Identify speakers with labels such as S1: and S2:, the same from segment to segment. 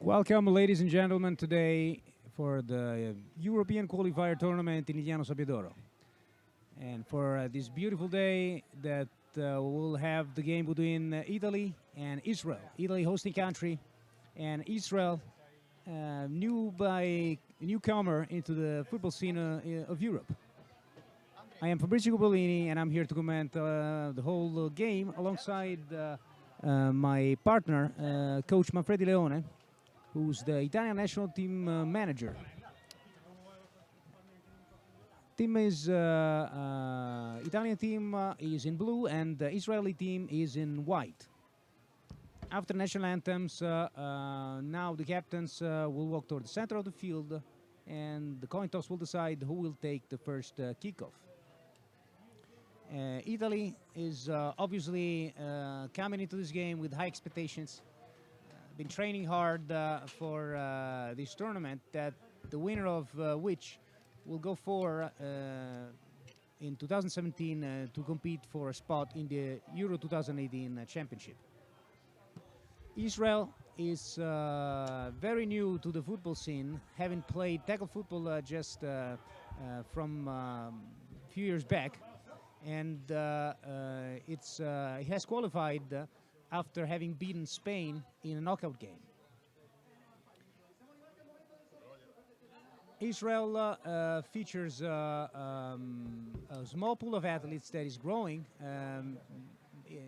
S1: Welcome, ladies and gentlemen, today for the European Qualifier Tournament in Iliano Sabbiadoro. And for this beautiful day that we'll have the game between Italy and Israel. Italy hosting country, and Israel newcomer into the football scene of Europe. I am Fabrizio Cupolini, and I'm here to comment the whole game alongside my partner, Coach Manfredi Leone, who's the Italian national team manager. Italian team is in blue, and the Israeli team is in white. After national anthems, now the captains will walk toward the center of the field, and the coin toss will decide who will take the first kickoff. Italy is obviously coming into this game with high expectations. Been training hard for this tournament, that the winner of which will go for in 2017 to compete for a spot in the Euro 2018 Championship. Israel is very new to the football scene, having played tackle football just from a few years back, and it has qualified after having beaten Spain in a knockout game. Israel features a small pool of athletes that is growing.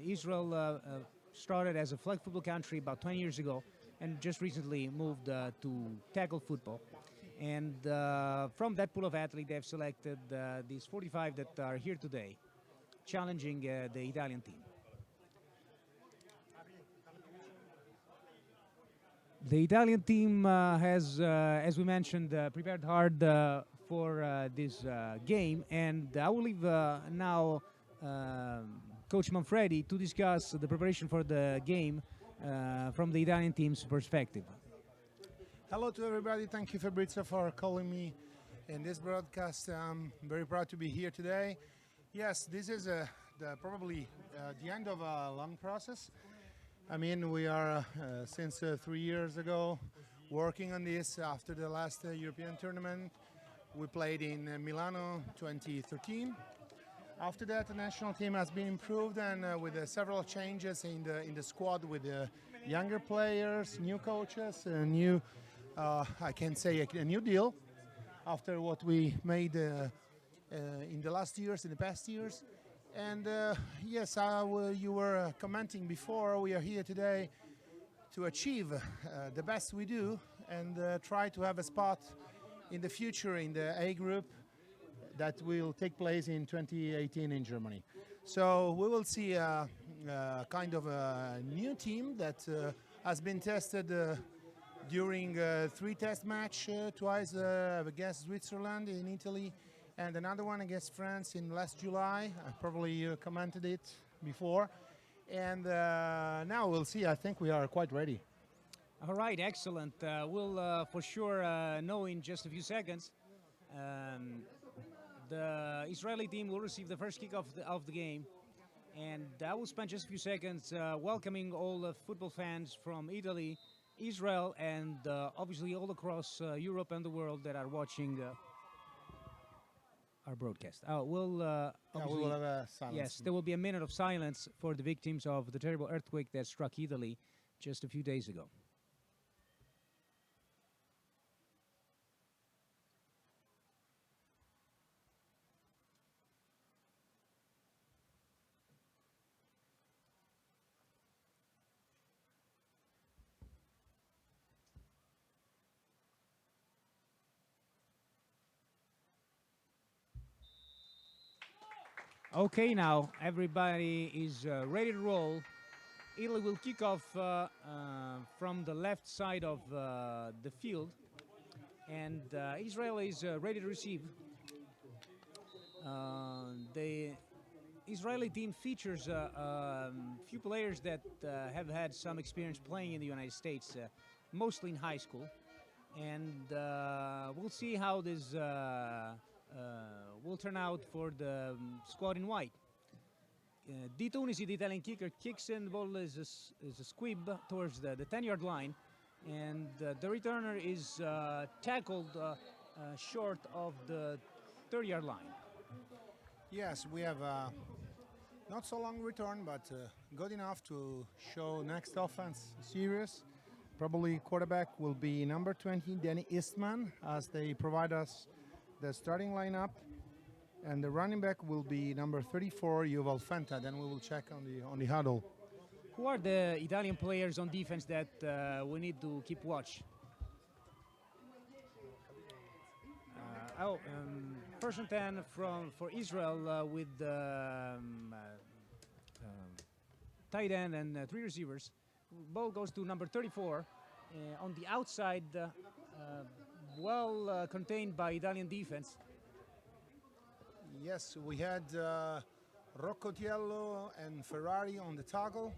S1: Israel started as a flag football country about 20 years ago and just recently moved to tackle football. And from that pool of athletes, they've selected these 45 that are here today, challenging the Italian team. The Italian team has, as we mentioned, prepared hard for this game, and I will leave now Coach Manfredi to discuss the preparation for the game from the Italian team's perspective.
S2: Hello to everybody. Thank you, Fabrizio, for calling me in this broadcast. I'm very proud to be here today. Yes, this is probably the end of a long process. I mean, we are since 3 years ago working on this after the last European tournament. We played in Milano 2013. After that, the national team has been improved, and with several changes in the squad, with younger players, new coaches, new, I can say, a new deal after what we made in the last years, in the past years. And yes, you were commenting before, we are here today to achieve the best we do and try to have a spot in the future in the A group that will take place in 2018 in Germany. So we will see a kind of a new team that has been tested during 3 test matches, twice against Switzerland in Italy, and another one against France in last July. Probably you commented it before. And now we'll see. I think we are quite ready.
S1: All right, excellent. We'll for sure know in just a few seconds. The Israeli team will receive the first kick of the game. And I will spend just a few seconds welcoming all the football fans from Italy, Israel, and obviously all across Europe and the world that are watching our broadcast.
S2: We will have a silence.
S1: Yes, there will be a minute of silence for the victims of the terrible earthquake that struck Italy just a few days ago. Okay, now everybody is ready to roll. Italy will kick off from the left side of the field, and Israel is ready to receive. The Israeli team features a few players that have had some experience playing in the United States, mostly in high school, and we'll see how this will turn out for the squad in white. Di Tunisi, the Italian kicker, kicks in. The ball is a squib towards the 10-yard line, and the returner is tackled short of the 30-yard line.
S2: Yes, we have not so long return, but good enough to show next offense serious. Probably quarterback will be number 20, Danny Eastman, as they provide us the starting lineup. And the running back will be number 34, Yuval Fenta. Then we will check on the huddle.
S1: Who are the Italian players on defense that we need to keep watch? First and 10 for Israel with tight end and 3 receivers. Ball goes to number 34 on the outside, well contained by Italian defense.
S2: Yes, we had Rocco Tiello and Ferrari on the tackle.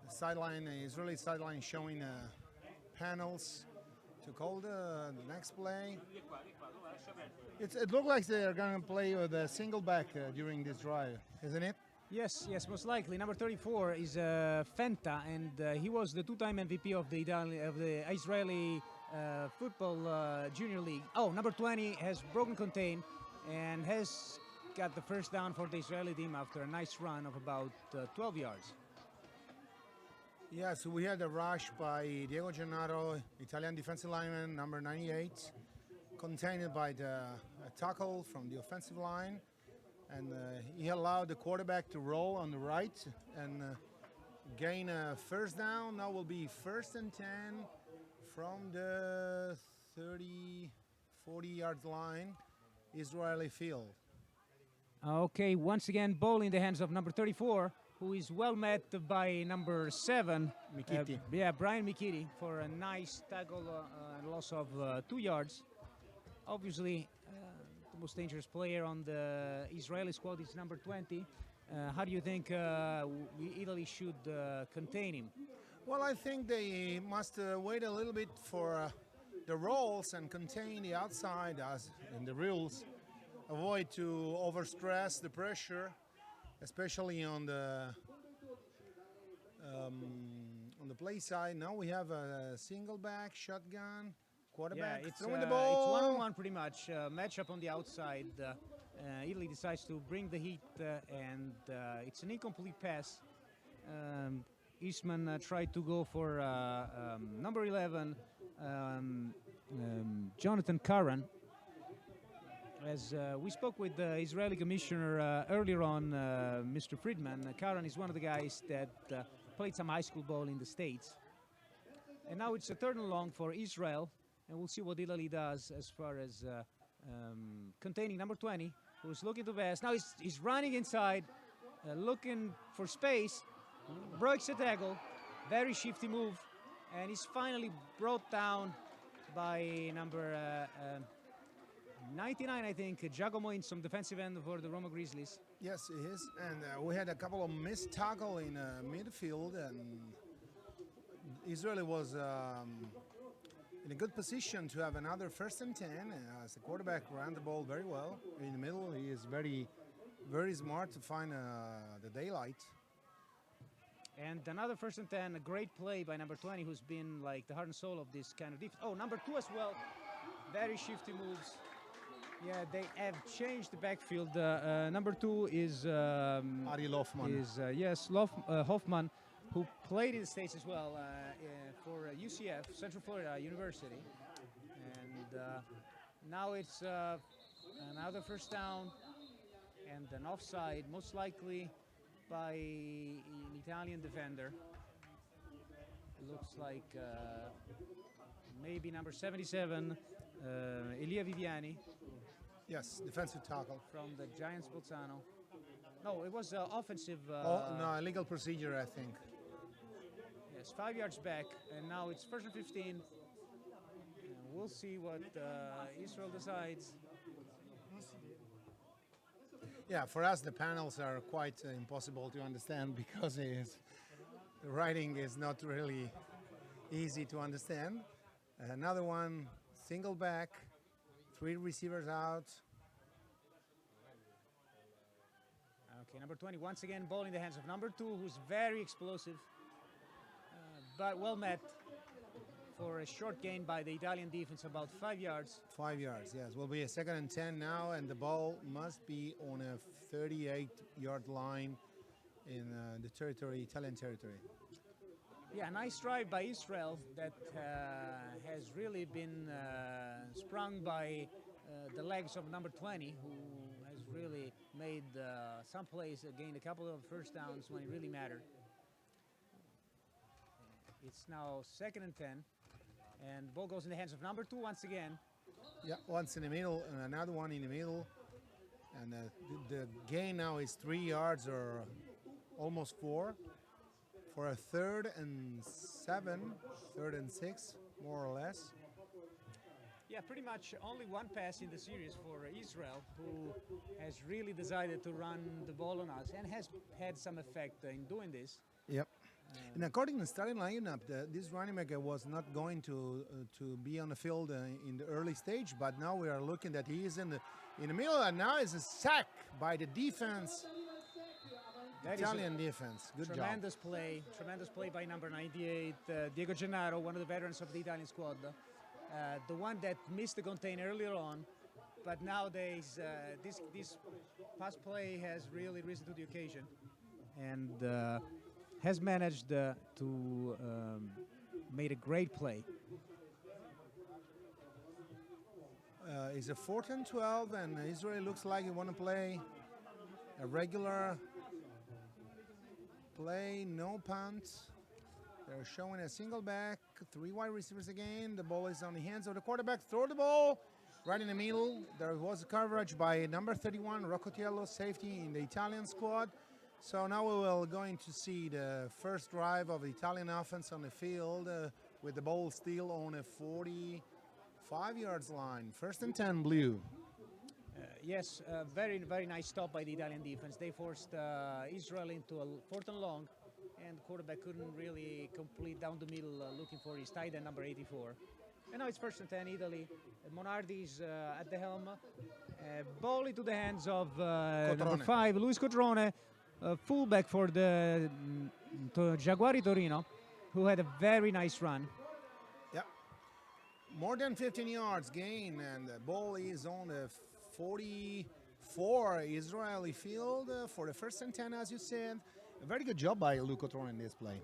S2: The sideline, Israeli sideline, showing panels to call the next play. It looked like they are going to play with a single back during this drive, isn't it?
S1: Yes, most likely. Number 34 is Fenta, and he was the two-time MVP of the Israeli football junior league. Oh, number 20 has broken contain and has got the first down for the Israeli team after a nice run of about 12 yards.
S2: Yeah, so we had a rush by Diego Gennaro, Italian defensive lineman, number 98, contained by the tackle from the offensive line. And he allowed the quarterback to roll on the right and gain a first down. Now will be first and 10 from the 30, 40 yards line, Israeli field.
S1: Okay, once again, ball in the hands of number 34, who is well met by number 7,
S2: Mikiti.
S1: Brian Mikiti, for a nice tackle and loss of 2 yards. Obviously, the most dangerous player on the Israeli squad is number 20. How do you think Italy should contain him?
S2: Well, I think they must wait a little bit for the rolls and contain the outside as in the rules. Avoid to overstress the pressure, especially on the play side. Now we have a single back shotgun quarterback
S1: It's
S2: throwing the
S1: it's
S2: ball.
S1: one-on-one pretty much. Matchup on the outside. Italy decides to bring the heat, and it's an incomplete pass. Eastman tried to go for number 11, Jonathan Karan. As we spoke with the Israeli commissioner earlier on, Mr. Friedman, Karan is one of the guys that played some high school ball in the States. And now it's a third and long for Israel, and we'll see what Italy does as far as containing number 20, who's looking to pass. Now he's running inside, looking for space, breaks a tackle, very shifty move, and he's finally brought down by number 99, I think, Giacomo in some defensive end for the Roma Grizzlies.
S2: Yes, it is. And we had a couple of missed tackle in midfield, and Israel was in a good position to have another first and 10. As the quarterback ran the ball very well in the middle, he is very, very smart to find the daylight.
S1: And another first and 10, a great play by number 20, who's been like the heart and soul of this kind of defense. Oh, number 2 as well, very shifty moves. Yeah, they have changed the backfield. Number 2 is
S2: Ariel Hoffman.
S1: Hoffman, who played in the States as well for UCF, Central Florida University. And now it's another first down and an offside, most likely by an Italian defender. It looks like maybe number 77, Elia Viviani.
S2: Yes, defensive tackle.
S1: From the Giants Bolzano. No, it was offensive.
S2: No, illegal procedure, I think.
S1: Yes, 5 yards back, and now it's first and 15. And we'll see what Israel decides.
S2: Yeah, for us the panels are quite impossible to understand because the writing is not really easy to understand. Another one, single back, 3 receivers out.
S1: Okay, number 20, once again, ball in the hands of number 2, who's very explosive, but well met. for a short gain by the Italian defense, about 5 yards.
S2: 5 yards, yes. Will be a 2nd and 10 now, and the ball must be on a 38-yard line in the territory, Italian territory.
S1: Yeah, nice drive by Israel that has really been sprung by the legs of number 20, who has really made some plays, gained a couple of first downs when it really mattered. It's now 2nd and 10, and the ball goes in the hands of number 2 once again.
S2: Yeah, once in the middle and another one in the middle. And the gain now is 3 yards or almost 4 for a 3rd and 7, 3rd and 6, more or less.
S1: Yeah, pretty much only one pass in the series for Israel, who has really decided to run the ball on us and has had some effect in doing this.
S2: Yep. And according to the starting lineup, this running back was not going to be on the field in the early stage, but now we are looking that he is in the middle, and now is a sack by the defense, Italian defense. Good job.
S1: Tremendous play by number 98, Diego Gennaro, one of the veterans of the Italian squad. The one that missed the contain earlier on, but nowadays this pass play has really risen to the occasion, and has managed to made a great play.
S2: It's a 4th and 12, and Israel looks like he want to play a regular play, no punt. They're showing a single back, 3 wide receivers again. The ball is on the hands of the quarterback. Throw the ball right in the middle. There was a coverage by number 31, Rocco Tiello, safety in the Italian squad. So now we will going to see the first drive of the Italian offense on the field with the ball still on a 45 yards line. 1st and 10, blue.
S1: Yes, very, very nice stop by the Italian defense. They forced Israel into a 4th and long, and the quarterback couldn't really complete down the middle looking for his tight end, number 84. And now it's 1st and 10, Italy. Monardi's at the helm. Ball into the hands of number 5, Luis Codrone, fullback for the Jaguari Torino, who had a very nice run.
S2: Yep. More than 15 yards gain, and the ball is on the 44 Israeli field for the 1st and 10, as you said. A very good job by Luca Tron in this play.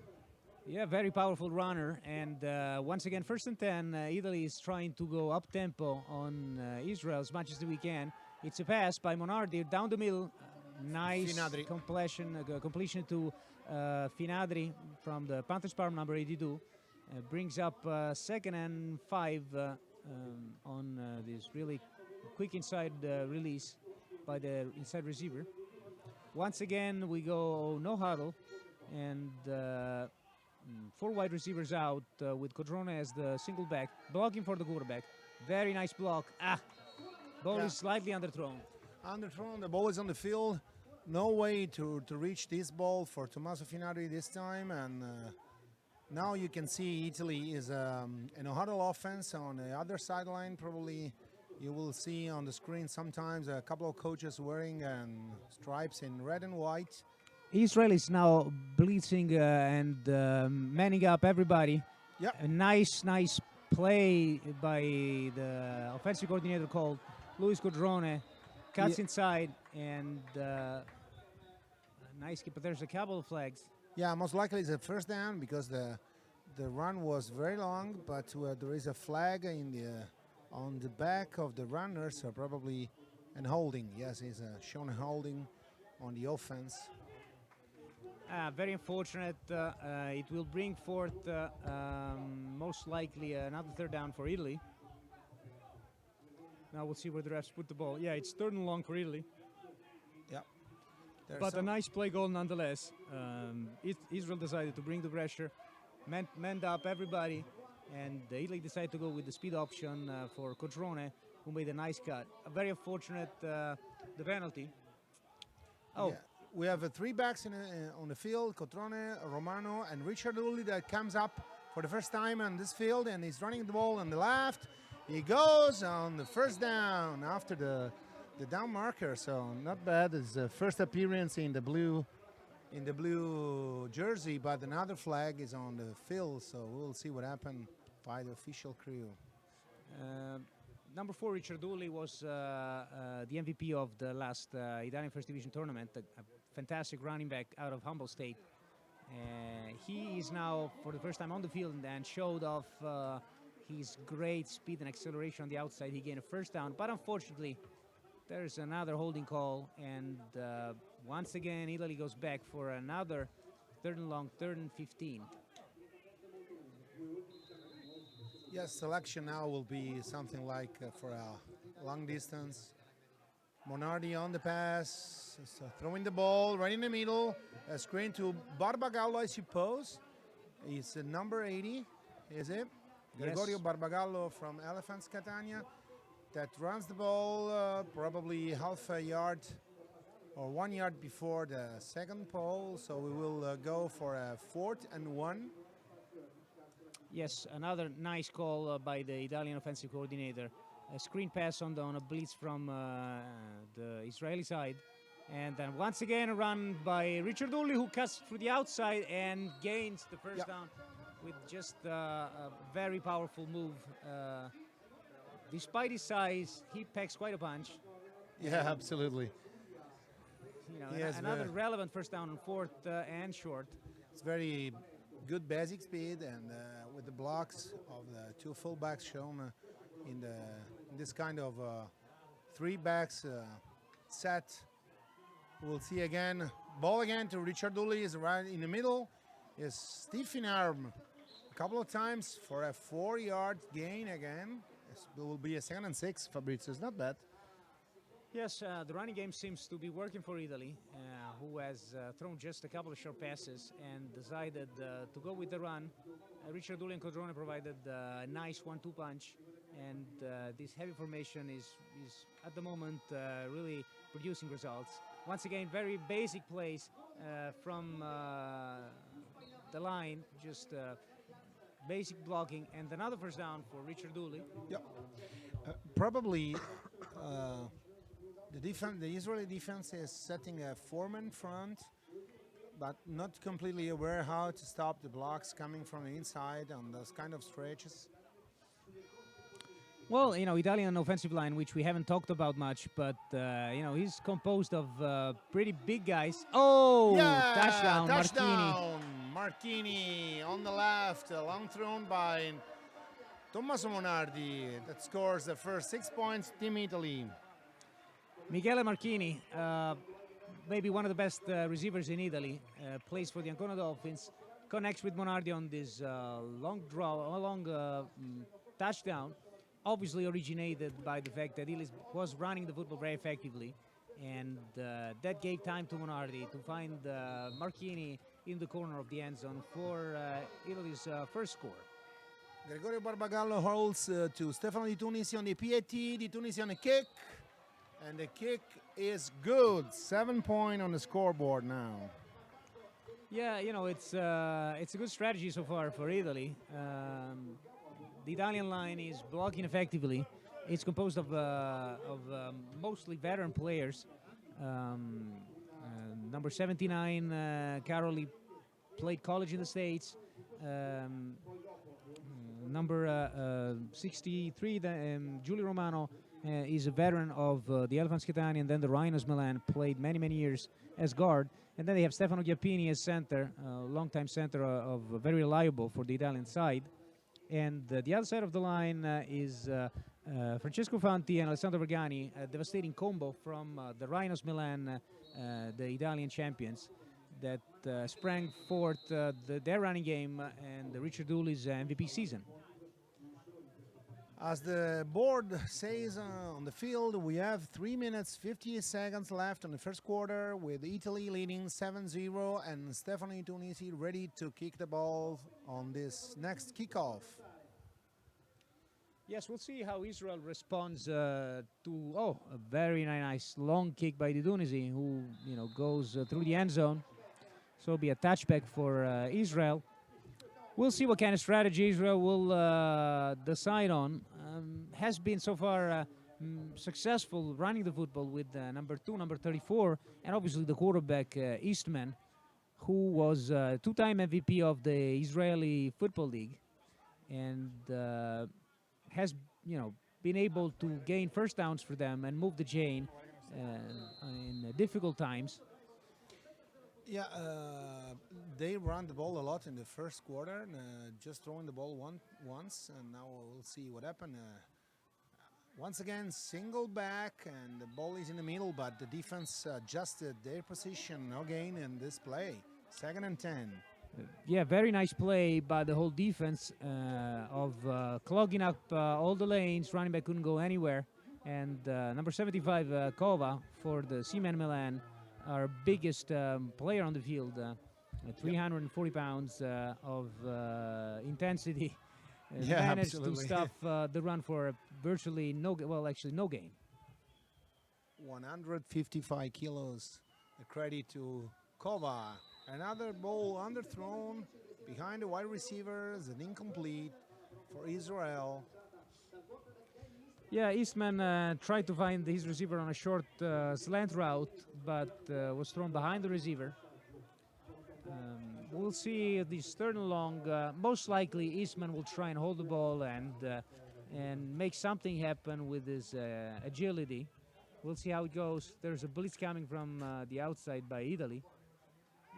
S1: Yeah, very powerful runner, and once again, 1st and 10, Italy is trying to go up-tempo on Israel as much as we can. It's a pass by Monardi down the middle. Nice
S2: Finadri.
S1: completion to Finadri from the Panthers Farm, number 82. Brings up 2nd and 5 on this really quick inside release by the inside receiver. Once again, we go no huddle, and 4 wide receivers out with Codrone as the single back, blocking for the quarterback. Very nice block. Ball is slightly underthrown.
S2: Underthrown, the ball is on the field. No way to reach this ball for Tommaso Finadri this time, and now you can see Italy is in a huddle offense on the other sideline. Probably you will see on the screen sometimes a couple of coaches wearing stripes in red and white.
S1: Israel is now blitzing and manning up everybody.
S2: Yep.
S1: A nice play by the offensive coordinator called Luis Codrone. Cuts inside, and nice keep, but there's a couple of flags.
S2: Yeah, most likely it's a 1st down because the run was very long, but there is a flag in on the back of the runner, so probably an holding. Yes, he's shown a holding on the offense.
S1: Very unfortunate. It will bring forth most likely another 3rd down for Italy. Now we'll see where the refs put the ball. Yeah, it's 3rd and long for Italy.
S2: Yeah.
S1: But a nice play goal nonetheless. Israel decided to bring the pressure, manned up everybody, and Italy decided to go with the speed option for Codrone, who made a nice cut. Very unfortunate, the penalty. Oh.
S2: Yeah. We have 3 backs on the field, Codrone, Romano, and Richard Uli that comes up for the first time on this field, and he's running the ball on the left. He goes on the 1st down after the down marker, so not bad. His first appearance in the blue jersey, but another flag is on the field, so we'll see what happens by the official crew.
S1: Uh, Number 4, Richard Dooley, was the MVP of the last Italian First Division tournament, a fantastic running back out of Humboldt State. He is now, for the first time on the field, and showed off his great speed and acceleration on the outside. He gained a first down, but unfortunately, there's another holding call, and once again, Italy goes back for another 3rd and long, 3rd and 15.
S2: Yes, selection now will be something like for a long distance. Monardi on the pass, so throwing the ball right in the middle. A screen to Barbagallo, I suppose. It's number 80, is it?
S1: Yes.
S2: Gregorio Barbagallo from Elephants Catania, that runs the ball probably half a yard or 1 yard before the second pole. So we will go for a 4th and 1.
S1: Yes, another nice call by the Italian offensive coordinator. A screen pass on a blitz from the Israeli side. And then once again a run by Richard Dooley, who cuts through the outside and gains the first down with just a very powerful move. Despite his size, he packs quite a punch.
S2: Yeah, absolutely.
S1: You know, another relevant first down on 4th and short.
S2: It's very good basic speed, and with the blocks of the 2 fullbacks shown in this kind of 3 backs set. We'll see again, ball again to Richard Dooley, is right in the middle, is stiff in arm a couple of times for a 4-yard gain again. It will be a 2nd and 6, Fabrizio, it's not bad.
S1: Yes, the running game seems to be working for Italy, who has thrown just a couple of short passes and decided to go with the run. Richard Dooley and Codrone provided a nice 1-2 punch, and this heavy formation is at the moment really producing results. Once again, very basic plays from the line, just basic blocking, and another first down for Richard Dooley.
S2: Yeah, probably the Israeli defense is setting a 4-man front, but not completely aware how to stop the blocks coming from the inside on those kind of stretches.
S1: Well, you know, Italian offensive line, which we haven't talked about much, but, you know, he's composed of pretty big guys. Oh,
S2: yeah,
S1: touchdown,
S2: touchdown, Marchini on the left, long thrown by Tommaso Monardi, that scores the first 6 points, Team Italy.
S1: Michele Marchini, maybe one of the best receivers in Italy, plays for the Ancona Dolphins, connects with Monardi on this long touchdown. Obviously originated by the fact that Italy was running the football very effectively, and that gave time to Monardi to find Marchini in the corner of the end zone for Italy's first score.
S2: Gregorio Barbagallo holds to Stefano Di Tunisi on the PAT, Di Tunisi on the kick, and the kick is good. 7 point on the scoreboard now.
S1: Yeah, you know, it's a good strategy so far for Italy. The Italian line is blocking effectively. It's composed of mostly veteran players. Number 79, Caroli, played college in the States. Number 63, Giulio Romano, is a veteran of the Elephants Catania, and then the Rhinos Milan, played many years as guard. And then they have Stefano Ghiappini as center, longtime center of very reliable for the Italian side. And the other side of the line is Francesco Fanti and Alessandro Vergani, a devastating combo from the Rhinos Milan, the Italian champions, that sprang forth their running game and Richard Dooley's MVP season.
S2: As the board says on the field, we have 3 minutes 50 seconds left in the first quarter, with Italy leading 7-0 and Stefano Di Tunisi ready to kick the ball on this next kickoff.
S1: Yes, we'll see how Israel responds to a very nice long kick by Di Tunisi, who goes through the end zone. So it'll be a touchback for Israel. We'll see what kind of strategy Israel will decide on. Has been so far successful running the football with number 2, number 34, and obviously the quarterback Eastman, who was two-time MVP of the Israeli Football League. and has been able to gain first downs for them and move the chain in difficult times.
S2: Yeah, they run the ball a lot in the first quarter, just throwing the ball once, and now we'll see what happened. Once again, single back, and the ball is in the middle, but the defense adjusted their position. No gain in this play. 2nd and 10.
S1: Yeah, very nice play by the whole defense of clogging up all the lanes. Running back couldn't go anywhere. And number 75, Kova, for the Seaman Milan, our biggest player on the field, 340 pounds of intensity, managed
S2: absolutely.
S1: to stop the run for virtually actually no gain.
S2: 155 kilos. The credit to Kova. Another ball underthrown behind the wide receivers and incomplete for Israel.
S1: Yeah, Eastman tried to find his receiver on a short slant route, but was thrown behind the receiver. We'll see this third and long. Most likely, Eastman will try and hold the ball and make something happen with his agility. We'll see how it goes. There's a blitz coming from the outside by Italy.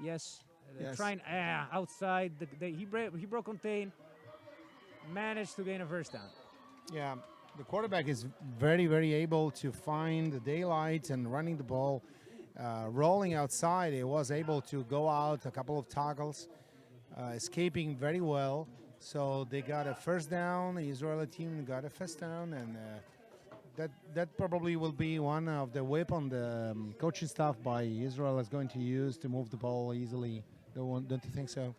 S1: Yes,
S2: Yes.
S1: trying outside. He broke contain, managed to gain a first down.
S2: Yeah, the quarterback is very, very able to find the daylight and running the ball. Rolling outside, he was able to go out a couple of tackles, escaping very well. So they got a first down. The Israeli team got a first down, and that probably will be one of the weapon the coaching staff by Israel is going to use to move the ball easily. Don't you think so?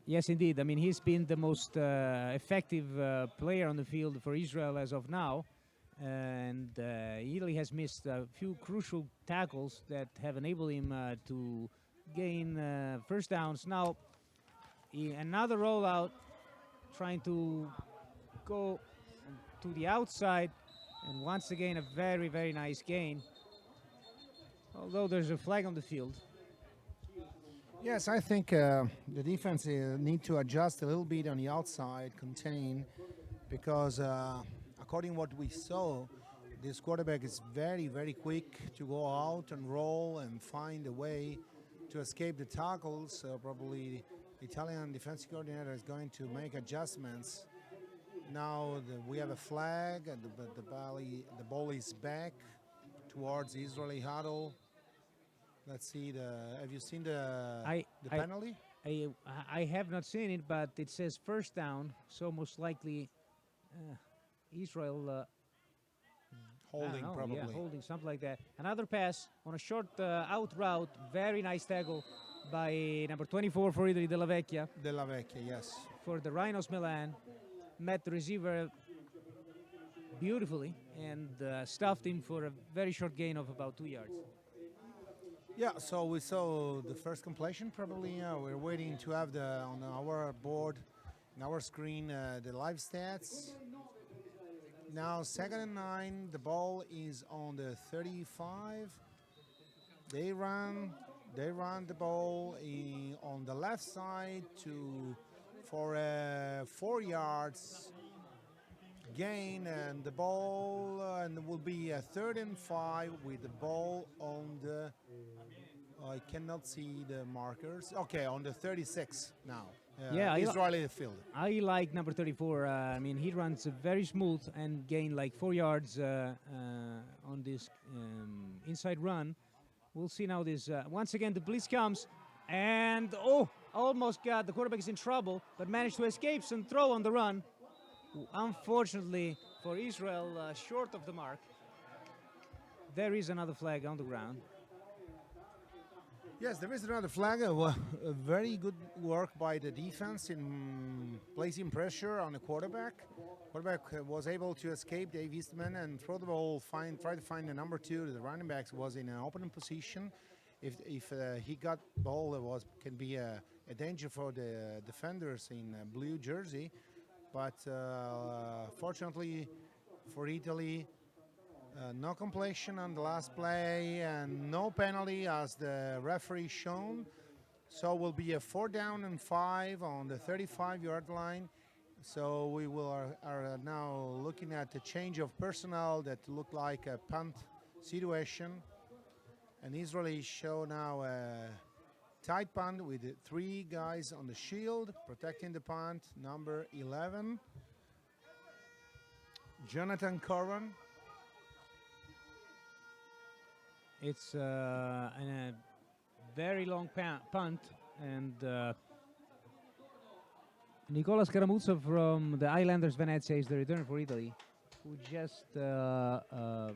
S1: Yes, indeed. I mean, he's been the most effective player on the field for Israel as of now. And Italy has missed a few crucial tackles that have enabled him to gain first downs. Now, another rollout, trying to go to the outside. And once again, a very, very nice gain. Although there's a flag on the field.
S2: Yes, I think the defense need to adjust a little bit on the outside, contain, because according what we saw, this quarterback is very, very quick to go out and roll and find a way to escape the tackles. So probably the Italian defensive coordinator is going to make adjustments. Now we have a flag, and the ball is back towards the Israeli huddle. Let's see have you seen the penalty?
S1: I have not seen it, but it says first down, so most likely Israel
S2: Holding, probably.
S1: Yeah, holding, something like that. Another pass on a short out route, very nice tackle by number 24 for Italy, Della Vecchia.
S2: Della Vecchia, yes.
S1: For the Rhinos Milan, met the receiver beautifully and stuffed him for a very short gain of about 2 yards.
S2: Yeah, so we saw the first completion probably. We're waiting to have on our board, on our screen, the live stats. Now 2nd and 9, the ball is on the 35. They run the ball on the left side for 4 yards gain, and the ball and it will be a 3rd and 5 with the ball on the I cannot see the markers. Okay, on the 36 now.
S1: Yeah,
S2: Israeli field.
S1: I like number 34. I mean, he runs very smooth and gained like 4 yards on this inside run. We'll see now this. Once again, the blitz comes, and almost got the quarterback is in trouble, but managed to escape and throw on the run. Unfortunately for Israel, short of the mark. There is another flag on the ground.
S2: Yes, there is another flag. A very good work by the defense in placing pressure on the quarterback. Quarterback was able to escape Dave Eastman and throw the ball, try to find the number 2. The running back was in an open position. If he got ball, can be a danger for the defenders in blue jersey. But fortunately for Italy, no completion on the last play and no penalty as the referee shown. So will be a 4th down and 5 on the 35-yard line. So we are now looking at a change of personnel that look like a punt situation. And Israelis show now a tight punt with 3 guys on the shield protecting the punt. Number 11, Jonathan Corran.
S1: It's a very long punt, and Nicola Scaramuzza from the Islanders Venezia is the returner for Italy, who just fair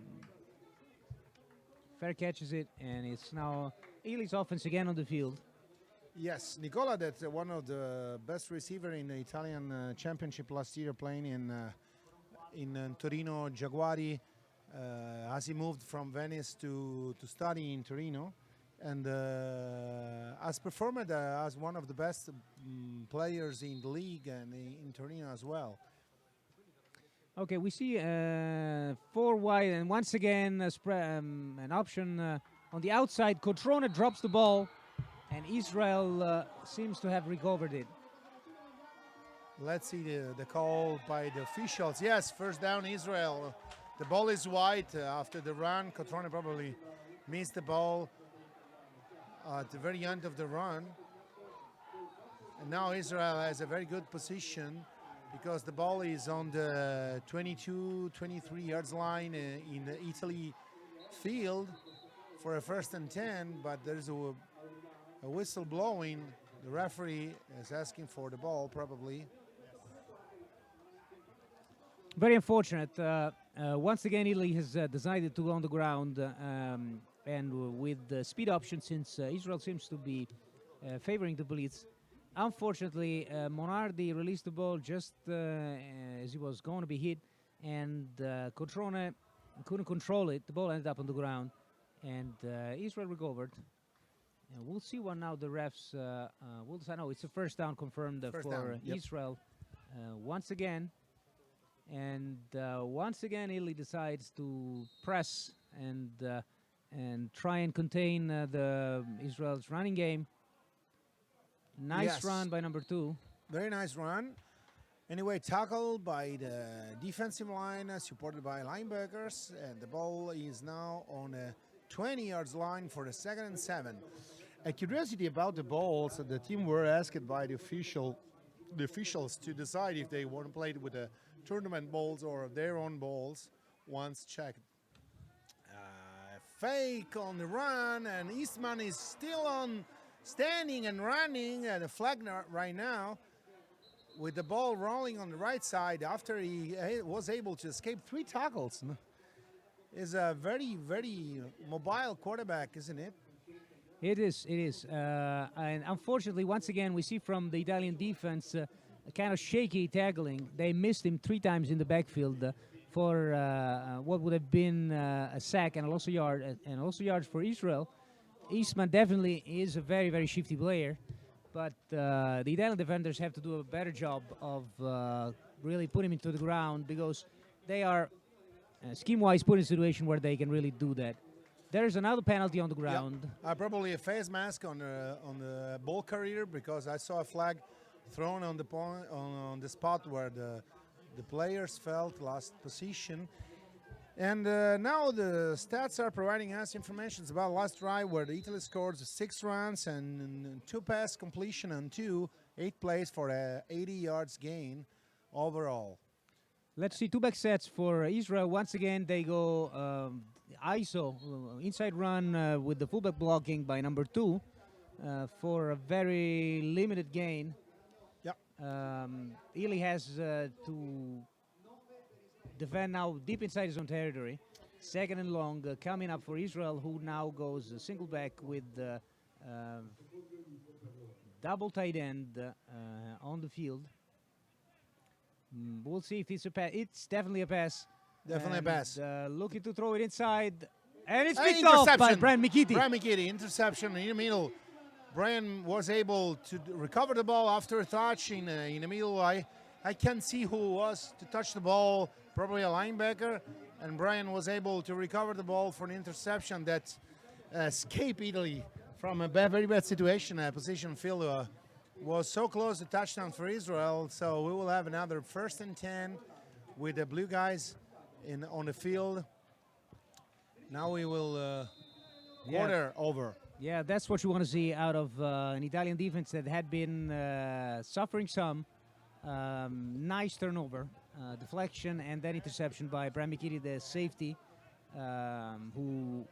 S1: catches it, and it's now Italy's offense again on the field.
S2: Yes, Nicola, that's one of the best receiver in the Italian championship last year, playing in Torino Jaguari. As he moved from Venice to study in Torino, and has performed as one of the best players in the league and in Torino as well.
S1: Okay, we see 4 wide, and once again an option on the outside. Cotrone drops the ball, and Israel seems to have recovered it.
S2: Let's see the call by the officials. Yes, first down Israel. The ball is wide after the run. Cotrone probably missed the ball at the very end of the run. And now Israel has a very good position because the ball is on the 22, 23 yards line in the Italy field for a 1st and 10, but there's a whistle blowing. The referee is asking for the ball probably.
S1: Very unfortunate. Once again, Italy has decided to go on the ground, and with the speed option, since Israel seems to be favoring the blitz. Unfortunately, Monardi released the ball just as he was going to be hit, and Cotrone couldn't control it. The ball ended up on the ground, and Israel recovered. And we'll see what now the refs will decide. No, it's a first down confirmed
S2: First
S1: for
S2: down, yep.
S1: Israel once again. And once again, Italy decides to press and try and contain the Israel's running game. Nice
S2: Yes.
S1: run by number 2.
S2: Very nice run. Anyway, tackled by the defensive line, supported by linebackers, and the ball is now on a 20 yards line for the 2nd and 7. A curiosity about the balls, the team were asked by the officials to decide if they want to play with the tournament balls or their own balls. Once checked. Fake on the run, and Eastman is still on standing and running at the flag right now with the ball rolling on the right side after he was able to escape 3 tackles. Is a very, very mobile quarterback, isn't it?
S1: It is. And unfortunately, once again, we see from the Italian defense a kind of shaky tackling. They missed him 3 times in the backfield for what would have been a sack and also yards for Israel. Eastman definitely is a very, very shifty player, but the Italian defenders have to do a better job of really putting him into the ground, because they are scheme-wise put in a situation where they can really do that. There's another penalty on the ground.
S2: Yep. Probably a face mask on the ball carrier, because I saw a flag thrown on the point, on the spot where the players felt last position. And now the stats are providing us information about last drive where the Italy scored 6 runs and 2 pass completion and 8 plays for a 80 yards gain overall.
S1: Let's see 2 back sets for Israel. Once again, they go ISO, inside run with the fullback blocking by number 2 for a very limited gain.
S2: Yep.
S1: Italy has to defend now deep inside his own territory. 2nd and long coming up for Israel, who now goes single back with double tight end on the field. We'll see if it's a pass. It's definitely a pass.
S2: Definitely a pass.
S1: Looking to throw it inside. And it's
S2: An
S1: picked off by
S2: interception.
S1: Brian Mikiti.
S2: Brian Mikiti, interception in the middle. Brian was able to recover the ball after a touch in the middle. I can't see who was to touch the ball, probably a linebacker. And Brian was able to recover the ball for an interception that escaped Italy from a very bad situation, a position field was so close to touchdown for Israel. So we will have another first and 10 with the blue guys on the field. Now we will
S1: Yeah.
S2: quarter over.
S1: Yeah, that's what you want to see out of an Italian defense that had been suffering some. Nice turnover, deflection, and then interception by Bram Mikiri, the safety, who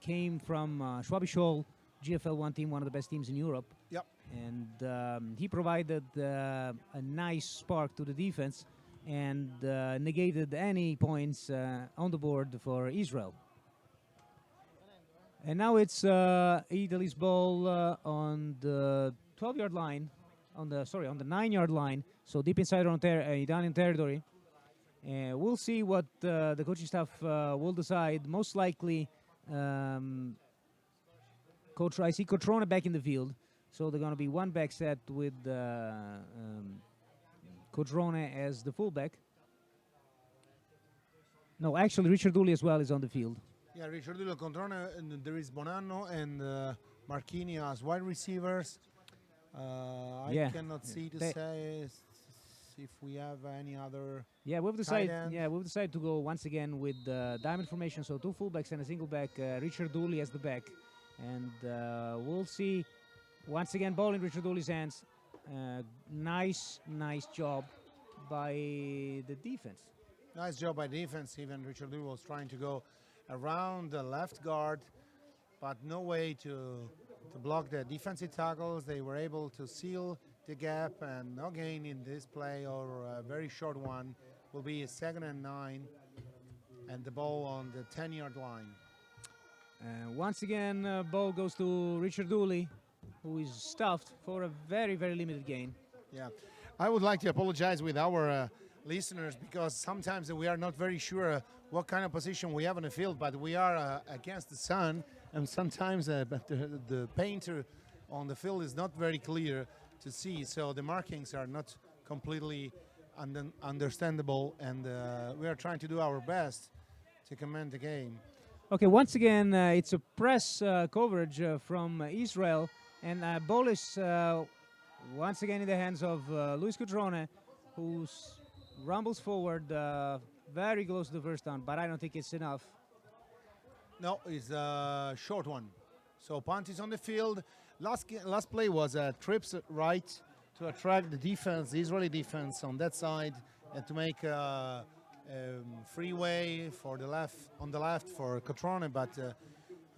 S1: came from Schwäbisch Hall, GFL 1 team, one of the best teams in Europe.
S2: Yep.
S1: And he provided a nice spark to the defense and negated any points on the board for Israel. And now it's Italy's ball on the 12-yard line, on the 9-yard line, so deep inside on Italian territory. We'll see what the coaching staff will decide. Most likely, I see Cotrone back in the field, so they're going to be one back set with Cotrone as the fullback. No, actually, Richard Dooley as well is on the field.
S2: Yeah, Ricciardino Controne, and there is Bonanno and Marchini as wide receivers. I cannot see to say if we have any other.
S1: Yeah, we've decided.
S2: end.
S1: Yeah, we've decided to go once again with diamond formation, so two fullbacks and a single back. Richard Dooley as the back, and we'll see. Once again, ball in Richard Dooley's hands. Nice job by the defense.
S2: Nice job by defense. Even Richard Dooley was trying to go around the left guard, but no way to block the defensive tackles. They were able to seal the gap, and no gain in this play, or a very short one. Will be a 2nd and 9, and the ball on the 10-yard line.
S1: Once again, ball goes to Richard Dooley, who is stuffed for a very limited gain.
S2: Yeah, I would like to apologize with our listeners, because sometimes we are not very sure what kind of position we have on the field, but we are against the sun, and sometimes but the painter on the field is not very clear to see, so the markings are not completely understandable, and we are trying to do our best to comment the game.
S1: Okay, once again, it's a press coverage from Israel, and ball is once again in the hands of Luis Cotrone, who rumbles forward very close to the first down, but I don't think it's enough.
S2: No, it's a short one. So punt is on the field. Last play was trips right to attract the defense, the Israeli defense on that side, and to make freeway for the left on the left for Cotrone, but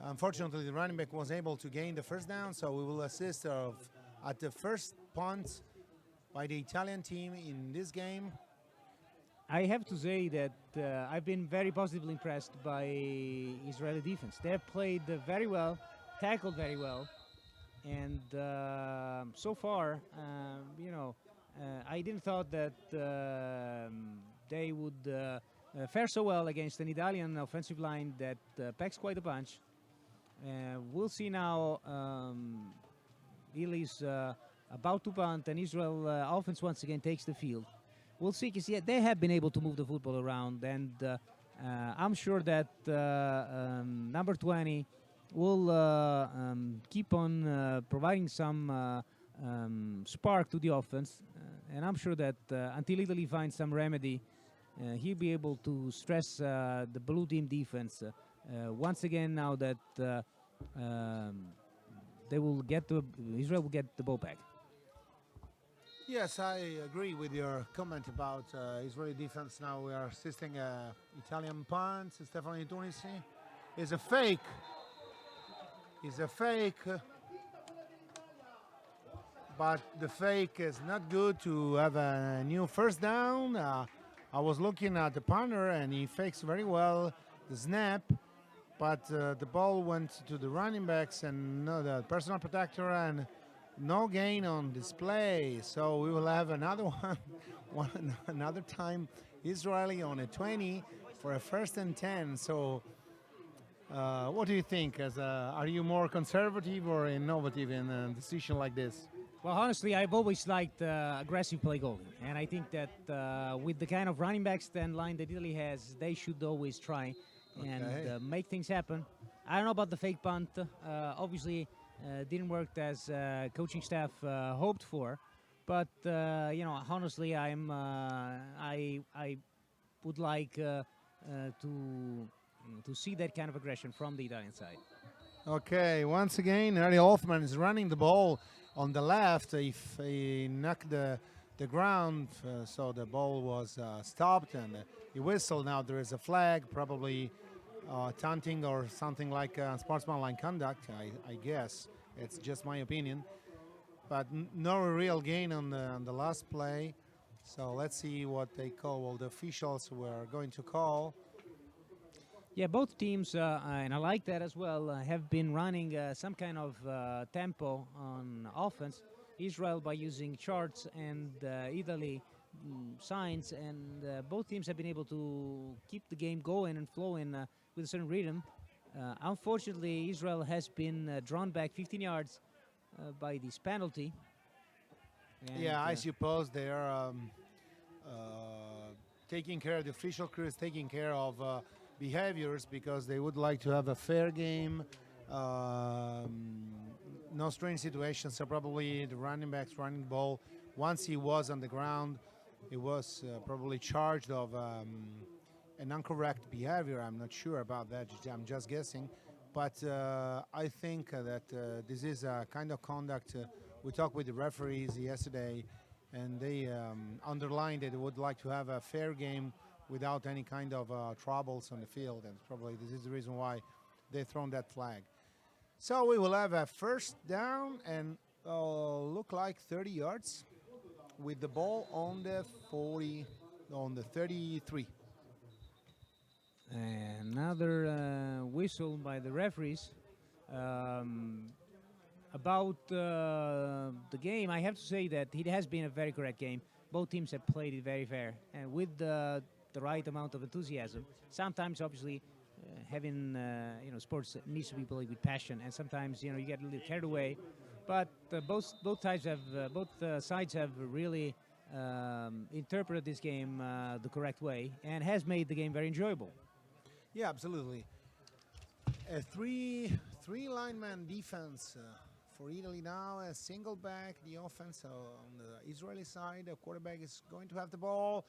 S2: unfortunately the running back was able to gain the first down, so we will assist at the first punt by the Italian team in this game.
S1: I have to say that I've been very positively impressed by Israeli defense. They've played very well, tackled very well, and so far, I didn't thought that they would fare so well against an Italian offensive line that packs quite a punch. We'll see now. Italy's about to punt, and Israel offense once again takes the field. We'll see, because they have been able to move the football around, and I'm sure that number 20 will keep on providing some spark to the offense, and I'm sure that until Italy finds some remedy, he'll be able to stress the blue team defense once again. Now that Israel will get the ball back.
S2: Yes, I agree with your comment about Israeli defense. Now we are assisting Italian punt. Stefano Tunisi is a fake. But the fake is not good to have a new first down. I was looking at the punter, and he fakes very well the snap, but the ball went to the running backs and the personal protector, and no gain on display. So we will have another another time Israeli on a 20 for a 1st and 10. So what do you think? Are you more conservative or innovative in a decision like this?
S1: Well, honestly, I've always liked aggressive play calling, and I think that with the kind of running backs and line that Italy has, they should always try and make things happen. I don't know about the fake punt. Obviously, didn't work as coaching staff hoped for. But honestly, I would like to see that kind of aggression from the Italian side.
S2: Okay, once again, Harry Hoffman is running the ball on the left. If he knocked the ground, so the ball was stopped and he whistled. Now there is a flag, probably taunting or something like sportsmanlike conduct. I guess it's just my opinion, but no real gain on the last play. So let's see what they call. Well, the officials were going to call.
S1: Yeah, both teams, and I like that as well, have been running some kind of tempo on offense. Israel by using charts and Italy signs, and both teams have been able to keep the game going and flowing with a certain rhythm. Unfortunately, Israel has been drawn back 15 yards by this penalty. And,
S2: Yeah, I suppose they are taking care, the official crew is taking care of behaviors because they would like to have a fair game, no strange situations. So probably the running backs running the ball. Once he was on the ground, he was probably charged of an incorrect behavior. I'm not sure about that. I'm just guessing. But I think that this is a kind of conduct. We talked with the referees yesterday, and they underlined that they would like to have a fair game without any kind of troubles on the field, and probably this is the reason why they thrown that flag. So we will have a first down and look like 30 yards with the ball on the 40, on the 33.
S1: Another whistle by the referees. About the game, I have to say that it has been a very correct game. Both teams have played it very fair and with the right amount of enthusiasm. Sometimes, obviously, having sports needs to be played with passion, and sometimes you get a little carried away. But both sides have really interpreted this game the correct way and has made the game very enjoyable.
S2: Yeah, absolutely. A three lineman defense for Italy now. A single back, the offense on the Israeli side. The quarterback is going to have the ball.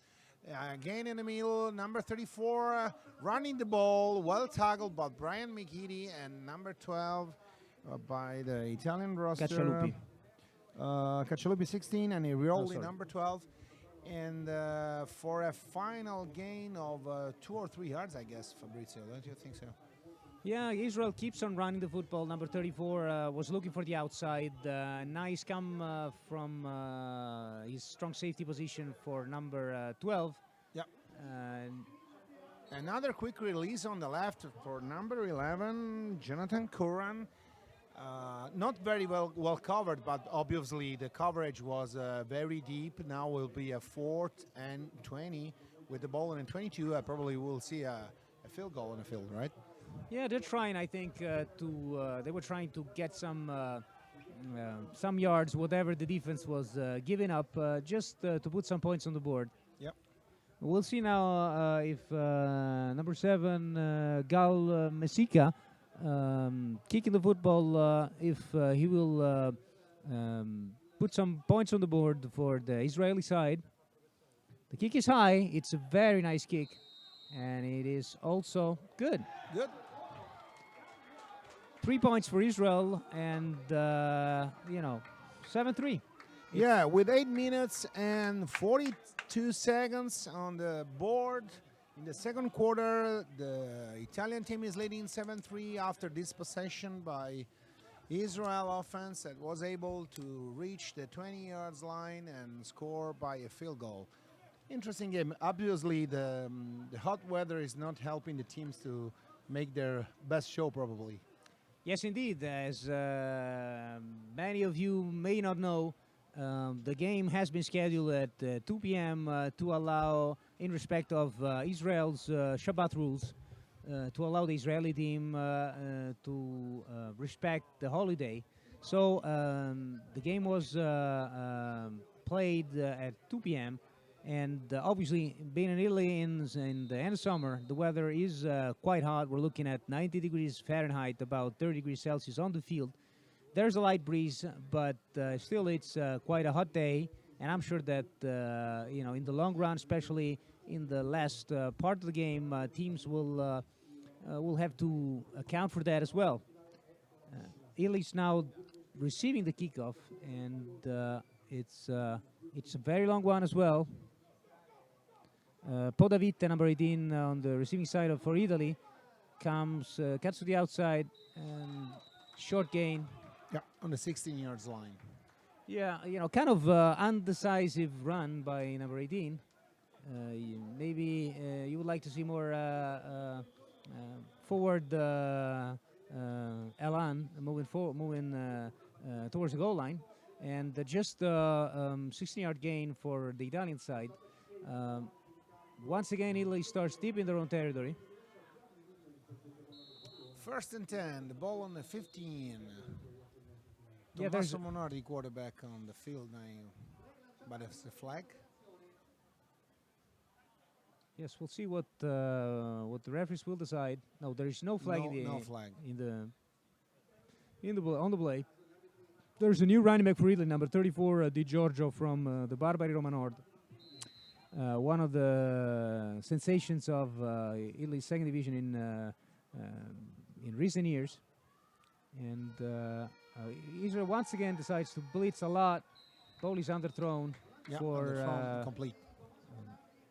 S2: Again in the middle, number 34 running the ball, well tackled by Brian McGeady, and number 12 by the Italian roster.
S1: Caccialupi.
S2: Caccialupi 16 and Irioli
S1: sorry.
S2: number 12. And for a final gain of 2 or 3 yards, I guess, Fabrizio, don't you think so?
S1: Yeah, Israel keeps on running the football. Number 34 was looking for the outside. Nice come from his strong safety position for number 12.
S2: Yeah. Another quick release on the left for number 11, Jonathan Curran. Not very well covered, but obviously the coverage was very deep. Now will be a 4th and 20 with the ball, and in 22 probably we'll see a field goal on the field, right?
S1: Yeah, they're trying. I think they were trying to get some yards, whatever the defense was giving up, just to put some points on the board.
S2: Yep.
S1: We'll see now if number 7, Gal Messica, kicking the football, if he will put some points on the board for the Israeli side. The kick is high. It's a very nice kick, and it is also good.
S2: Good.
S1: 3 points for Israel, and 7-3.
S2: Yeah, with 8 minutes and 42 seconds on the board. In the second quarter, the Italian team is leading 7-3 after this possession by Israel offense that was able to reach the 20 yards line and score by a field goal. Interesting game. Obviously, the hot weather is not helping the teams to make their best show, probably.
S1: Yes, indeed. As many of you may not know, the game has been scheduled at 2 p.m. To allow, in respect of Israel's Shabbat rules, to allow the Israeli team to respect the holiday. So the game was played at 2 p.m. And obviously, being in Italy in the end of summer, the weather is quite hot. We're looking at 90 degrees Fahrenheit, about 30 degrees Celsius on the field. There's a light breeze, but still it's quite a hot day, and I'm sure that in the long run, especially in the last part of the game, teams will have to account for that as well. Italy's now receiving the kickoff, and it's a very long one as well. Podavitte, number 18, on the receiving side for Italy, cuts to the outside and short gain.
S2: Yeah, on the 16 yards line.
S1: Yeah, kind of undecisive run by number 18. Maybe you would like to see more forward elan moving towards the goal line, and just 16-yard gain for the Italian side. Once again, Italy starts deep in their own territory.
S2: First and 10, the ball on the 15.
S1: Yeah, there's
S2: Tommaso Monardi, quarterback on the field now, but it's a flag.
S1: Yes, we'll see what the referees will decide. No, there is no flag
S2: No flag.
S1: on the play. There's a new running back for Italy, number 34, Di Giorgio from the Barbari Roma Nord. One of the sensations of Italy's second division in recent years. And Israel once again decides to blitz a lot. Ball is underthrown for
S2: complete.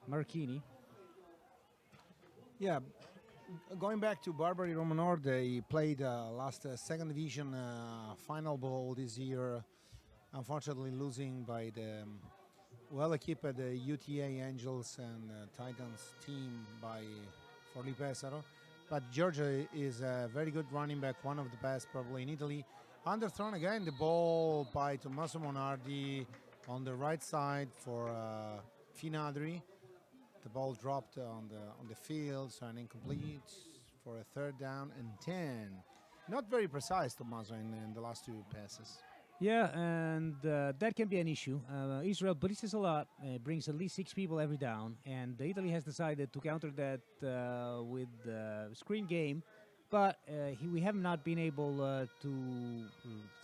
S1: Marchini.
S2: Yeah, going back to Barbari Roma Nord, they played last second division final ball this year, unfortunately losing by the well-equipped UTA Angels and Titans team by Forlì Pesaro. But Giorgio is a very good running back, one of the best probably in Italy. Underthrown again, the ball by Tommaso Monardi on the right side for Finadri. The ball dropped on the field, so an incomplete for a third down and 10. Not very precise, Tommaso, in the last two passes.
S1: Yeah, and that can be an issue. Israel blitzes a lot, brings at least 6 people every down, and Italy has decided to counter that with screen game, but we have not been able to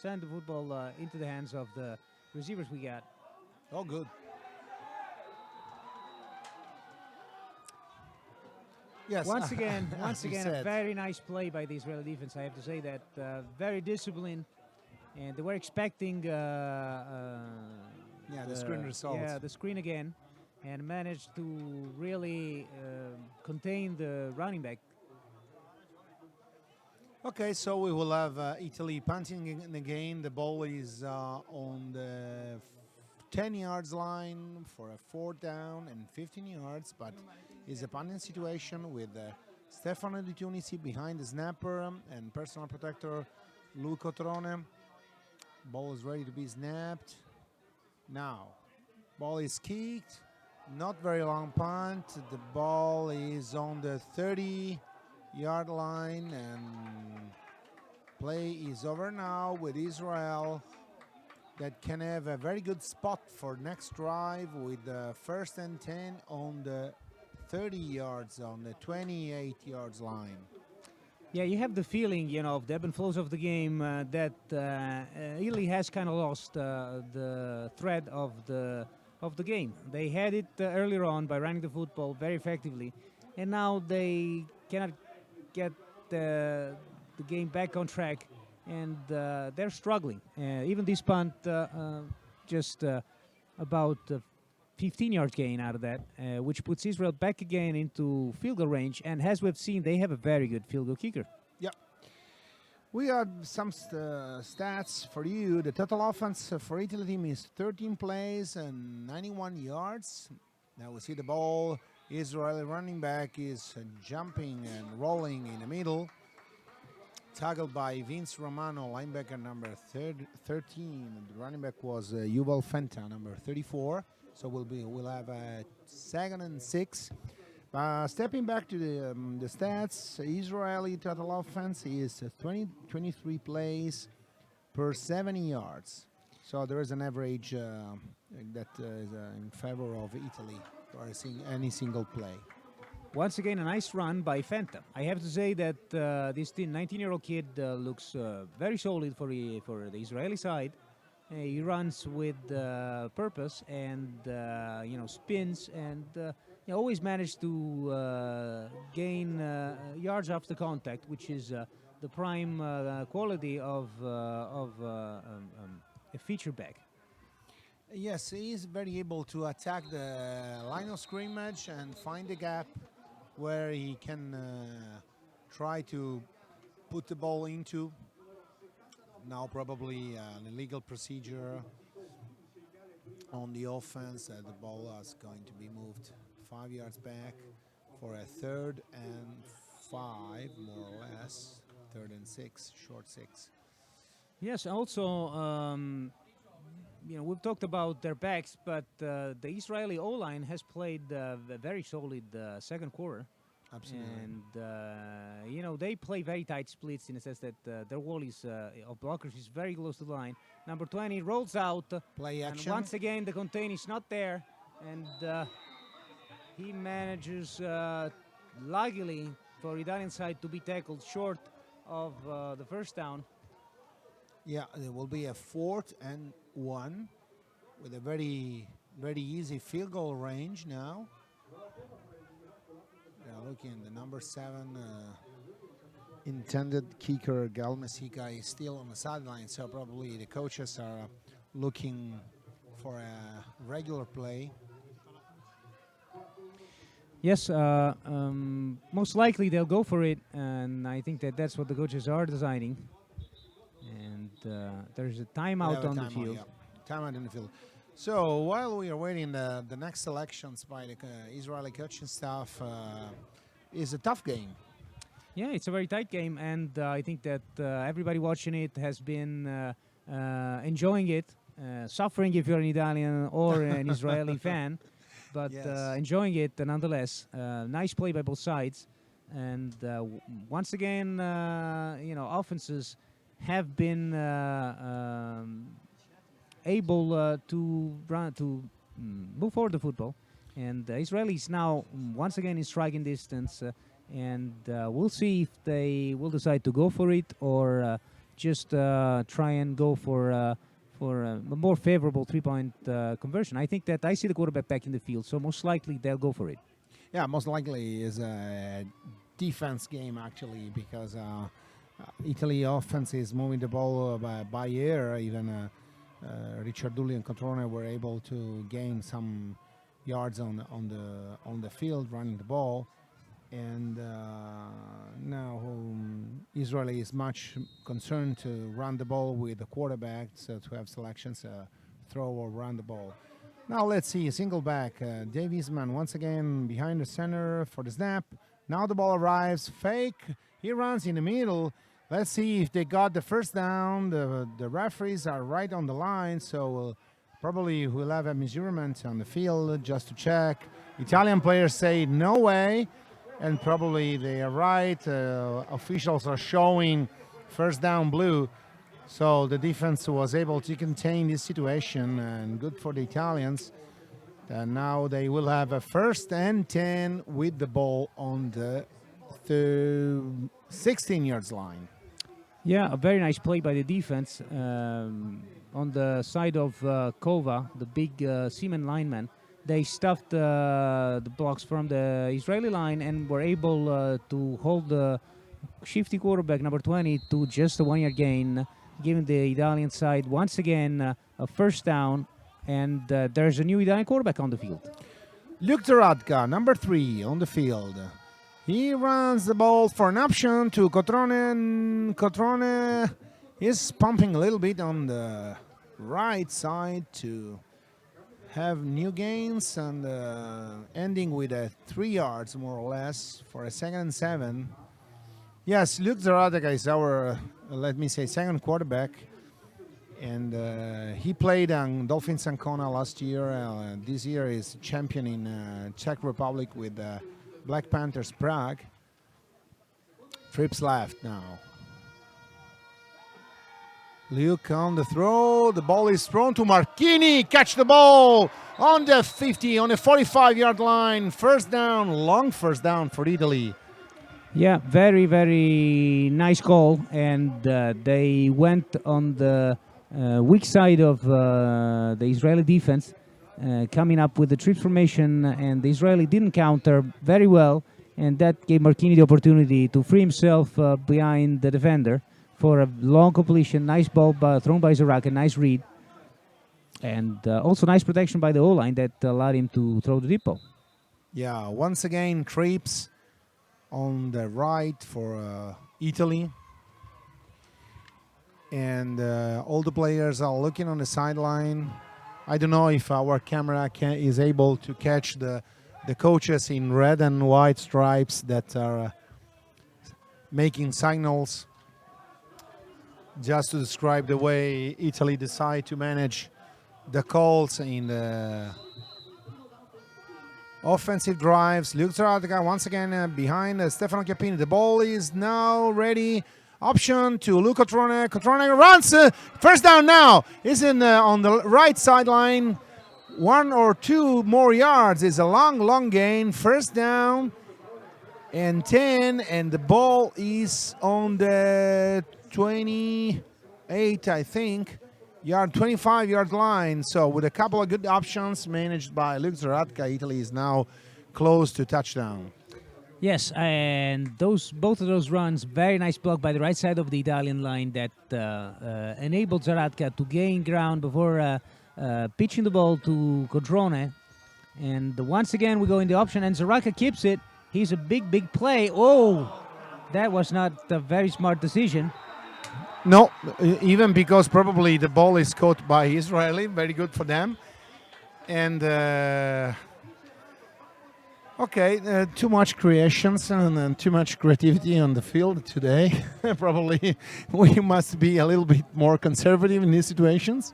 S1: send the football into the hands of the receivers we got.
S2: Oh, good. Yes.
S1: Once again, a
S2: said.
S1: very nice play by the Israeli defense. I have to say that very disciplined, and they were expecting
S2: the screen results.
S1: Yeah, the screen again, and managed to really contain the running back.
S2: Okay, so we will have Italy punting again. The ball is on the 10 yards line for a 4th down and 15 yards, but is a punting situation with Stefano Di Tunisi behind the snapper and personal protector Luca Trone. Ball is ready to be snapped. Now, ball is kicked. Not very long punt. The ball is on the 30-yard line, and play is over now with Israel that can have a very good spot for next drive with the 1st and 10 on the 30 yards, on the 28 yards line.
S1: Yeah, you have the feeling, of the ebb and flows of the game that Italy has kind of lost the thread of the game. They had it earlier on by running the football very effectively, and now they cannot get the game back on track, and they're struggling. Even this punt, just about 15-yard gain out of that, which puts Israel back again into field goal range. And as we've seen, they have a very good field goal kicker.
S2: Yeah. We have some stats for you. The total offense for Italy team is 13 plays and 91 yards. Now we see the ball. Israeli running back is jumping and rolling in the middle. Tackled by Vince Romano, linebacker number 13. The running back was Yuval Fenta, number 34. So we'll have a 2nd and 6. Stepping back to the stats, Israeli total offense is 23 plays per 70 yards. So there is an average that is in favor of Italy for any single play.
S1: once again, a nice run by Fenta. I have to say that this 19-year-old kid looks very solid for the Israeli side. He runs with purpose and spins and always manage to gain yards after contact, which is the prime quality of a feature back.
S2: Yes, he is very able to attack the line of scrimmage and find the gap where he can try to put the ball into. Now probably an illegal procedure on the offense. The ball is going to be moved 5 yards back for a 3rd and 5, more or less. 3rd and 6, short 6.
S1: Yes, also, we've talked about their backs, but the Israeli O-line has played a very solid second quarter.
S2: Absolutely.
S1: And, they play very tight splits in the sense that their wall is of blockers is very close to the line. Number 20 rolls out.
S2: Play
S1: And
S2: action.
S1: once again, the contain is not there. And he manages, luckily, for Italian side to be tackled short of the first down.
S2: Yeah, there will be a 4th and 1 with a very, very easy field goal range now. Looking at the number 7 intended kicker, Gal Mesica, is still on the sideline, so probably the coaches are looking for a regular play.
S1: Yes, most likely they'll go for it, and I think that's what the coaches are designing. And there's a timeout on the field.
S2: Yeah. Timeout in the field. So while we are waiting, the next selections by the Israeli coaching staff is a tough game.
S1: Yeah, it's a very tight game, and I think that everybody watching it has been enjoying it, suffering if you're an Italian or an Israeli fan, but
S2: Yes.
S1: enjoying it nonetheless. Nice play by both sides, and once again, offenses have been able to move forward the football, and the Israelis now once again in striking distance, and we'll see if they will decide to go for it or just try and go for a more favorable 3-point conversion. I think that I see the quarterback back in the field, so most likely they'll go for it.
S2: Yeah, most likely is a defense game actually, because Italy offense is moving the ball by air. Even Ricciardulli and Cotrone were able to gain some yards on the field running the ball, and now Israel is much concerned to run the ball with the quarterback, so to have selections throw or run the ball. Now let's see a single back. Dave Eastman once again behind the center for the snap. Now the ball arrives, fake. He runs in the middle. Let's see if they got the first down. The referees are right on the line, so probably we'll have a measurement on the field just to check. Italian players say no way, and probably they are right. Officials are showing first down blue, so the defense was able to contain this situation, and good for the Italians. And now they will have a 1st and 10 with the ball on the 16 yards line.
S1: Yeah, a very nice play by the defense on the side of Kova, the big Seaman lineman. They stuffed the blocks from the Israeli line and were able to hold the shifty quarterback, number 20, to just a 1-yard gain, giving the Italian side once again a first down. And there's a new Italian quarterback on the field.
S2: Luke Teradka, number 3, on the field. He runs the ball for an option to Cotrone, and Cotrone is pumping a little bit on the right side to have new gains, and ending with a 3 yards more or less for a 2nd and 7. Yes, Luke Teradka is our, let me say, second quarterback. And he played on Dolphins Ancona last year. This year is champion in Czech Republic with Black Panthers Prague. Trips left now. Luke on the throw. The ball is thrown to Marchini. Catch the ball. on the 50, on the 45-yard line. First down, long first down for Italy.
S1: Yeah, very, very nice call. And they went on the weak side of the Israeli defense, coming up with the trip formation, and the Israeli didn't counter very well. And that gave Marchini the opportunity to free himself behind the defender for a long completion. Nice ball thrown by Zaraka, nice read. And also nice protection by the O-line that allowed him to throw the deep ball.
S2: Yeah, once again, trips on the right for Italy. And all the players are looking on the sideline. I don't know if our camera is able to catch the coaches in red and white stripes that are making signals just to describe the way Italy decide to manage the calls in the offensive drives. Luke Zaratka once again behind Stefano Chiappini. The ball is now ready. Option to Luca Cotrone. Cotrone runs. First down now. Is on the right sideline. 1 or 2 more yards is a long gain. First down and 10, and the ball is on the 28, I think, 25-yard line. So with a couple of good options managed by Luke Zaratka, Italy is now close to touchdown.
S1: Yes, and both of those runs, very nice block by the right side of the Italian line that enabled Zaratka to gain ground before pitching the ball to Codrone. And once again, we go in the option, and Zaratka keeps it. He's a big play. Oh, that was not a very smart decision.
S2: No, even because probably the ball is caught by Israeli. Very good for them. And too much creations and too much creativity on the field today. Probably we must be a little bit more conservative in these situations.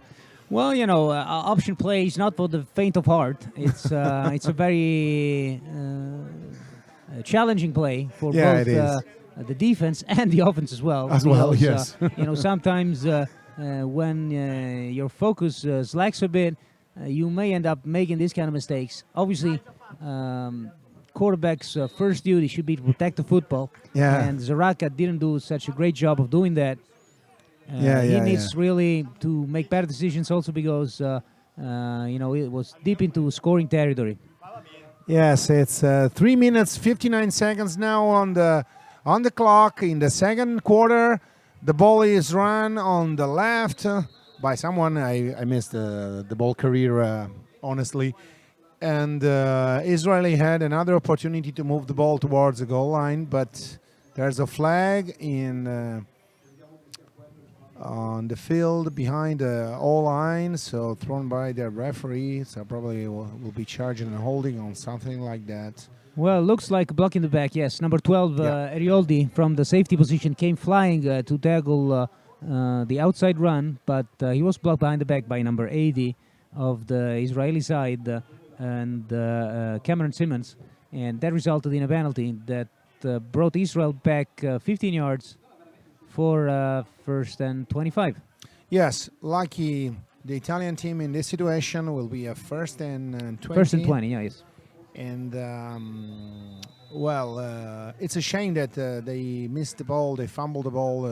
S1: Well, option play is not for the faint of heart. It's it's a very challenging play for both the defense and the offense as well.
S2: Yes.
S1: Sometimes when your focus slacks a bit, you may end up making these kind of mistakes. Obviously, quarterback's first duty should be to protect the football.
S2: Yeah.
S1: And Zaratka didn't do such a great job of doing that. He needs really to make better decisions also because, it was deep into scoring territory.
S2: Yes, it's 3 minutes, 59 seconds now on the clock in the second quarter. The ball is run on the left by someone. I missed the ball carrier, honestly. And Israeli had another opportunity to move the ball towards the goal line, but there's a flag on the field behind the O-line, so thrown by the referee, so probably will be charging and holding on something like that.
S1: Well, looks like a block in the back, yes. Number 12, Erioldi, from the safety position, came flying to tackle the outside run, but he was blocked behind the back by number 80 of the Israeli side and Cameron Simmons, and that resulted in a penalty that brought Israel back 15 yards for first and 25.
S2: Yes, lucky the Italian team in this situation will be a first and 20.
S1: First and 20, yes.
S2: And, it's a shame that they missed the ball, they fumbled the ball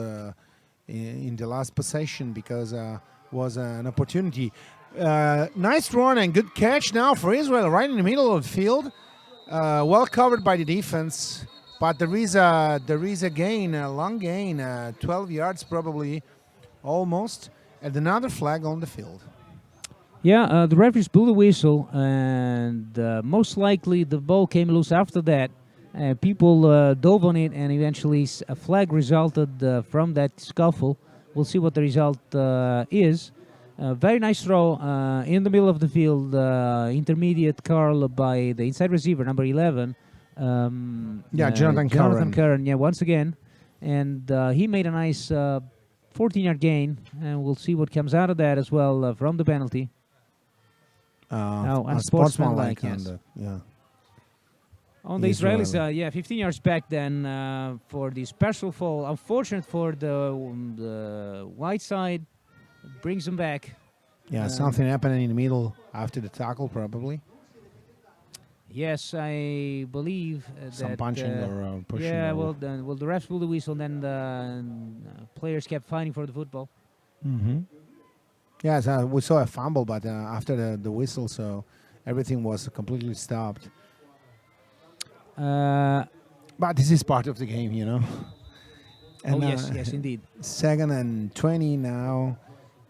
S2: in the last possession because was an opportunity. Nice run and good catch now for Israel right in the middle of the field. Well covered by the defense. But there is a gain, a long gain, 12 yards probably, almost, and another flag on the field.
S1: Yeah, the referees blew the whistle, and most likely the ball came loose after that. People dove on it, and eventually a flag resulted from that scuffle. We'll see what the result is. Very nice throw in the middle of the field, intermediate curl by the inside receiver, number 11.
S2: Jonathan
S1: Curran, once again. And he made a nice 14-yard gain, and we'll see what comes out of that as well from the penalty.
S2: Unsportsmanlike, yes.
S1: On the Israeli side, 15 yards back then for the special fall. Unfortunate for the white side, brings them back.
S2: Yeah, something happened in the middle after the tackle, probably.
S1: Yes, I believe
S2: Some
S1: that.
S2: punching or pushing.
S1: Yeah,
S2: or
S1: well, the refs blew the whistle, then the players kept fighting for the football.
S2: Yes, we saw a fumble, but after the whistle, so everything was completely stopped. But this is part of the game, you know. And,
S1: yes, indeed.
S2: 2nd and 20 now,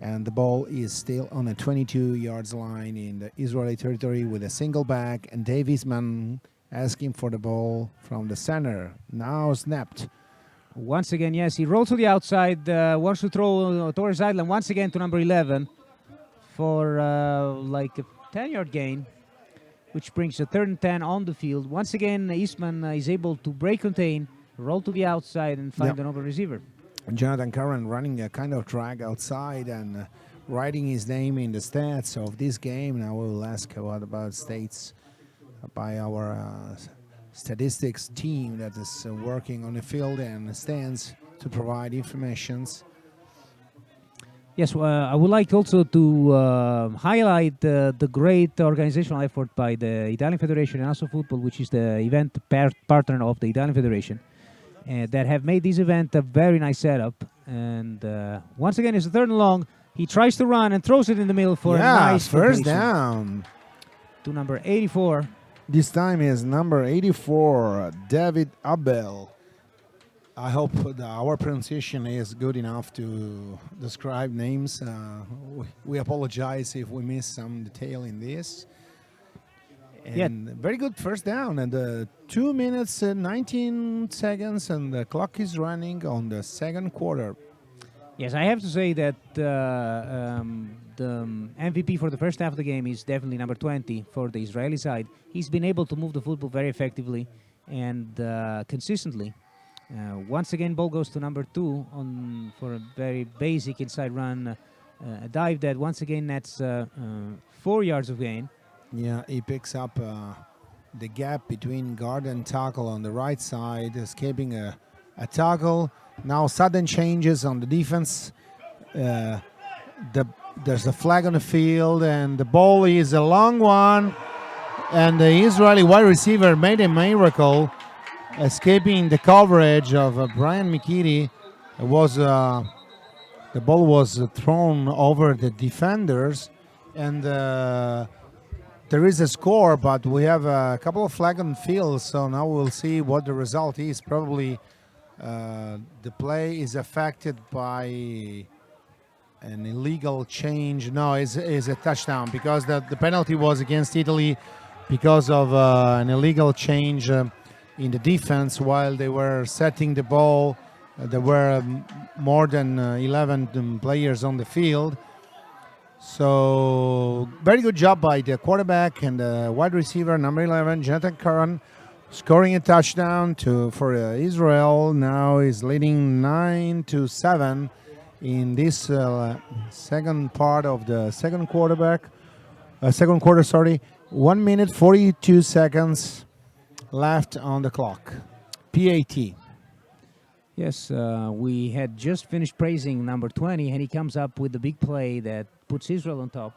S2: and the ball is still on a 22 yards line in the Israeli territory with a single back, and Davisman asking for the ball from the center. Now snapped.
S1: Once again, yes, he rolls to the outside, wants to throw towards Island once again to number 11 for like a 10-yard gain, which brings a 3rd and 10 on the field. Once again, Eastman is able to break contain, roll to the outside, and find an open receiver.
S2: Jonathan Curran running a kind of drag outside and writing his name in the stats of this game. Now we'll ask about stats by our statistics team that is working on the field and stands to provide informations.
S1: Yes, I would like also to highlight the great organizational effort by the Italian Federation and also football, which is the event partner of the Italian Federation, that have made this event a very nice setup. And once again, it's a 3rd and long. He tries to run and throws it in the middle for a nice
S2: first
S1: completion
S2: down.
S1: To number 84.
S2: This time is number 84, David Abel. I hope our pronunciation is good enough to describe names. We apologize if we miss some detail in this. And very good first down. And 2 minutes and 19 seconds, and the clock is running on the 2nd quarter.
S1: Yes, I have to say that the MVP for the first half of the game is definitely number 20 for the Israeli side. He's been able to move the football very effectively and consistently. Once again, ball goes to number 2 for a very basic inside run, a dive that once again nets 4 yards of gain.
S2: Yeah, he picks up the gap between guard and tackle on the right side, escaping a tackle. Now sudden changes on the defense. There's a flag on the field, and the ball is a long one. And the Israeli wide receiver made a miracle, escaping the coverage of Brian Mikiri. It was the ball was thrown over the defenders, and there is a score, but we have a couple of flag on the field. So now we'll see what the result is. Probably the play is affected by an illegal change. No, it's a touchdown because the penalty was against Italy because of an illegal change in the defense while they were setting the ball. There were more than 11 players on the field. So very good job by the quarterback and the wide receiver, number 11, Jonathan Curran, scoring a touchdown for Israel. Now is leading 9-7 in this second part of the second quarter. 1 minute 42 seconds left on the clock. PAT.
S1: Yes, we had just finished praising number 20, and he comes up with the big play that puts Israel on top.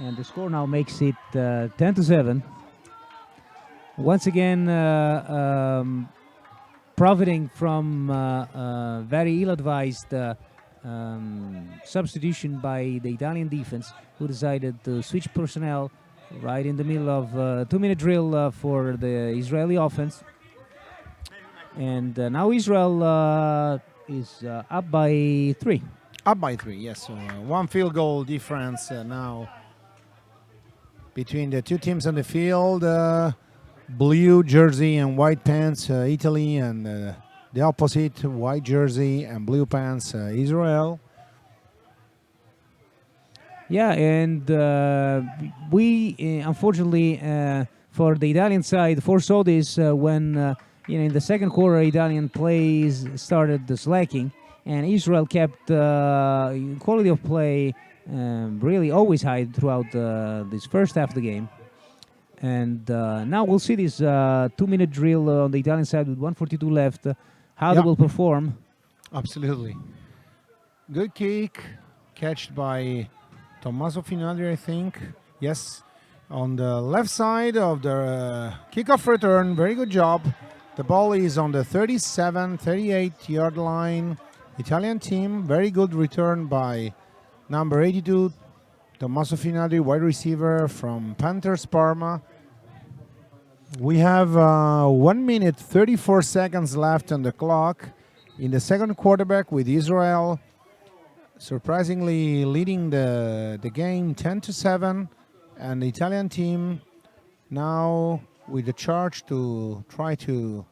S1: And the score now makes it 10-7. Once again, profiting from very ill-advised substitution by the Italian defense, who decided to switch personnel right in the middle of a 2-minute drill for the Israeli offense. And now Israel is up by 3.
S2: Up by 3, yes. So, one field goal difference now between the two teams on the field. Blue jersey and white pants, Italy, and the opposite, white jersey and blue pants, Israel.
S1: Yeah, and we, unfortunately, for the Italian side, foresaw this when in the second quarter, Italian plays started slacking, and Israel kept quality of play really always high throughout this first half of the game. And now we'll see this 2-minute drill on the Italian side with 1:42 left, how they will perform.
S2: Absolutely. Good kick, catched by Tommaso Finadri, I think. Yes. On the left side of the kickoff return, very good job. The ball is on the 37, 38 yard line. Italian team, very good return by number 82, Tommaso Finadri, wide receiver from Panthers Parma. We have 1 minute 34 seconds left on the clock in the second quarterback with Israel surprisingly leading the game 10-7, and the Italian team now with the charge to try to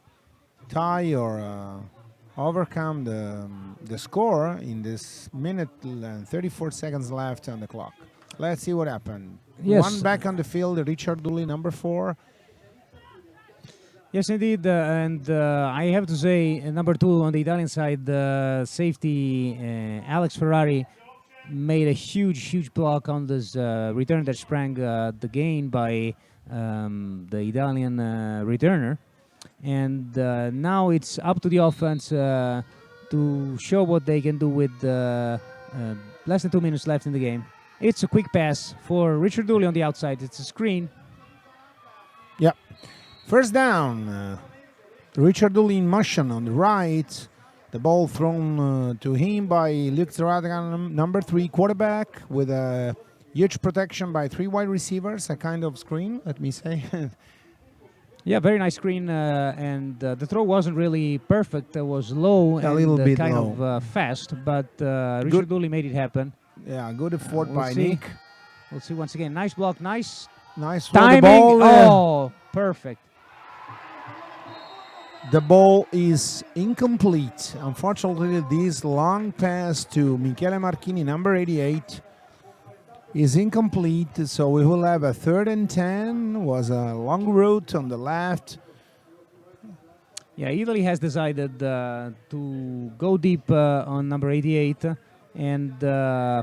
S2: tie or overcome the score in this minute and 34 seconds left on the clock. Let's see what happened.
S1: Yes.
S2: One back on the field, Richard Dooley, number 4.
S1: Yes, indeed, and I have to say, number 2 on the Italian side, safety Alex Ferrari made a huge block on this return that sprang the gain by the Italian returner, and now it's up to the offense to show what they can do with less than 2 minutes left in the game. It's a quick pass for Richard Dooley on the outside. It's a screen.
S2: Yep. First down, Richard Dooley in motion on the right. The ball thrown to him by Luke Zaratka, number 3 quarterback, with a huge protection by 3 wide receivers, a kind of screen, let me say.
S1: Yeah, very nice screen, and the throw wasn't really perfect. It was low
S2: A
S1: and
S2: little bit
S1: kind
S2: low.
S1: of fast, but Richard Dooley made it happen.
S2: Yeah, good effort
S1: We'll
S2: by
S1: see.
S2: Nick.
S1: We'll see once again. Nice block, nice
S2: Nice throw.
S1: timing.
S2: The ball,
S1: Oh, perfect.
S2: the ball is incomplete. Unfortunately, this long pass to Michele Marchini, number 88, is incomplete. So we will have a 3rd and 10. Was a long route on the left.
S1: Yeah, Italy has decided to go deep on number 88. And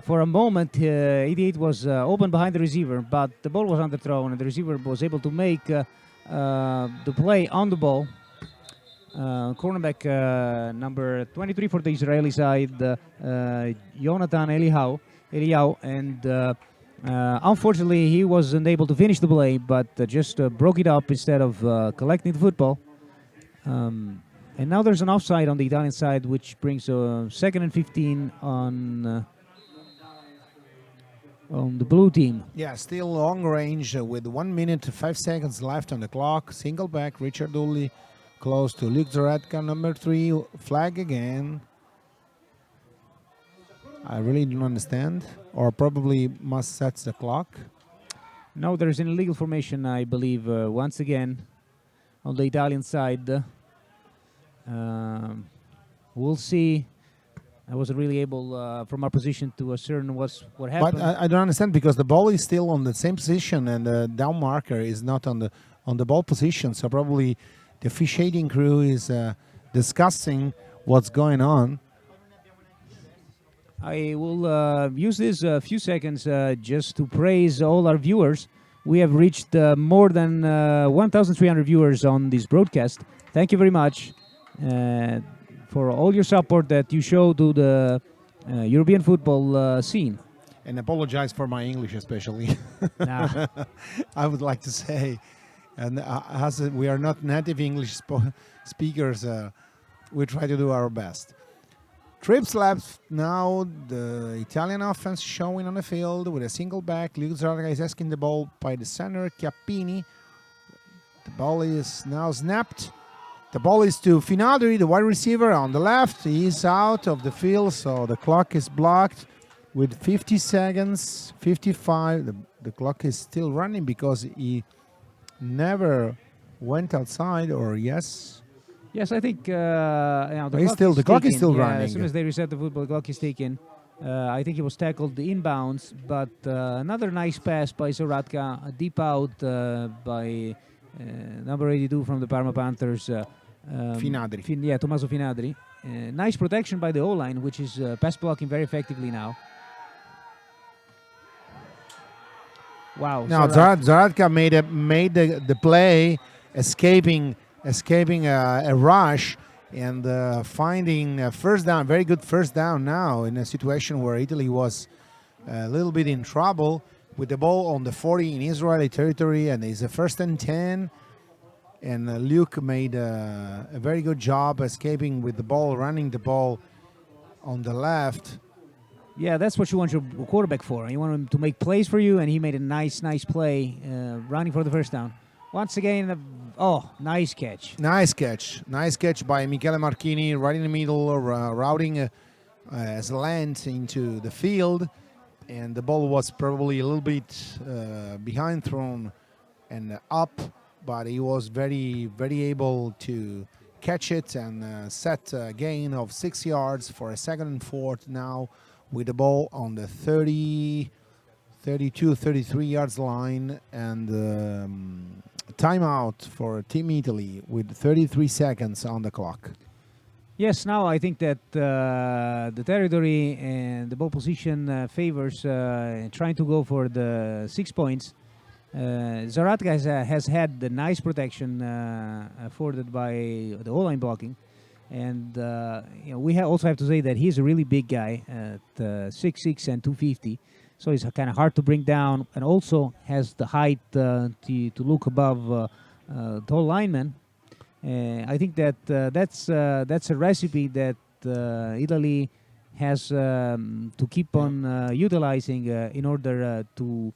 S1: for a moment, 88 was open behind the receiver, but the ball was underthrown, and the receiver was able to make the play on the ball. Cornerback number 23 for the Israeli side, Jonathan Eliyahu, and unfortunately he wasn't able to finish the play, but just broke it up instead of collecting the football. And now there's an offside on the Italian side, which brings 2nd and 15 on the blue team.
S2: Yeah, still long range with 1 minute 5 seconds left on the clock. Single back, Richard Dooley close to Luke Zaratka, number 3. Flag again. I really don't understand. Or probably must set the clock.
S1: No, there's an illegal formation, I believe, once again on the Italian side. We'll see. I wasn't really able, from our position, to ascertain what happened.
S2: But I don't understand because the ball is still on the same position and the down marker is not on the ball position. So probably the officiating crew is discussing what's going on.
S1: I will use this few seconds just to praise all our viewers. We have reached more than 1,300 viewers on this broadcast. Thank you very much for all your support that you show to the European football scene.
S2: And apologize for my English especially.
S1: Nah.
S2: I would like to say, and as we are not native English speakers, we try to do our best. Trips left now, the Italian offense showing on the field with a single back. Luke Zaratka is asking the ball by the center, Chiappini. The ball is now snapped. The ball is to Finadri, the wide receiver on the left. He's out of the field, so the clock is blocked with 50 seconds, 55. The clock is still running because he never went outside, or yes?
S1: Yes, I think the
S2: clock is still
S1: Yeah,
S2: running.
S1: as soon as they reset the football, the clock is taken. I think he was tackled inbounds, but another nice pass by Zaratka, deep out by number 82 from the Parma Panthers.
S2: Finadri.
S1: Tommaso Finadri. Nice protection by the O-line, which is pass blocking very effectively now. Wow.
S2: Now Zaratka made the play, escaping a rush and finding a first down. Very good first down now in a situation where Italy was a little bit in trouble with the ball on the 40 in Israeli territory, and it's a first and 10. And Luke made a very good job escaping with the ball, running the ball on the left.
S1: Yeah, that's what you want your quarterback for. You want him to make plays for you, and he made a nice play running for the first down. Once again, nice catch.
S2: Nice catch by Michele Marchini, right in the middle, routing a slant into the field. And the ball was probably a little bit behind thrown and up, but he was very, very able to catch it and set a gain of 6 yards for a 2nd and 4 now with the ball on the 32, 33 yards line, and timeout for Team Italy with 33 seconds on the clock.
S1: Yes, now I think that the territory and the ball position favors trying to go for the 6 points. Zaratka has had the nice protection afforded by the O-line blocking. And we also have to say that he's a really big guy at 6'6" and 250. So it's kind of hard to bring down, and also has the height to look above tall linemen. I think that that's a recipe that Italy has to keep on utilizing in order to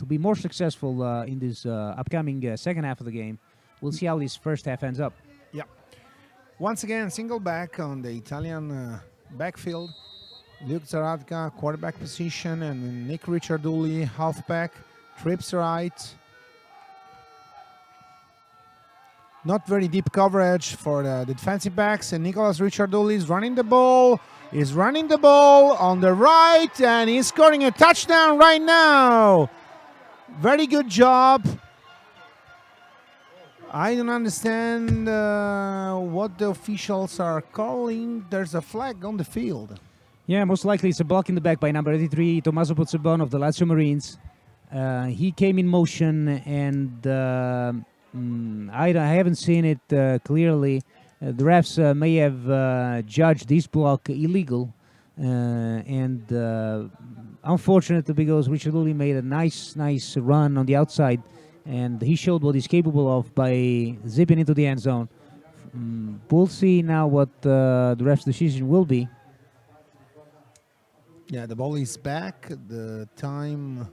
S1: be more successful in this upcoming second half of the game. We'll see how this first half ends up.
S2: Yeah. Once again, single back on the Italian backfield. Luke Zaratka, quarterback position, and Nick Ricciardulli, halfback, trips right. Not very deep coverage for the defensive backs, and Nicolas Ricciardulli is running the ball. He's running the ball on the right, and he's scoring a touchdown right now. Very good job. I don't understand what the officials are calling. There's a flag on the field.
S1: Yeah, most likely it's a block in the back by number 83, Tommaso Pozzebon of the Lazio Marines. He came in motion, and I haven't seen it clearly. The refs may have judged this block illegal, and unfortunately, because Ricciardulli made a nice run on the outside, and he showed what he's capable of by zipping into the end zone. We'll see now what the ref's decision will be.
S2: Yeah, the ball is back. The time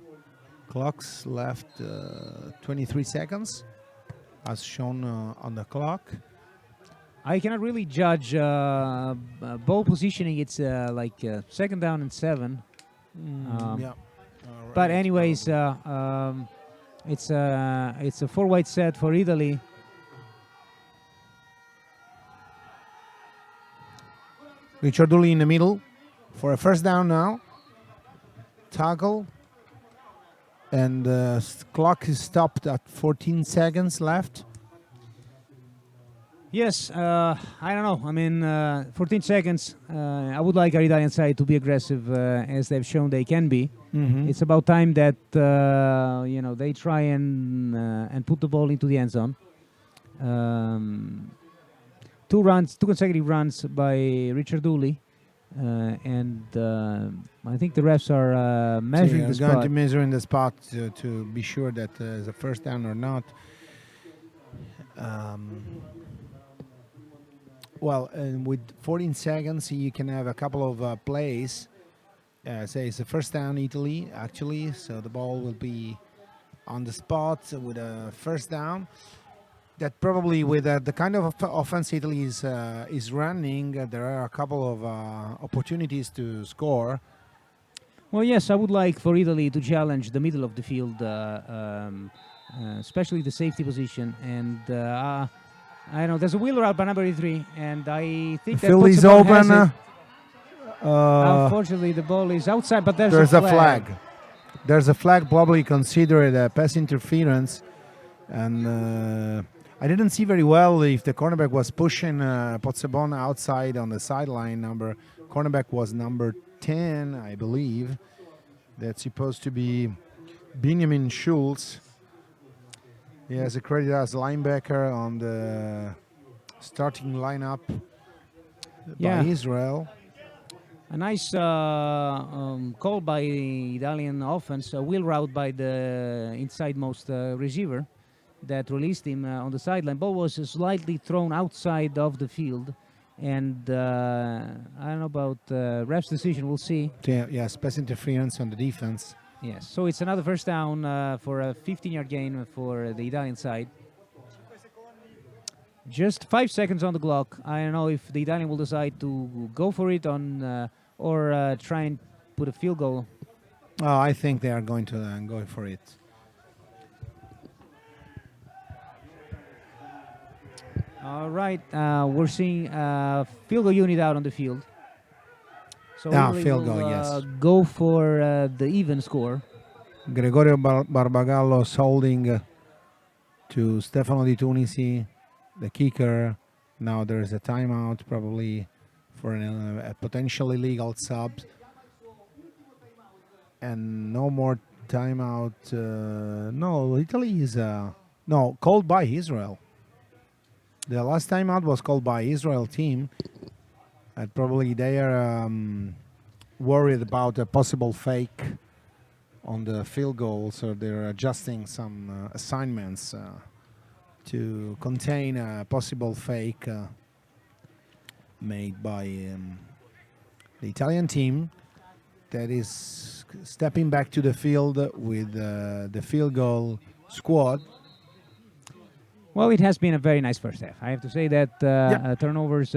S2: clocks left 23 seconds, as shown on the clock.
S1: I cannot really judge ball positioning. It's like 2nd down and 7.
S2: Yeah.
S1: But anyways, it's a 4-wide set for Italy.
S2: Ricciardulli in the middle for a first down now. Tackle. And the clock is stopped at 14 seconds left.
S1: Yes, I don't know. I mean, 14 seconds. I would like our Italian side to be aggressive, as they've shown they can be.
S2: Mm-hmm.
S1: It's about time that they try and put the ball into the end zone. Two consecutive runs by Ricciardulli, and I think the refs are measuring the spot.
S2: Going to measuring the spot to be sure that it's a first down or not. Well, with 14 seconds, you can have a couple of plays. Say it's a first down, Italy, actually. So the ball will be on the spot with a first down. That probably with the kind of offense Italy is running, there are a couple of opportunities to score.
S1: Well, yes, I would like for Italy to challenge the middle of the field, especially the safety position. And I know there's a wheeler out by number 83, and I think that
S2: field is open.
S1: Unfortunately, the ball is outside, but there's
S2: a flag. There's a flag, probably considered a pass interference, and I didn't see very well if the cornerback was pushing Pozzebon outside on the sideline. Cornerback was number 10, I believe. That's supposed to be Benjamin Schultz. He has a credit as linebacker on the starting lineup by Israel.
S1: A nice call by the Italian offense, a wheel route by the inside-most receiver that released him on the sideline. Ball was slightly thrown outside of the field, and I don't know about ref's decision. We'll see.
S2: Yes, pass interference on the defense.
S1: Yes, so it's another first down for a 15-yard gain for the Italian side. Just 5 seconds on the clock. I don't know if the Italian will decide to go for it or try and put a field goal.
S2: Oh, I think they are going to go for it.
S1: All right, we're seeing a field goal unit out on the field. So
S2: field goal, yes.
S1: Go for the even score.
S2: Gregorio Barbagallo holding to Stefano Di Tunisi, the kicker. Now there's a timeout probably for a potential illegal sub. And no more timeout. No, Italy is called by Israel. The last timeout was called by Israel team. And probably they are worried about a possible fake on the field goal, so they're adjusting some assignments to contain a possible fake made by the Italian team that is stepping back to the field with the field goal squad.
S1: Well, it has been a very nice first half. I have to say that turnovers,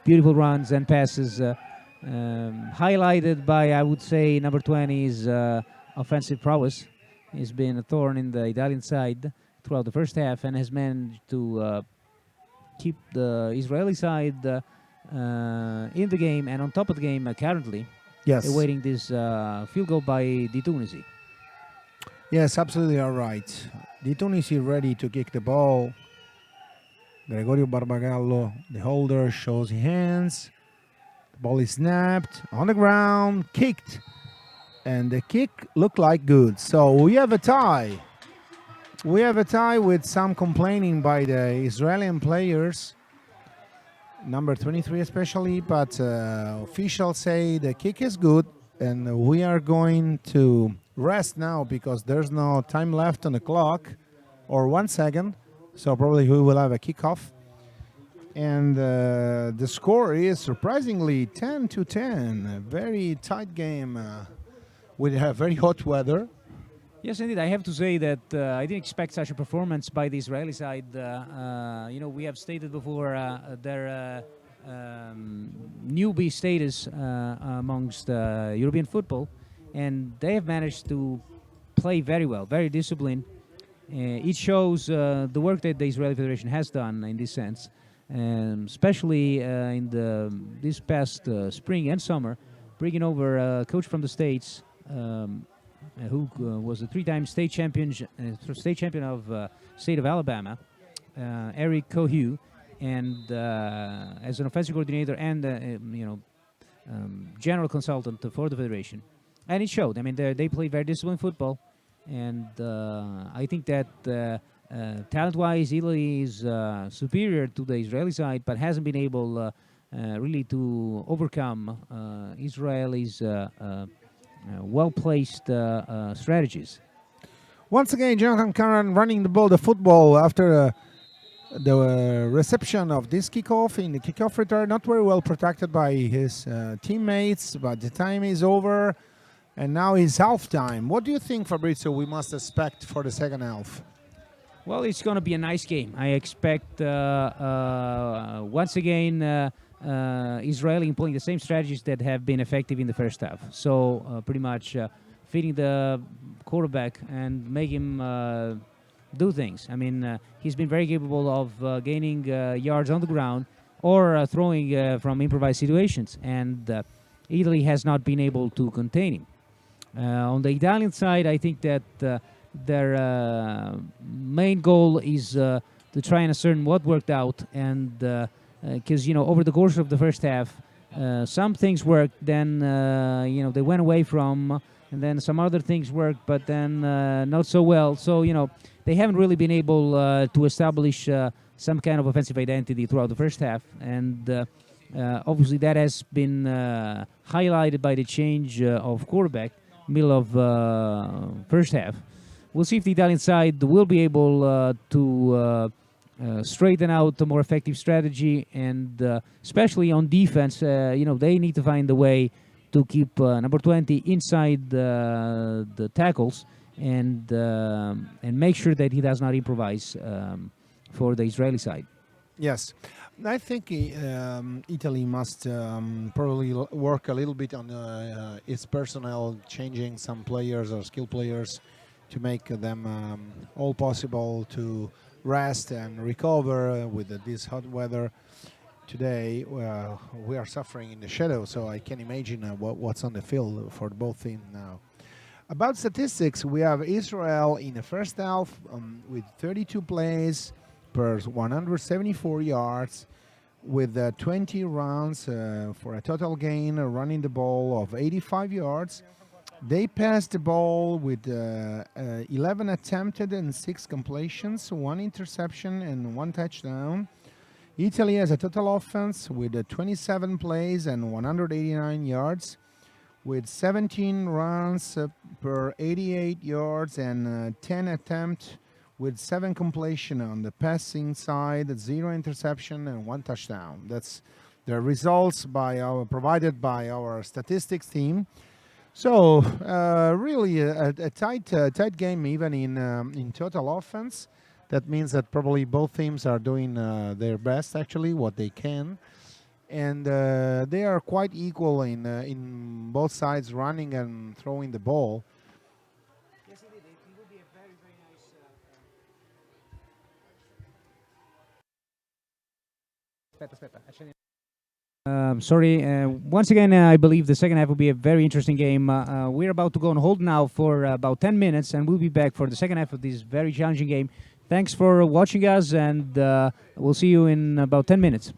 S1: beautiful runs and passes, highlighted by, I would say, number 20's offensive prowess. He's been a thorn in the Italian side throughout the first half and has managed to keep the Israeli side in the game and on top of the game currently.
S2: Yes.
S1: Awaiting this field goal by Di Tunisi.
S2: Yes, absolutely all right. Di Tunisi ready to kick the ball. Gregorio Barbagallo, the holder, shows his hands. The ball is snapped on the ground, kicked, and the kick looked like good. So we have a tie. We have a tie with some complaining by the Israeli players, number 23 especially, but officials say the kick is good, and we are going to rest now because there's no time left on the clock, or 1 second. So probably we will have a kickoff. And the score is surprisingly 10-10. A very tight game with very hot weather.
S1: Yes, indeed. I have to say that I didn't expect such a performance by the Israeli side. We have stated before their newbie status amongst European football, and they have managed to play very well, very disciplined. It shows the work that the Israeli Federation has done in this sense, especially in this past spring and summer, bringing over a coach from the States who was a three-time state champion of state of Alabama, Eric Cohu, and as an offensive coordinator and general consultant for the federation. And it showed. I mean, they play very disciplined football. And I think that talent-wise, Italy is superior to the Israeli side, but hasn't been able really to overcome Israel's well-placed strategies.
S2: Once again, Jonathan Caron running the football after the reception of this kickoff in the kickoff return. Not very well protected by his teammates, but the time is over. And now it's halftime. What do you think, Fabrizio, we must expect for the second half?
S1: Well, it's going to be a nice game. I expect, once again, Israeli employing the same strategies that have been effective in the first half. So pretty much feeding the quarterback and make him do things. I mean, he's been very capable of gaining yards on the ground or throwing from improvised situations. And Italy has not been able to contain him. On the Italian side, I think that their main goal is to try and ascertain what worked out, and because over the course of the first half, some things worked, then they went away from, and then some other things worked, but then not so well. So they haven't really been able to establish some kind of offensive identity throughout the first half, and Obviously, that has been highlighted by the change of quarterback middle of first half. We'll see if the Italian side will be able to straighten out a more effective strategy, and especially on defense, they need to find a way to keep number 20 inside the tackles and make sure that he does not improvise for the Israeli side.
S3: Yes, I think Italy must probably work a little bit on its personnel, changing some players or skill players to make them all possible to rest and recover with this hot weather. Today we are suffering in the shadow, so I can imagine what's on the field for both teams now. About statistics, we have Israel in the first half with 32 plays per 174 yards, with 20 runs for a total gain, running the ball of 85 yards. They passed the ball with 11 attempted and 6 completions, 1 interception and 1 touchdown. Italy has a total offense with 27 plays and 189 yards, with 17 runs per 88 yards and 10 attempts with 7 completion on the passing side, 0 interception and 1 touchdown. That's the results provided by our statistics team. So really a tight game even in total offense. That means that probably both teams are doing their best, actually, what they can. And they are quite equal in both sides, running and throwing the ball.
S1: Yes, it will be a very, very nice. Sorry. Once again, I believe the second half will be a very interesting game. We're about to go on hold now for about 10 minutes, and we'll be back for the second half of this very challenging game. Thanks for watching us, and we'll see you in about 10 minutes.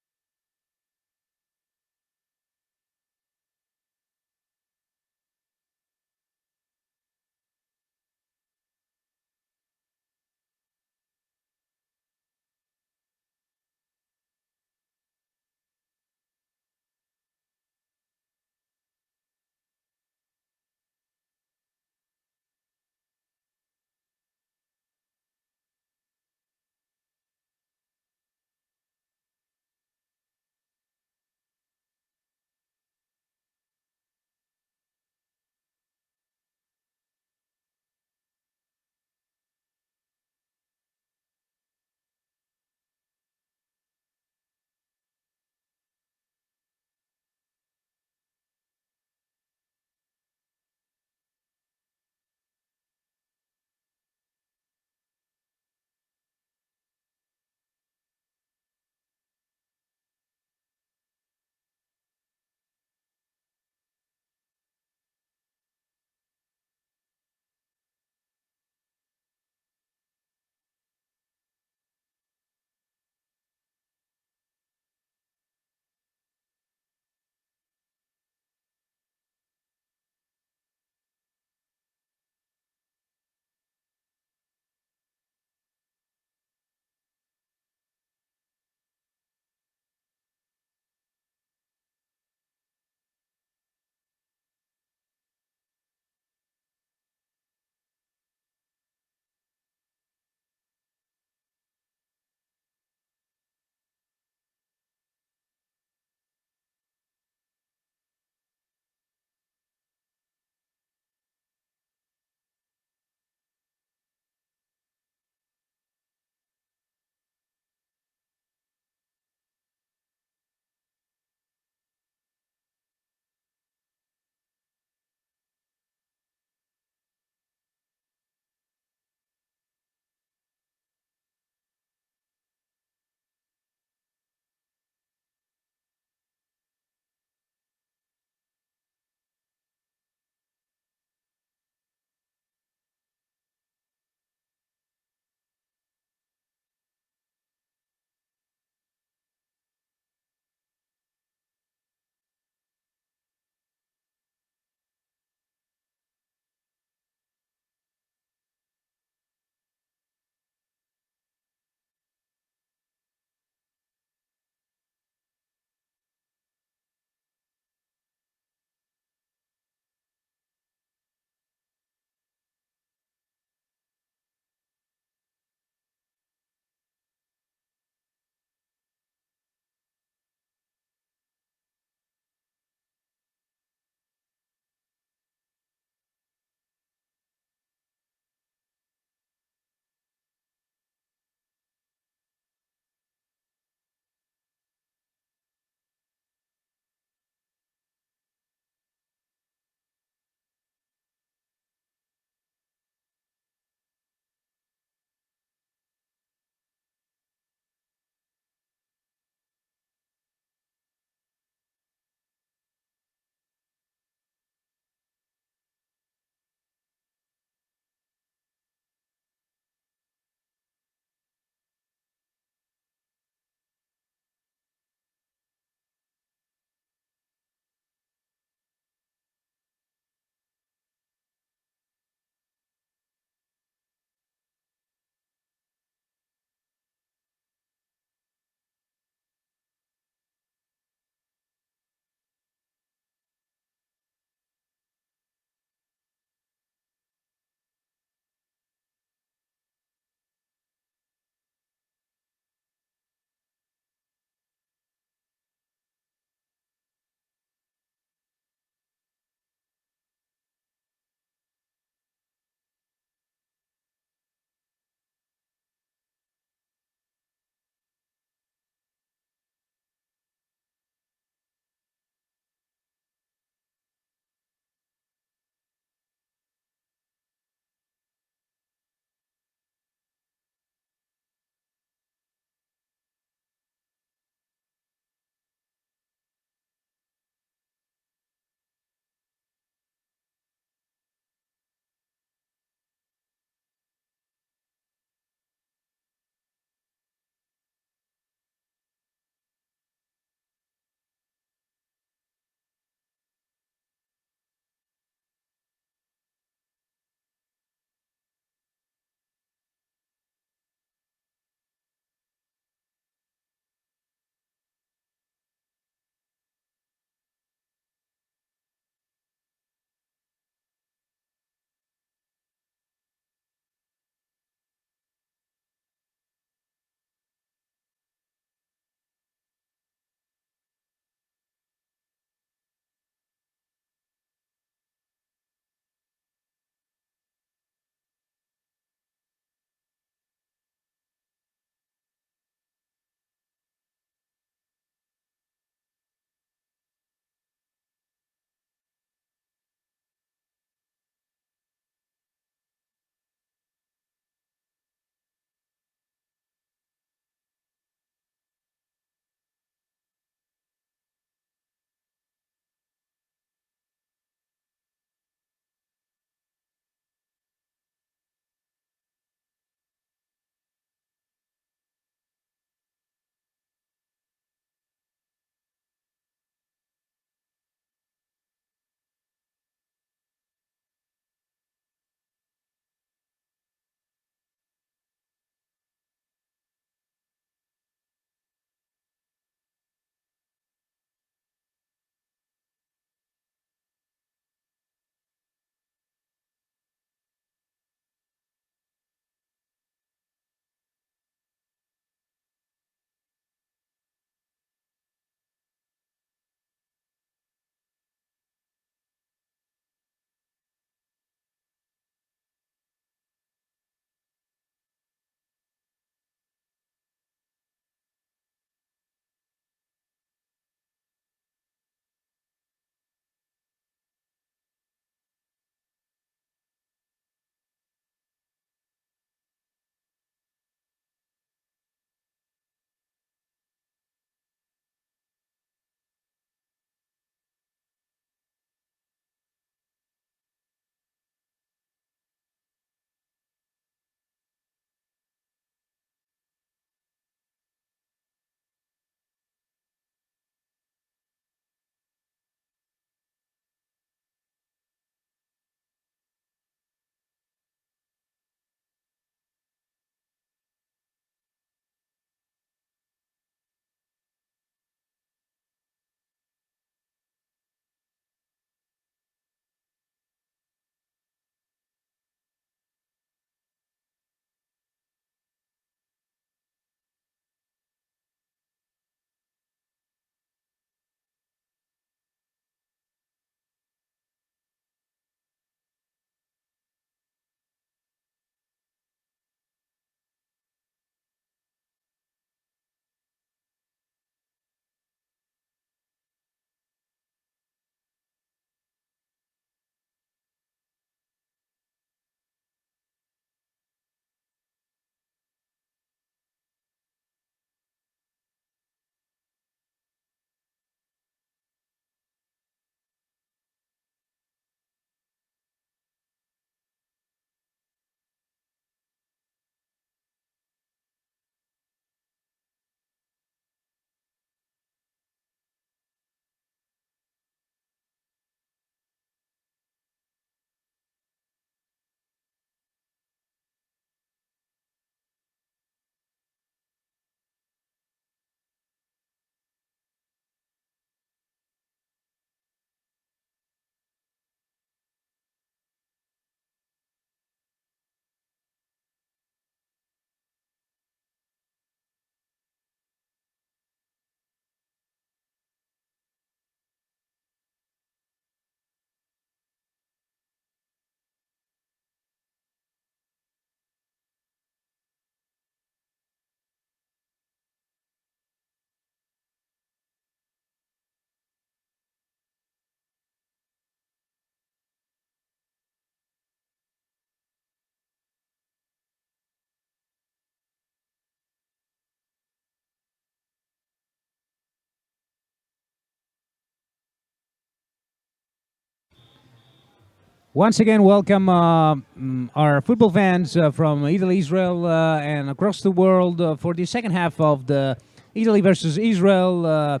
S1: Once again, welcome our football fans from Italy, Israel, and across the world for the second half of the Italy versus Israel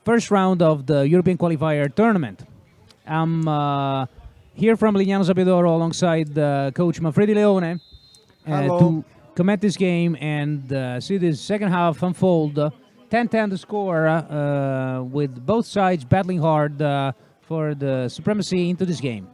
S1: first round of the European qualifier tournament. I'm here from Lignano Sabbiadoro alongside coach Manfredi Leone
S2: Hello.
S1: to comment this game and see this second half unfold. 10-10 the score with both sides battling hard for the supremacy into this game.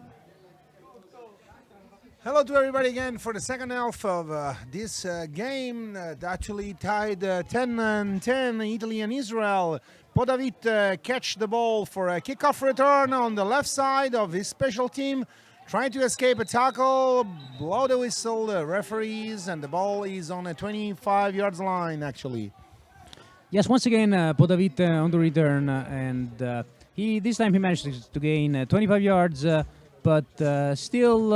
S2: Hello to everybody again for the second half of this game that actually tied 10-10 Italy and Israel. Podavit catch the ball for a kickoff return on the left side of his special team, trying to escape a tackle, blow the whistle, the referees, and the ball is on a 25 yards line actually.
S1: Yes, once again, Podavit on the return, and he this time he managed to gain 25 yards, but still,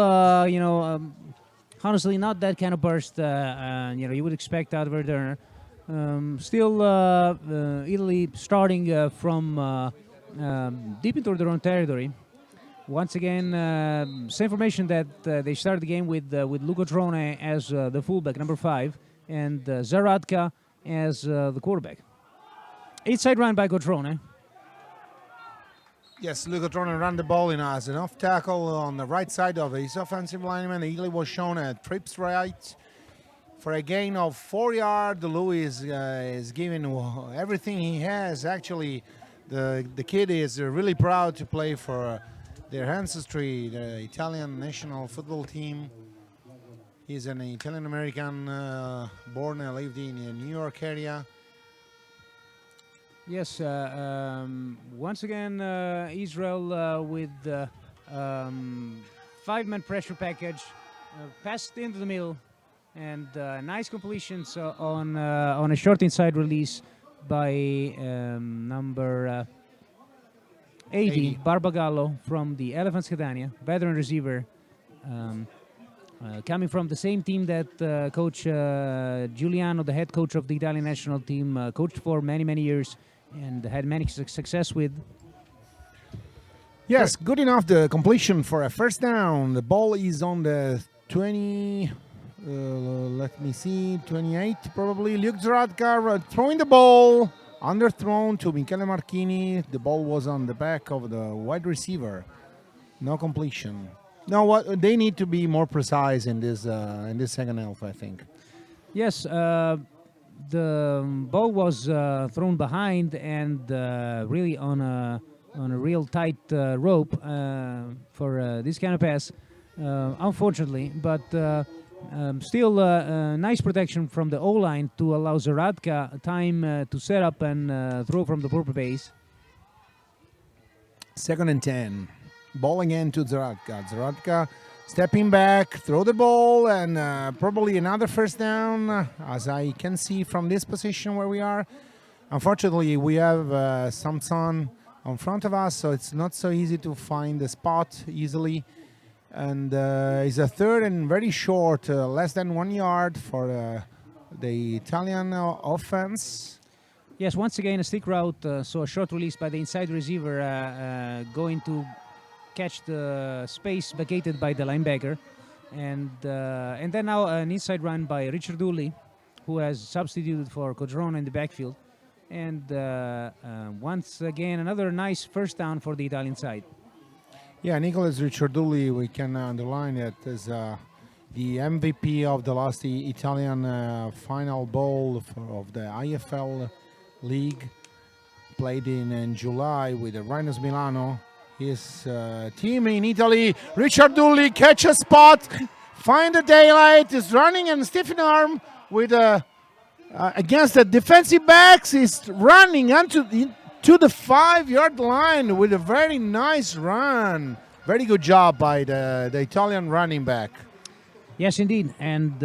S1: honestly, not that kind of burst. You would expect out of a returner. Still, Italy starting from deep into their own territory. Once again, same formation that they started the game with Luca Trone as the fullback, number 5, and Zaradka as the quarterback. Inside run by Cotrone.
S2: Yes, Luca Trone ran the ball in as an off tackle on the right side of his offensive lineman. Italy was shown a trips right for a gain of 4 yards. Louis is giving everything he has. Actually, the kid is really proud to play for their ancestry, the Italian national football team. He's an Italian American, born and lived in the New York area.
S1: Yes, once again, Israel with 5-man pressure package, passed into the middle, and nice completions on a short inside release by number 80, Barbagallo from the Elephants Catania, veteran receiver, coming from the same team that Coach Giuliano, the head coach of the Italian national team, coached for many, many years and had many success with.
S2: Yes, good enough. The completion for a first down. The ball is on the 20. Let me see, 28 probably. Luke Zaradka throwing the ball, underthrown to Michele Marchini. The ball was on the back of the wide receiver. No completion. No, what they need to be more precise in this second half, I think.
S1: Yes, the ball was thrown behind and really on a real tight rope for this kind of pass, unfortunately. But still, nice protection from the O-line to allow Zaradka time to set up and throw from the proper base.
S2: 2nd and 10. Ball again to Zaradka. Zaradka stepping back, throw the ball, and probably another first down, as I can see from this position where we are. Unfortunately, we have some sun in front of us, so it's not so easy to find the spot easily. And it's a 3rd and very short, less than 1 yard for the Italian offense.
S1: Yes, once again a stick route, so a short release by the inside receiver going to catch the space vacated by the linebacker, and then now an inside run by Richard Dooley, who has substituted for Codrone in the backfield, and once again another nice first down for the Italian side.
S2: Yeah, Nicolas Ricciardulli, we can underline that as the MVP of the last Italian final bowl of the IFL League, played in July with the Rhinos Milano. His team in Italy. Ricciardulli catch a spot, find the daylight, is running and stiff arm with against the defensive backs. Is running onto to the 5-yard line with a very nice run. Very good job by the Italian running back.
S1: Yes, indeed. And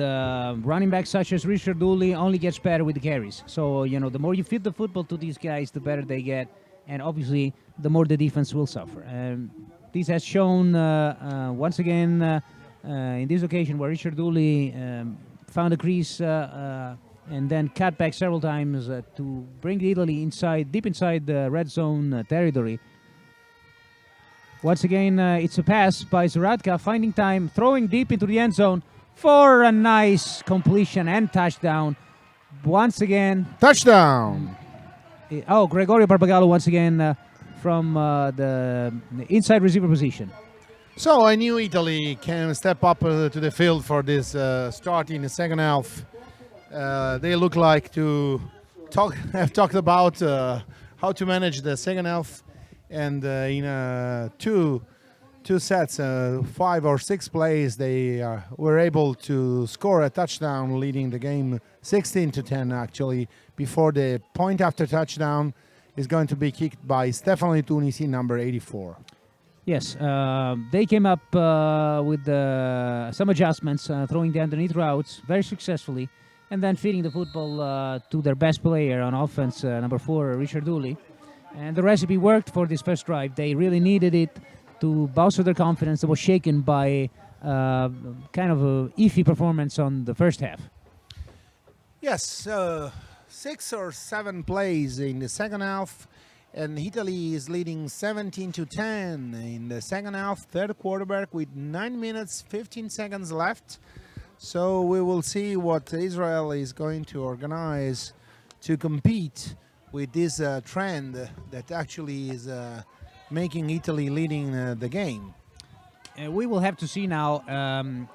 S1: running backs such as Richard Dooley only gets better with the carries. So, the more you feed the football to these guys, the better they get. And obviously, the more the defense will suffer. This has shown once again in this occasion where Richard Dooley found a crease and then cut back several times to bring Italy deep inside the red zone territory. Once again, it's a pass by Zaradka, finding time, throwing deep into the end zone for a nice completion and touchdown. Once again,
S3: Touchdown!
S1: Gregorio Barbagallo once again from the inside receiver position.
S3: So I knew Italy can step up to the field for this start in the second half. They look like to have talked about how to manage the second half, and in two sets, 5 or 6 plays, they were able to score a touchdown, leading the game 16-10 actually, before the point after touchdown is going to be kicked by Stefano Tunisi, number 84.
S1: Yes, they came up with some adjustments, throwing the underneath routes very successfully, and then feeding the football to their best player on offense, number 4, Richard Dooley. And the recipe worked for this first drive. They really needed it to bolster their confidence that was shaken by kind of a iffy performance on the first half.
S3: Yes, 6 or 7 plays in the second half, and Italy is leading 17-10 in the second half, third quarterback with 9 minutes 15 seconds left. So we will see what Israel is going to organize to compete with this trend that actually is making Italy leading the game.
S1: We will have to see now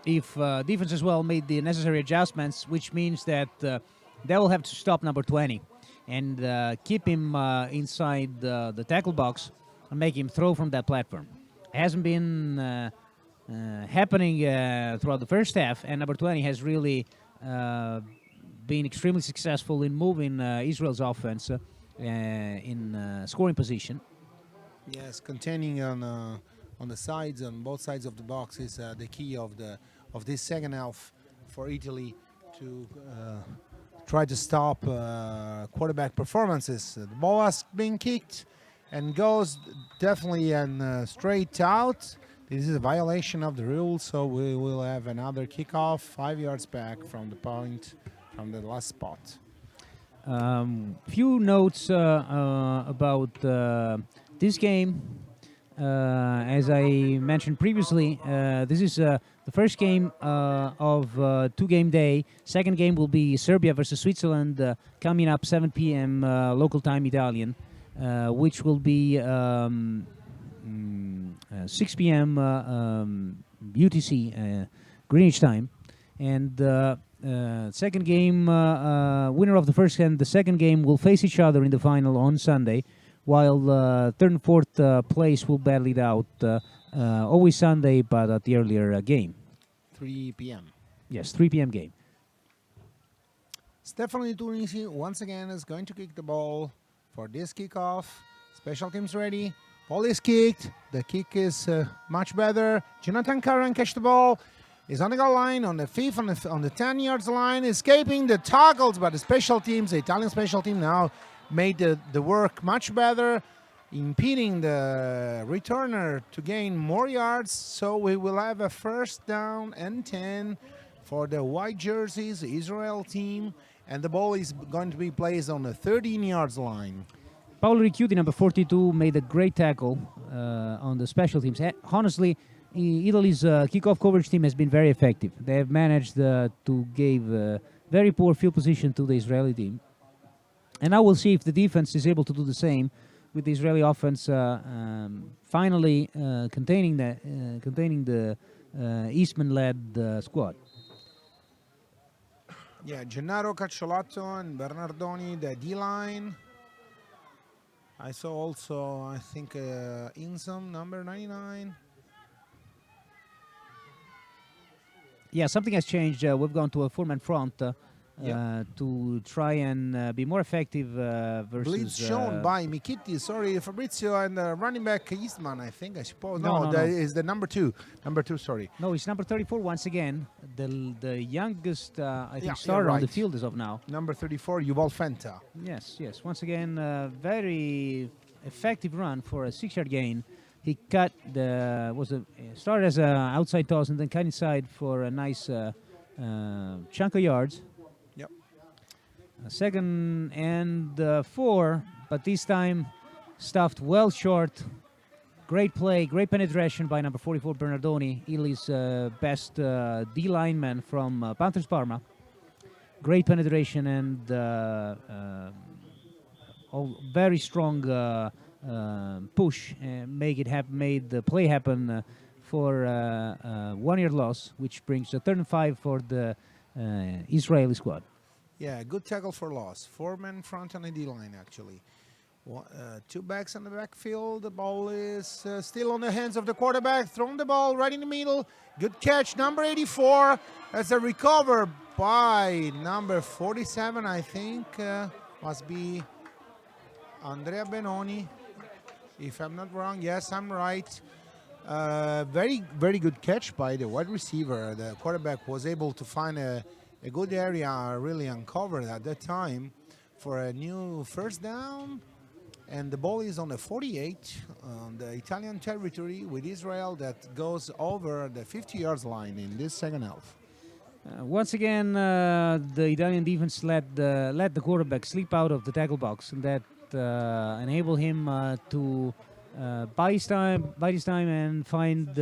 S1: if defense as well made the necessary adjustments, which means that they will have to stop number 20 and keep him inside the tackle box and make him throw from that platform. It hasn't been happening throughout the first half, and number 20 has really been extremely successful in moving Israel's offense in scoring position.
S3: Yes, containing on the sides, on both sides of the box, is the key of this second half for Italy to try to stop quarterback performances. The ball has been kicked and goes definitely and straight out. This is a violation of the rules, so we will have another kickoff 5 yards back from the point, from the last spot.
S1: Few notes about this game. As I mentioned previously, this is the first game of 2-game day. Second game will be Serbia versus Switzerland, coming up 7 p.m. Local time Italian, which will be 6 p.m. UTC, Greenwich time. And second game, winner of the first and the second game will face each other in the final on Sunday, while third and fourth place will battle it out always Sunday, but at the earlier game.
S3: 3 p.m.
S1: Yes, 3 p.m. game.
S3: Stefano Tunisi once again is going to kick the ball for this kickoff. Special teams ready. Ball is kicked. The kick is much better. Jonathan Curran catch the ball. Is on the goal line, on the 5th, on the 10 yards line, escaping the tackles, but the special teams, the Italian special team now made the work much better, impeding the returner to gain more yards. So we will have a first down and 10 for the white jerseys, Israel team, and the ball is going to be placed on the 13 yards line.
S1: Paolo Ricchiuti, number 42, made a great tackle on the special teams. Honestly, Italy's kickoff coverage team has been very effective. They have managed to give very poor field position to the Israeli team. And now we'll see if the defense is able to do the same with the Israeli offense finally containing the Eastman-led squad.
S3: Yeah, Gennaro Cacciolato and Bernardoni, the D-line. I saw also, I think, Insom, number 99.
S1: Yeah, something has changed. We've gone to a four-man front
S3: Yeah.
S1: to try and be more effective versus...
S3: Blitz shown by Mikitti, sorry, Fabrizio, and running back Eastman, I think, I suppose.
S1: No,
S3: that
S1: no.
S3: is the number 2. Number 2, sorry.
S1: No, it's number 34 once again. The youngest, I think,
S3: Yeah,
S1: starter on the
S3: right.
S1: field as of now.
S3: Number 34, Yuval Fenta.
S1: Yes, yes. Once again, very effective run for a 6-yard gain. He cut started as an outside toss and then cut inside for a nice chunk of yards.
S3: Yep.
S1: Second and 4, but this time stuffed well short. Great play, great penetration by number 44 Bernardoni, Italy's best D lineman from Panthers Parma. Great penetration and very strong push, made the play happen for 1 yard loss, which brings a 3rd and 5 for the Israeli squad.
S3: Yeah, good tackle for loss. 4 men front on the D line, actually. 2 backs on the backfield. The ball is still on the hands of the quarterback. Throwing the ball right in the middle. Good catch, number 84. As a recover by number 47, I think, must be Andrea Benoni. If I'm not wrong, yes, I'm right. Very, very good catch by the wide receiver. The quarterback was able to find a good area, really uncovered at that time for a new first down. And the ball is on the 48 on the Italian territory with Israel that goes over the 50 yards line in this second half.
S1: Once again, the Italian defense let the quarterback slip out of the tackle box, and that enabled him to buy his time and find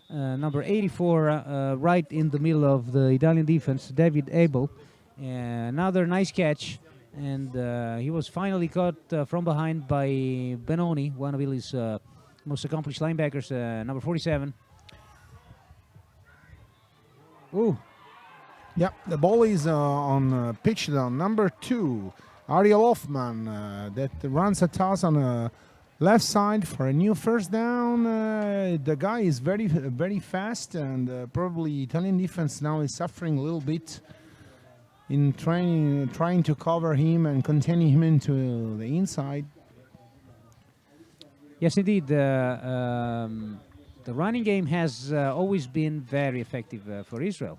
S1: number 84 right in the middle of the Italian defense, David Abel. Another nice catch, and he was finally caught from behind by Benoni, one of Italy's most accomplished linebackers, number 47. Ooh.
S3: Yeah, the ball is on pitch down number 2, Ariel Hoffman, that runs a toss on the left side for a new first down. The guy is very, very fast, and probably Italian defense now is suffering a little bit in trying to cover him and containing him into the inside.
S1: Yes, indeed. The running game has always been very effective for Israel.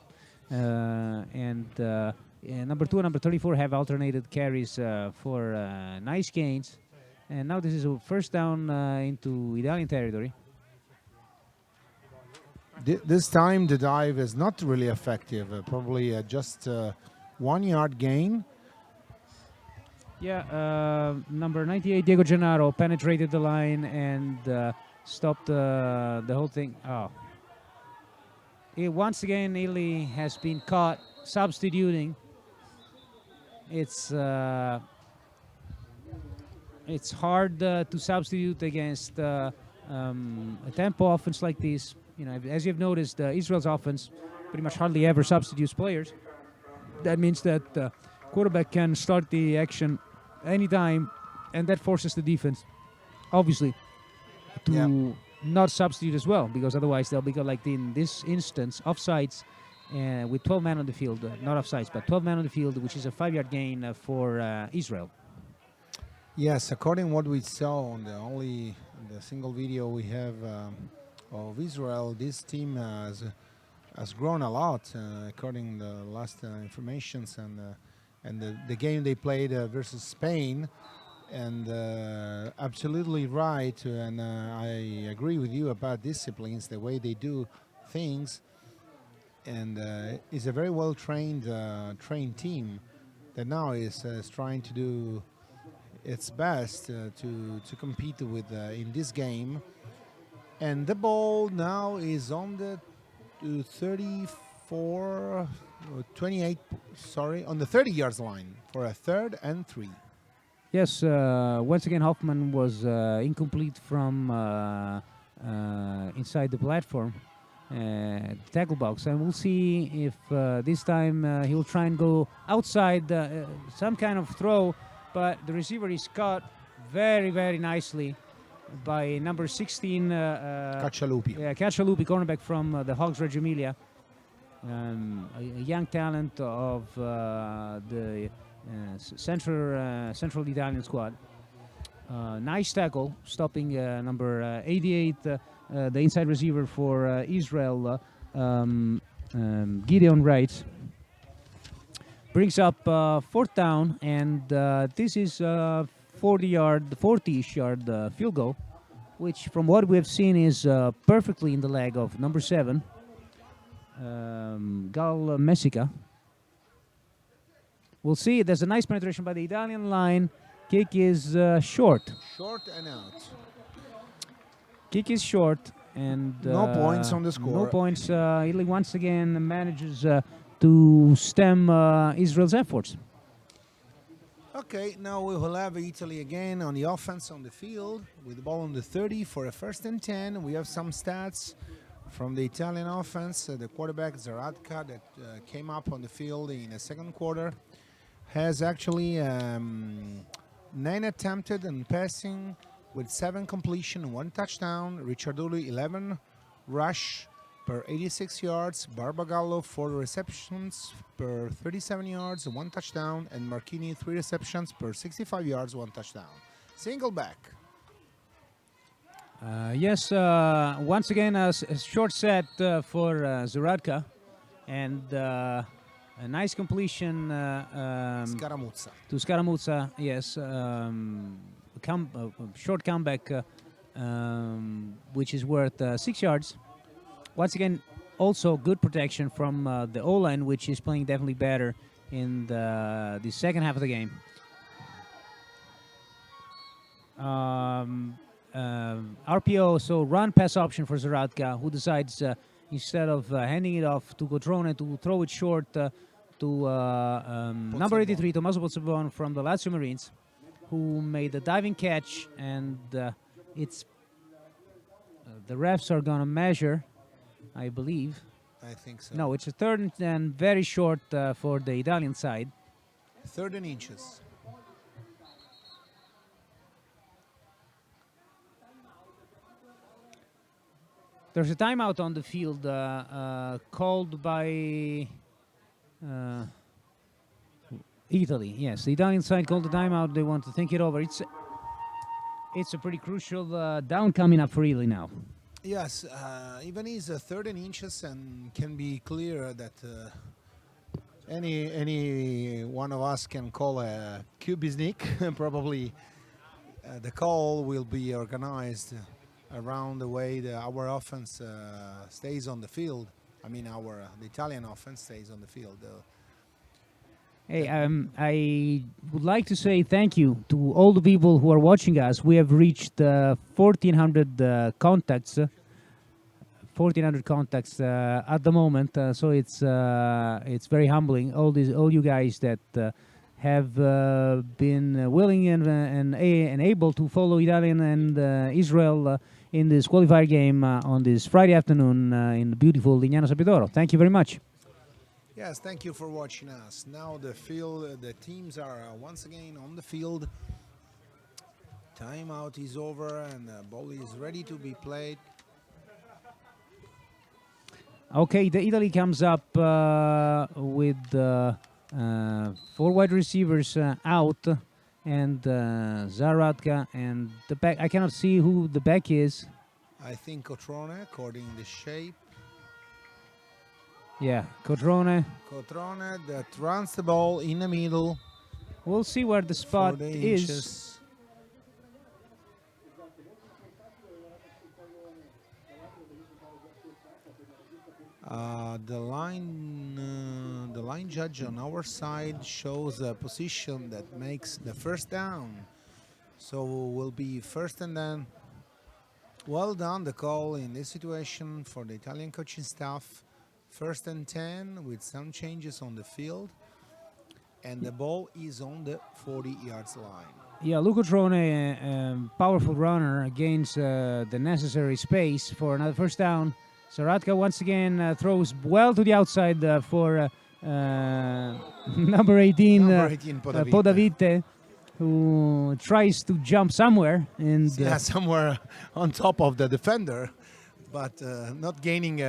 S1: And number 2 and number 34 have alternated carries for nice gains. And now this is a first down into Italian territory.
S3: This time the dive is not really effective. Probably just 1 yard gain.
S1: Yeah, number 98 Diego Gennaro penetrated the line and stopped the whole thing. Oh. Once again, Italy has been caught substituting. It's hard to substitute against a tempo offense like this. You know, as you've noticed, Israel's offense pretty much hardly ever substitutes players. That means that the quarterback can start the action anytime, and that forces the defense, obviously, to not substitute as well, because otherwise they'll be like in this instance offsides with 12 men on the field, not offsides, but 12 men on the field, which is a 5 yard gain for Israel.
S3: Yes, according to what we saw on the single video we have of Israel, this team has grown a lot according to the last informations and the game they played versus Spain. And absolutely right, and I agree with you about disciplines, the way they do things, and it's a very well trained team that now is trying to do its best to compete with in this game. And the ball now is on the on the 30 yards line for a 3rd and 3.
S1: Yes, once again, Hoffman was incomplete from inside the platform, tackle box. And we'll see if this time he will try and go outside some kind of throw, but the receiver is caught very, very nicely by number 16,
S3: Caccialupi.
S1: Caccialupi, cornerback from the Hogs Reggio Emilia, a young talent of the Central Italian squad. Nice tackle, stopping number 88, the inside receiver for Israel, Gideon Wright. Brings up 4th down, and this is 40-ish yard field goal, which from what we have seen is perfectly in the leg of number 7, Gal Messica. We'll see. There's a nice penetration by the Italian line. Kick is short.
S3: Short and out.
S1: Kick is short, and
S3: No points on the
S1: No
S3: score.
S1: points. Italy once again manages to stem Israel's efforts.
S3: Okay, now we will have Italy again on the offense on the field with the ball on the 30 for a first and 10. We have some stats from the Italian offense. The quarterback Zaradka that came up on the field in the second quarter has actually 9 attempted and passing with 7 completion, 1 touchdown. Ricciardoli 11 rush per 86 yards. Barbagallo 4 receptions per 37 yards, 1 touchdown. And Marchini 3 receptions per 65 yards, 1 touchdown. Single back.
S1: Yes, once again a short set for Zaradka, and a nice completion
S3: Scaramuzza.
S1: to Scaramuzza. Yes, short comeback, which is worth 6 yards. Once again, also good protection from the O-line, which is playing definitely better in the second half of the game. RPO, so run pass option for Zaradka, who decides instead of handing it off to Cotrone to throw it short to number 83, Tommaso Pozzebon from the Lazio Marines, who made a diving catch, and it's the refs are going to measure, I believe.
S3: I think so.
S1: No, it's a third and very short for the Italian side.
S3: 13 inches.
S1: There's a timeout on the field called by Italy. Yes, the Italian side called the timeout. They want to think it over. It's a pretty crucial down coming up for Italy now.
S3: Yes, even he's 13 inches and can be clear that any one of us can call a QB sneak. Probably the call will be organized around the way our offense stays on the field. I mean, the Italian offense stays on the field.
S1: Hey, I would like to say thank you to all the people who are watching us. We have reached 1,400 contacts. 1,400 contacts at the moment, so it's very humbling. All you guys that have been willing and able to follow Italian and Israel in this qualifier game on this Friday afternoon in the beautiful Lignano Sapitoro. Thank you very much.
S3: Yes, thank you for watching us. Now the teams are once again on the field. Timeout is over and the ball is ready to be played.
S1: Okay, the Italy comes up with 4 wide receivers out, and Zaradka and the back. I cannot see who the back is.
S3: I think Cotrone, according to the shape.
S1: Yeah, Cotrone.
S3: Cotrone that runs the ball in the middle.
S1: We'll see where the spot
S3: 40
S1: is.
S3: inches. The line judge on our side shows a position that makes the first down. So will be first and then. Well done, the call in this situation for the Italian coaching staff. First and 10 with some changes on the field. And the ball is on the 40 yards line.
S1: Yeah, Luca Trone, powerful runner, gains the necessary space for another first down. Zaradka once again throws well to the outside for number 18, Podavite, who tries to jump somewhere. And
S3: somewhere on top of the defender, but not gaining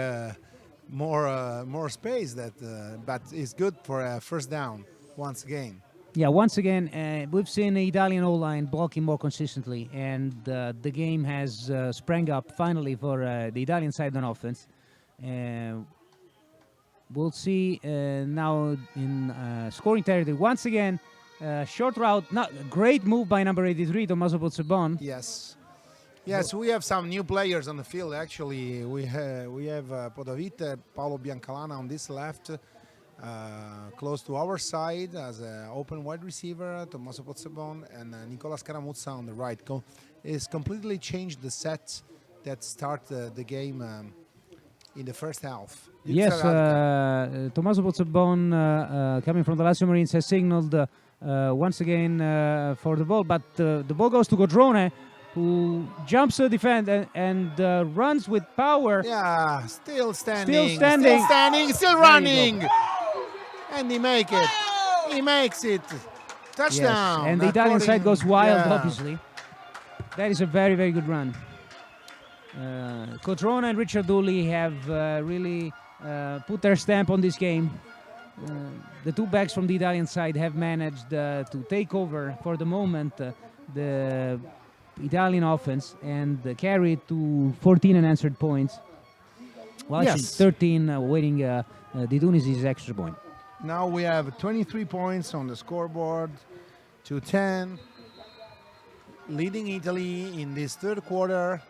S3: more space. But is good for a first down once again.
S1: Yeah, once again, we've seen the Italian O-line blocking more consistently, and the game has sprang up finally for the Italian side on offense. We'll see now in scoring territory. Once again, short route, not great move by number 83, Tommaso Pozzebon.
S3: Yes. Yes, we have some new players on the field. Actually, we have Podavite, Paolo Biancalana on this left. Close to our side as an open wide receiver, Tommaso Pozzebon, and Nicola Scaramuzza on the right. It's completely changed the set that start the game in the first half.
S1: Yes, Tommaso Pozzebon, coming from the Lazio Marines, has signaled once again for the ball, but the ball goes to Codrone, who jumps to defend and runs with power.
S3: Yeah, still standing. Still
S1: There you
S3: running. And he make it. He makes it.
S1: Yes,
S3: Touchdown.
S1: and the Italian side goes wild,
S3: Yeah.
S1: obviously. That is a very, very good run. Codrone and Richard Dooley have really put their stamp on this game. The two backs from the Italian side have managed to take over for the moment the Italian offense and carry it to 14 unanswered points. Well, actually
S3: Yes.
S1: 13 waiting the Tunisi's extra point.
S3: Now we have 23 points on the scoreboard to 10, leading Italy in this third quarter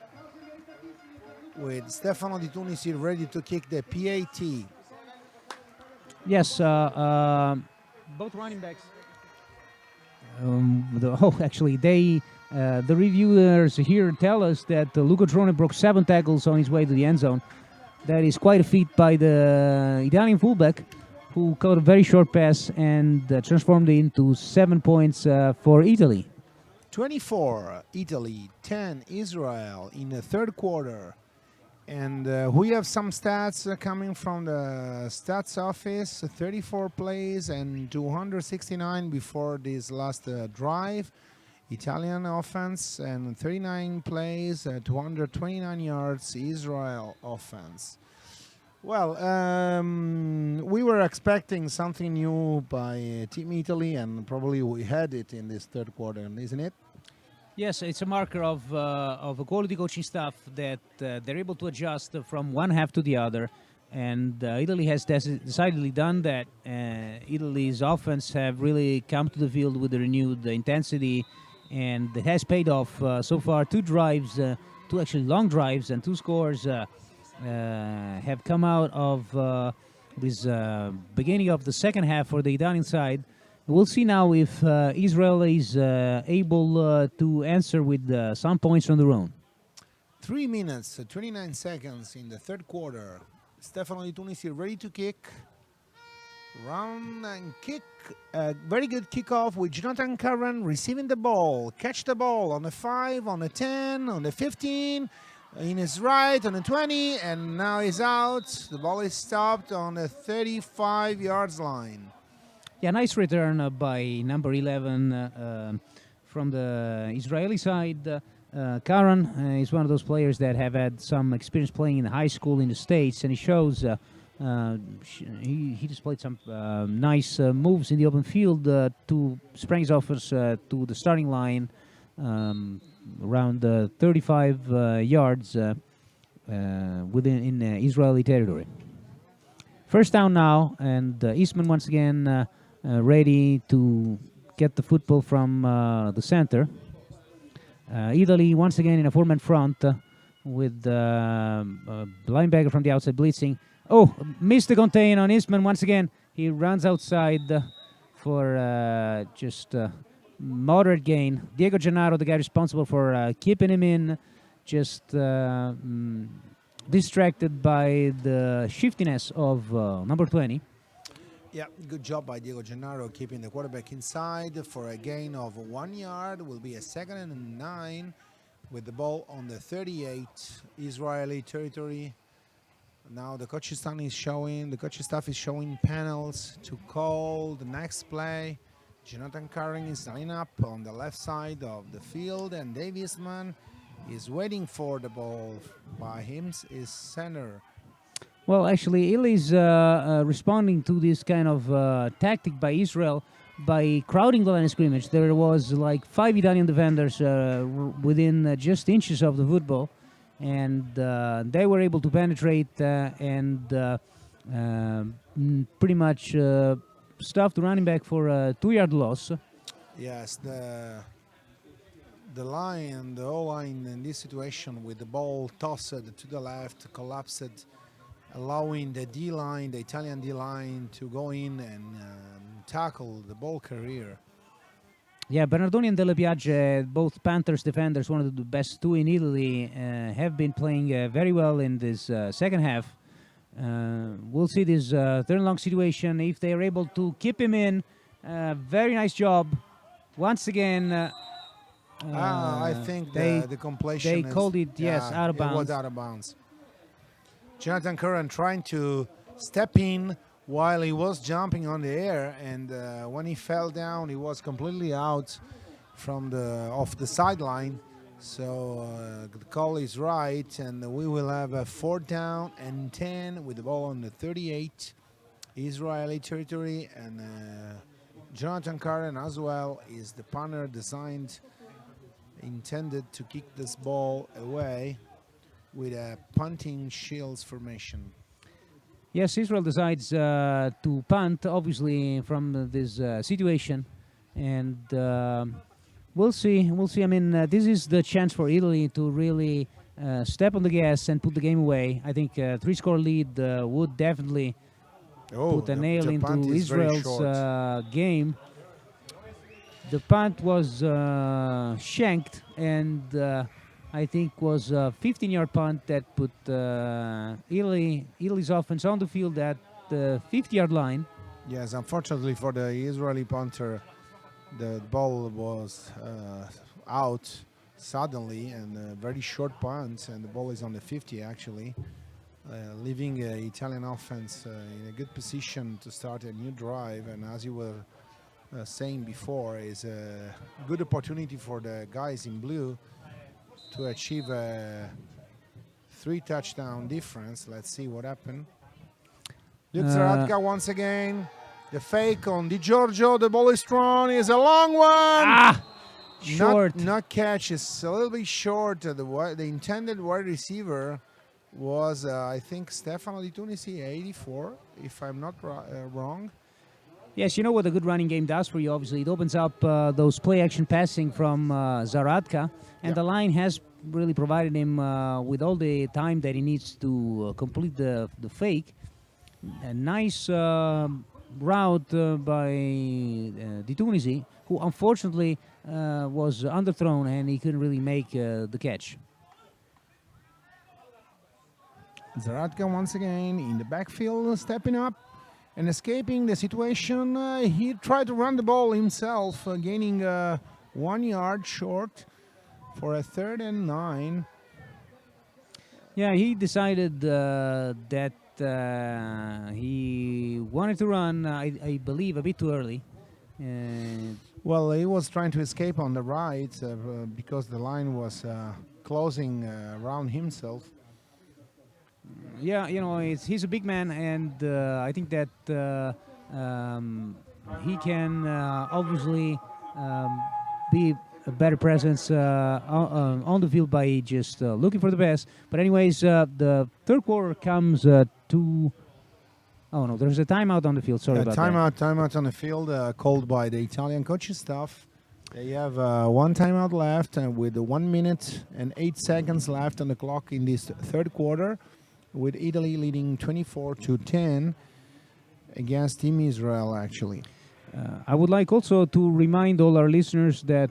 S3: with Stefano Di Tunisi ready to kick the PAT.
S1: Yes, both running backs. Actually, the reviewers here tell us that Luca Codrone broke 7 tackles on his way to the end zone. That is quite a feat by the Italian fullback, who caught a very short pass and transformed it into 7 points for Italy.
S3: 24 Italy, 10 Israel in the third quarter. And we have some stats coming from the stats office, 34 plays and 269 before this last drive. Italian offense, and 39 plays, 229 yards, Israel offense. Well, we were expecting something new by Team Italy, and probably we had it in this third quarter, isn't it?
S1: Yes, it's a marker of a quality coaching staff that they're able to adjust from one half to the other, and Italy has decidedly done that. Italy's offense have really come to the field with a renewed intensity, and it has paid off so far. 2 drives, 2 actually long drives, and 2 scores have come out of this beginning of the second half for the Italian side. We'll see now if Israel is able to answer with some points on their own.
S3: 3 minutes, 29 seconds in the third quarter. Stefano Di Tunisi ready to kick. Run and kick. Very good kickoff with Jonathan Curran receiving the ball. Catch the ball on the 5, on the 10, on the 15. In his right, on the 20. And now he's out. The ball is stopped on the 35 yards line.
S1: Yeah, nice return by number 11 from the Israeli side. Karan is one of those players that have had some experience playing in high school in the States, and he shows he displayed some nice moves in the open field to spring his offense to the starting line around 35 yards within Israeli territory. First down now, and Eastman once again ready to get the football from the center. Italy once again in a 4-man front with linebacker from the outside blitzing. Oh, missed the contain on Eastman once again. He runs outside for just moderate gain. Diego Gennaro, the guy responsible for keeping him in, just distracted by the shiftiness of number 20.
S3: Yeah, good job by Diego Gennaro keeping the quarterback inside for a gain of 1 yard. Will be a 2nd and 9 with the ball on the 38 Israeli territory. Now the coaching staff is showing panels to call the next play. Jonathan Curran is lining up on the left side of the field, and Dave Eastman is waiting for the ball. By him is center.
S1: Well, actually, Italy's responding to this kind of tactic by Israel by crowding the line of scrimmage. There was like 5 Italian defenders within just inches of the football, and they were able to penetrate and pretty much stuff the running back for a 2-yard loss.
S3: Yes, the line, the O-line in this situation with the ball tossed to the left, collapsed, allowing the D-line, the Italian D-line, to go in and tackle the ball carrier.
S1: Yeah, Bernardoni and Delle Piagge, both Panthers defenders, one of the best two in Italy, have been playing very well in this second half. We'll see this third and long situation if they are able to keep him in. Very nice job. Once again,
S3: I think the completion
S1: they called it, yes,
S3: yeah,
S1: out of
S3: it was
S1: bounds.
S3: out of bounds. Jonathan Curran trying to step in while he was jumping on the air, and when he fell down, he was completely out from the off the sideline. So the call is right, and we will have a 4th down and 10 with the ball on the 38 Israeli territory, and Jonathan Curran as well is the punter intended to kick this ball away with a punting shields formation.
S1: Yes, Israel decides to punt, obviously, from this situation, and we'll see. We'll see. I mean, this is the chance for Italy to really step on the gas and put the game away. I think a 3-score lead would definitely put a nail
S3: the punt
S1: into
S3: is very
S1: Israel's
S3: short.
S1: game. The punt was shanked, and I think was a 15-yard punt that put Italy's offense on the field at the 50-yard line.
S3: Yes, unfortunately for the Israeli punter, the ball was out suddenly, and a very short punt, and the ball is on the 50 actually, leaving Italian offense in a good position to start a new drive. And as you were saying before, is a good opportunity for the guys in blue to achieve a 3-touchdown difference. Let's see what happened. Luke Zaratka once again. The fake on Di Giorgio. The ball is thrown. Is a long one.
S1: Short.
S3: Not catch. It's a little bit short. The intended wide receiver was, I think, Stefano Di Tunisi, 84, if I'm not wrong.
S1: Yes, you know what a good running game does for you, obviously. It opens up those play-action passing from Zaratka, and the line has really provided him with all the time that he needs to complete the fake. A nice route by Di Tunisi, who unfortunately was underthrown and he couldn't really make the catch.
S3: Zaratka once again in the backfield, stepping up and escaping the situation. He tried to run the ball himself, gaining 1 yard short for a 3rd and 9.
S1: Yeah, he decided that he wanted to run, I believe, a bit too early.
S3: Well, he was trying to escape on the right because the line was closing around himself.
S1: Yeah, you know, he's a big man, and I think that he can obviously be a better presence on the field by just looking for the best. But anyways, the third quarter comes to... Oh, no, there's a timeout on the field. Sorry about that.
S3: Timeout on the field called by the Italian coaching staff. They have one timeout left, and with 1 minute and 8 seconds left on the clock in this third quarter, with Italy leading 24-10 against Team Israel, actually.
S1: I would like also to remind all our listeners that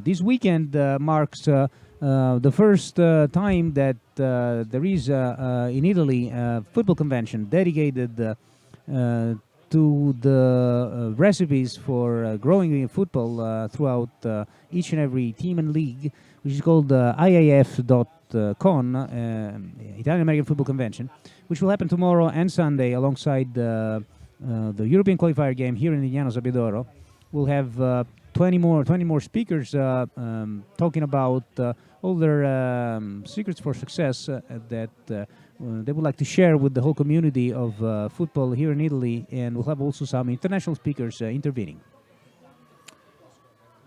S1: this weekend marks the first time that there is in Italy a football convention dedicated to the recipes for growing football throughout each and every team and league, which is called IAF.con, Italian American Football Convention, which will happen tomorrow and Sunday alongside the European qualifier game here in the Llano Sabbiadoro. We'll have 20 more speakers talking about all their secrets for success that they would like to share with the whole community of football here in Italy, and we'll have also some international speakers intervening.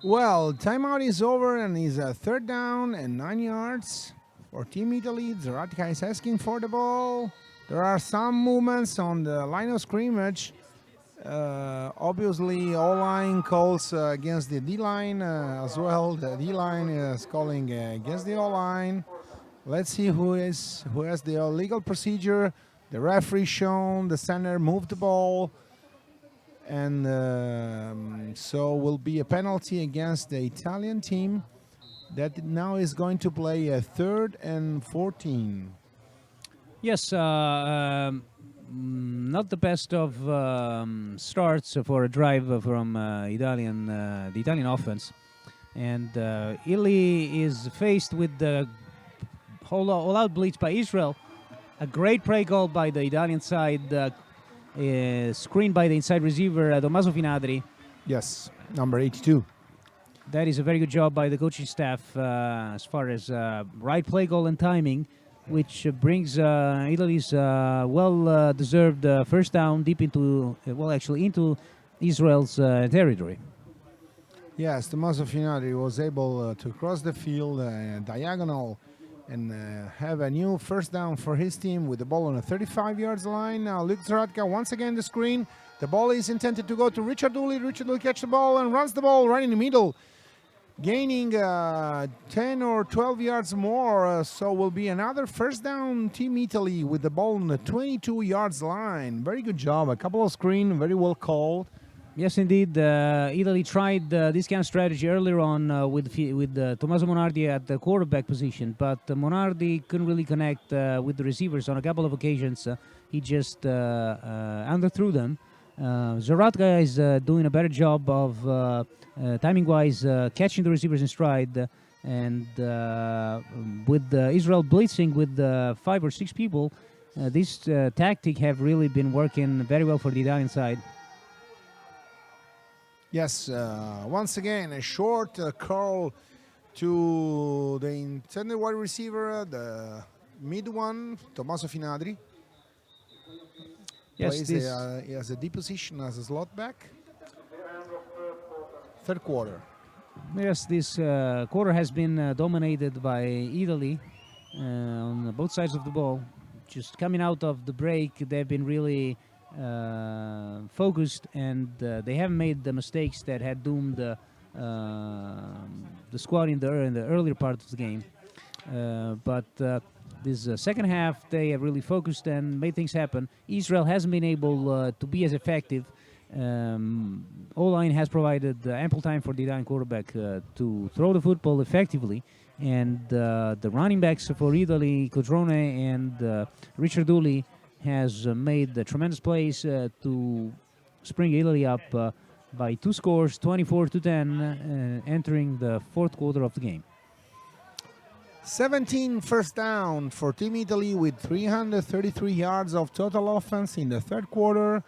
S3: Well, timeout is over, and it's a 3rd down and 9 yards for Team Italy. Zaratka is asking for the ball. There are some movements on the line of scrimmage. Obviously, O-line calls against the D-line as well. The D-line is calling against the O-line. Let's see who has the legal procedure. The referee shown the center moved the ball, and so will be a penalty against the Italian team that now is going to play a 3rd and 14.
S1: Yes, not the best of starts for a drive from the Italian offense, and Italy is faced with the all-out blitz by Israel. A great play call by the Italian side, screened by the inside receiver Tommaso Finadri.
S3: Yes, number 82.
S1: That is a very good job by the coaching staff as far as right play call and timing, which brings Italy's well-deserved first down deep into, into Israel's territory.
S3: Yes, Tommaso Finari was able to cross the field diagonal and have a new first down for his team with the ball on a 35 yards line. Now Luke Zaratka once again the screen. The ball is intended to go to Richard Dooley. Richard Dooley catches the ball and runs the ball right in the middle, gaining 10 or 12 yards more. So will be another first down, Team Italy, with the ball on the 22 yards line. Very good job. A couple of screen, very well called.
S1: Yes, indeed. Italy tried this kind of strategy earlier on with Tommaso Monardi at the quarterback position, but Monardi couldn't really connect with the receivers on a couple of occasions. He just underthrew them. Zaratka is doing a better job of timing-wise catching the receivers in stride, and with Israel blitzing with 5 or 6 people, this tactic have really been working very well for the Italian side.
S3: Yes, once again, a short curl to the intended wide receiver, the mid one, Tommaso Finadri.
S1: Yes,
S3: Plays he has a deep position as a slot back. Third quarter.
S1: Yes, this quarter has been dominated by Italy on both sides of the ball. Just coming out of the break, they've been really focused, and they haven't made the mistakes that had doomed the squad in the earlier part of the game. But this second half, they have really focused and made things happen. Israel hasn't been able to be as effective. O-line has provided ample time for the Italian quarterback to throw the football effectively, and the running backs for Italy, Codrone and Richard Dooley, has made tremendous plays to spring Italy up by 2 scores, 24-10, entering the fourth quarter of the game.
S3: 17 first down for Team Italy with 333 yards of total offense in the third quarter,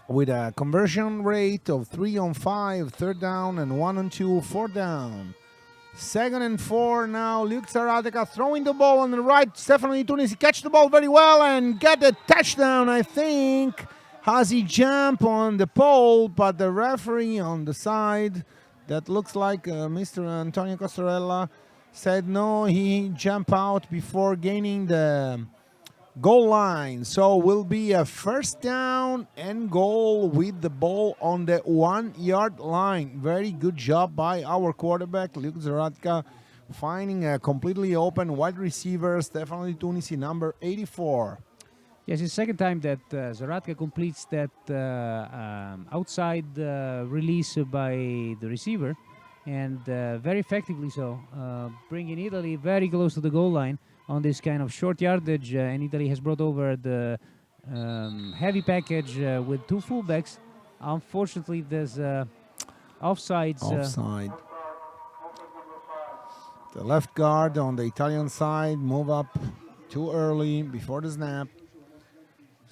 S3: with a conversion rate of 3 on 5, third down, and 1 on 2, fourth down. 2nd and 4 now. Luke Zaratka throwing the ball on the right. Stefano Di Tunisi catch the ball very well and get a touchdown, I think. Has he jump on the pole, but the referee on the side, that looks like Mr. Antonio Costarella, said no, he jumped out before gaining the goal line. So will be a first down and goal with the ball on the 1 yard line. Very good job by our quarterback, Luke Zaratka, finding a completely open wide receiver, Stefano Di Tunisi, number 84.
S1: Yes, it's the second time that Zaratka completes that outside release by the receiver, and very effectively so, bringing Italy very close to the goal line on this kind of short yardage, and Italy has brought over the heavy package with 2 fullbacks. Unfortunately, there's offsides.
S3: Offside. The left guard on the Italian side move up too early before the snap.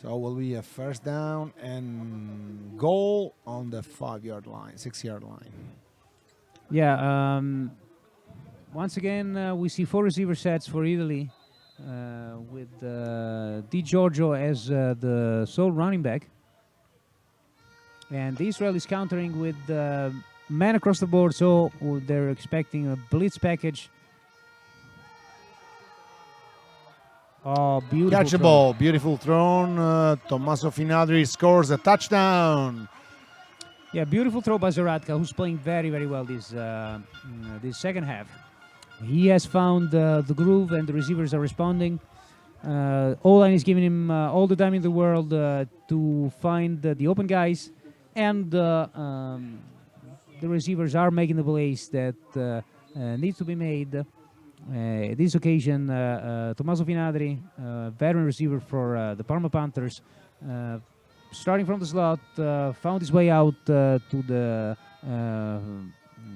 S3: So will be a first down and goal on the 5 yard line, 6 yard line.
S1: Yeah. Once again, we see 4 receiver sets for Italy, with Di Giorgio as the sole running back. And Israel is countering with man across the board, so they're expecting a blitz package. Oh, beautiful.
S3: Catch the ball, beautiful thrown. Tommaso Finadri scores a touchdown.
S1: Yeah, beautiful throw by Zaratka, who's playing very, very well this second half. He has found the groove, and the receivers are responding. O-line is giving him all the time in the world to find the open guys, and the receivers are making the plays that needs to be made. This occasion, Tommaso Finadri, veteran receiver for the Parma Panthers, starting from the slot, found his way out to the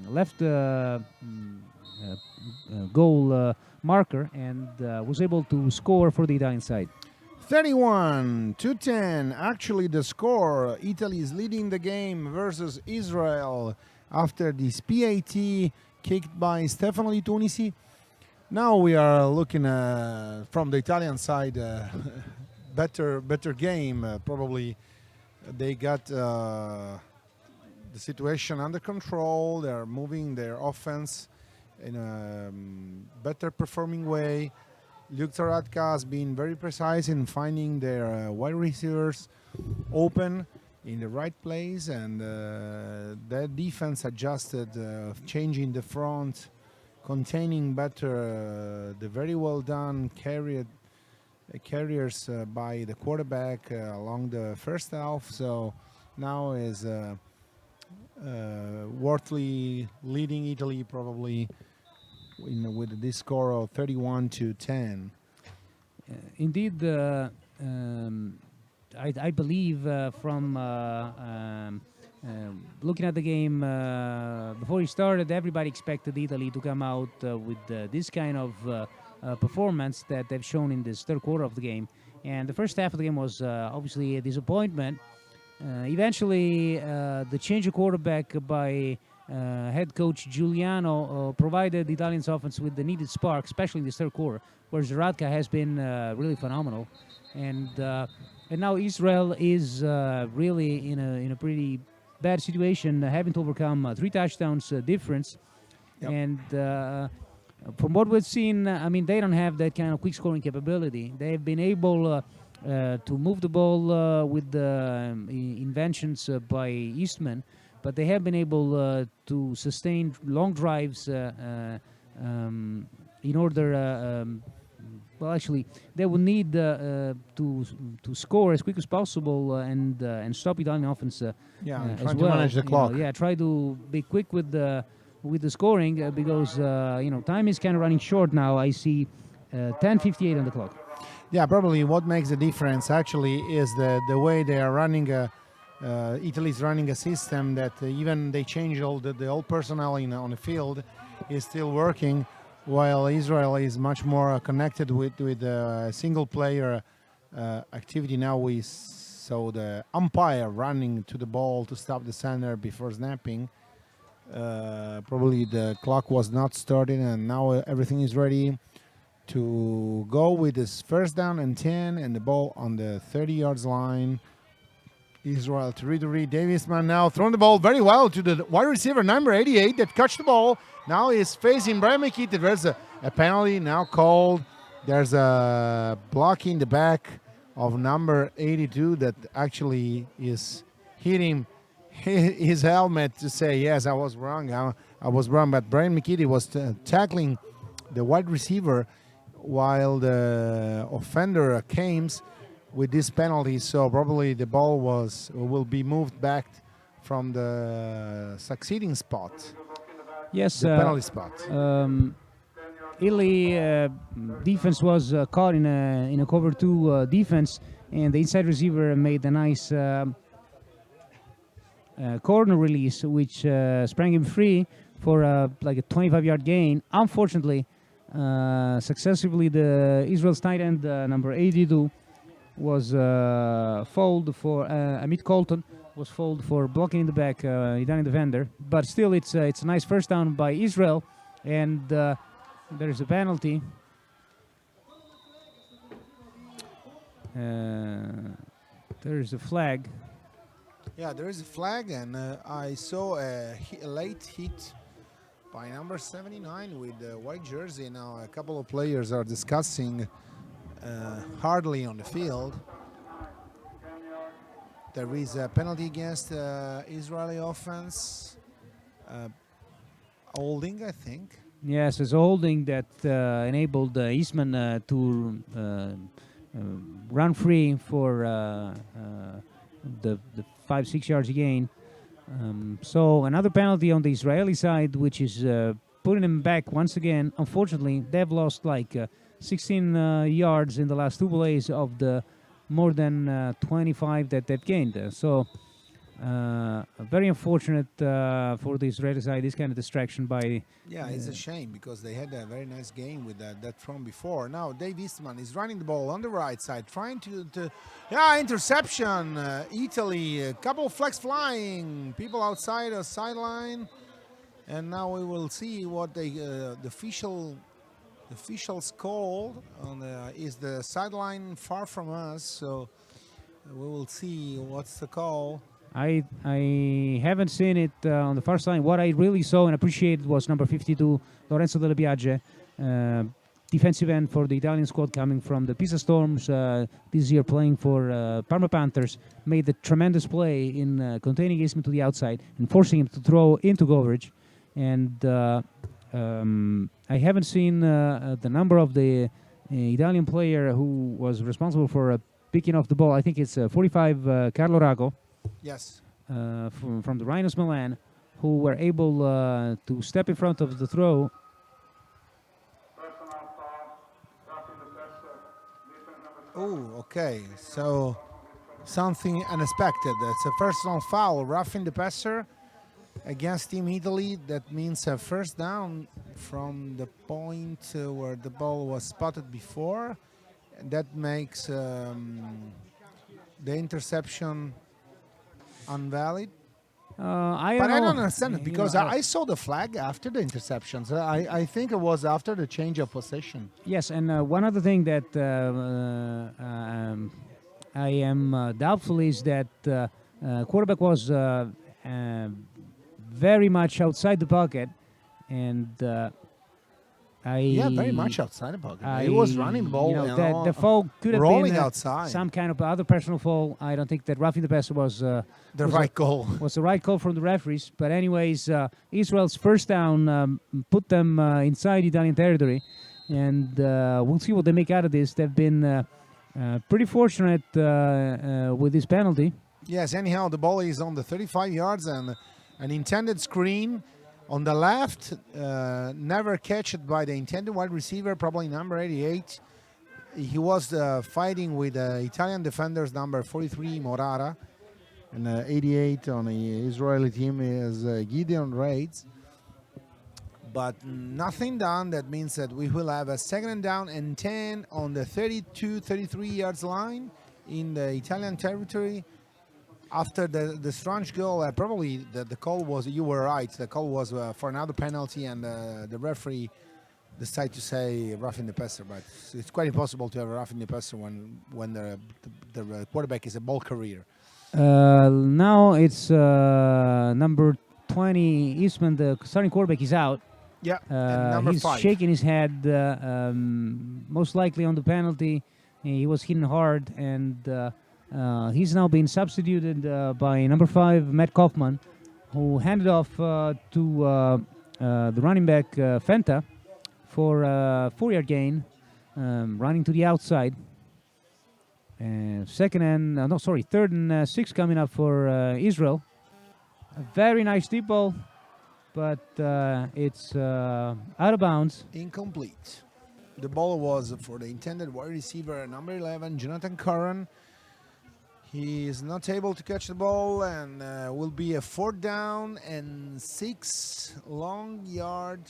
S1: left goal marker and was able to score for the Italian side.
S3: 31-10. Actually, the score. Italy is leading the game versus Israel after this PAT kicked by Stefano Di Tunisi. Now we are looking from the Italian side, better game. Probably they got the situation under control. They are moving their offense in a better performing way. Luke Zaratka has been very precise in finding their wide receivers open in the right place, and their defense adjusted, changing the front, containing better the very well done carriers by the quarterback along the first half. So now is Wortley leading Italy probably with this score of 31-10.
S1: Indeed, I believe from looking at the game before it started, everybody expected Italy to come out with this kind of performance that they've shown in this third quarter of the game. And the first half of the game was obviously a disappointment. Eventually, the change of quarterback by head coach Giuliano provided the Italians' offense with the needed spark, especially in the third quarter, where Zaratka has been really phenomenal. And now Israel is really in a pretty bad situation, having to overcome 3 touchdowns difference.
S3: Yep.
S1: And from what we've seen, I mean, they don't have that kind of quick scoring capability. They've been able to move the ball with the inventions by Eastman, but they have been able to sustain long drives in order. Well, actually, they will need to score as quick as possible and stop Italian offense
S3: And
S1: as
S3: trying
S1: well.
S3: to manage the clock.
S1: Try to be quick with the scoring because time is kind of running short now. I see 10:58 on the clock.
S3: Yeah, probably what makes the difference actually is the way they are running. Italy's running a system that even they change all the personnel on the field is still working, while Israel is much more connected with single player activity. Now we saw the umpire running to the ball to stop the center before snapping. Probably the clock was not starting, and now everything is ready to go with this first down and 10 and the ball on the 30 yards line. Israel to read. Davisman now throwing the ball very well to the wide receiver number 88 that catch the ball. Now he's facing Brian McKitty. There's a penalty now called. There's a block in the back of number 82 that actually is hitting his helmet to say, yes, I was wrong. I was wrong. But Brian McKitty was tackling the wide receiver while the offender came with this penalty. So probably the ball will be moved back from the succeeding spot.
S1: Yes,
S3: the penalty spot.
S1: Italy defense was caught in a cover 2 defense, and the inside receiver made a nice corner release, which sprang him free for like a 25-yard gain. Unfortunately, successively the Israel's tight end number 82 was fouled for Amit Colton was fouled for blocking in the back Italian defender. But still, it's a nice first down by Israel, and there's a penalty. There's a flag.
S3: Yeah, there is a flag, and I saw a late hit by number 79 with the white jersey. Now a couple of players are discussing hardly on the field. There is a penalty against Israeli offense. Holding, I think.
S1: Yes, it's a holding that enabled Eastman to run free for the 5-6 yards gain. So another penalty on the Israeli side, which is putting them back once again. Unfortunately, they've lost like 16 yards in the last two plays of the more than 25 that they've gained. Very unfortunate for the Israeli side, this kind of distraction by.
S3: Yeah, it's a shame because they had a very nice game with that from before. Now Dave Eastman is running the ball on the right side, trying to interception. Italy, a couple of flags flying, people outside the sideline, and now we will see what the officials call on is the sideline far from us, so we will see what's the call.
S1: I haven't seen it on the far side. What I really saw and appreciated was number 52, Lorenzo Della Biaggia, defensive end for the Italian squad coming from the Pisa Storms this year, playing for Parma Panthers. Made a tremendous play in containing Eastman to the outside and forcing him to throw into coverage. And I haven't seen the number of the Italian player who was responsible for picking off the ball. I think it's 45 Carlo Rago.
S3: Yes.
S1: From the Rhinos Milan, who were able to step in front of the throw.
S3: Oh, okay. So something unexpected. It's a personal foul, roughing the passer against Team Italy. That means a first down from the point where the ball was spotted before. That makes the interception invalid.
S1: I
S3: But I
S1: know,
S3: don't understand it because
S1: know,
S3: I saw the flag after the interceptions. I think it was after the change of possession.
S1: Yes, and one other thing that I am doubtful is that quarterback was very much outside the pocket, and
S3: Yeah, very much outside the pocket. He was running the ball.
S1: The foul could have
S3: rolling
S1: been
S3: outside.
S1: some kind of other personal foul. I don't think that roughing the passer was
S3: the
S1: was
S3: right goal.
S1: was the right call from the referees. But anyways, Israel's first down put them inside Italian territory, and we'll see what they make out of this. They've been pretty fortunate with this penalty.
S3: Yes, anyhow, the ball is on the 35 yards and an intended screen on the left, never catched by the intended wide receiver, probably number 88. He was fighting with Italian defenders, number 43, Morara. And 88 on the Israeli team is Gideon Raids. But nothing done. That means that we will have a second down and 10 on the 33 yards line in the Italian territory. After the strange goal, probably the call was, you were right, the call was for another penalty, and the referee decided to say roughing the passer, but it's quite impossible to have a roughing the passer when the quarterback is a ball carrier.
S1: Now it's number 20, Eastman, the starting quarterback, is out.
S3: Yeah, and number
S1: he's
S3: 5.
S1: shaking his head, most likely on the penalty. He was hitting hard, and he's now being substituted by number 5, Matt Kaufman, who handed off to the running back Fenta for a 4-yard gain, running to the outside. Third and 6 coming up for Israel. A very nice deep ball, but it's out of bounds.
S3: Incomplete. The ball was for the intended wide receiver, number 11, Jonathan Curran. He is not able to catch the ball, and will be a 4th down and 6 long yard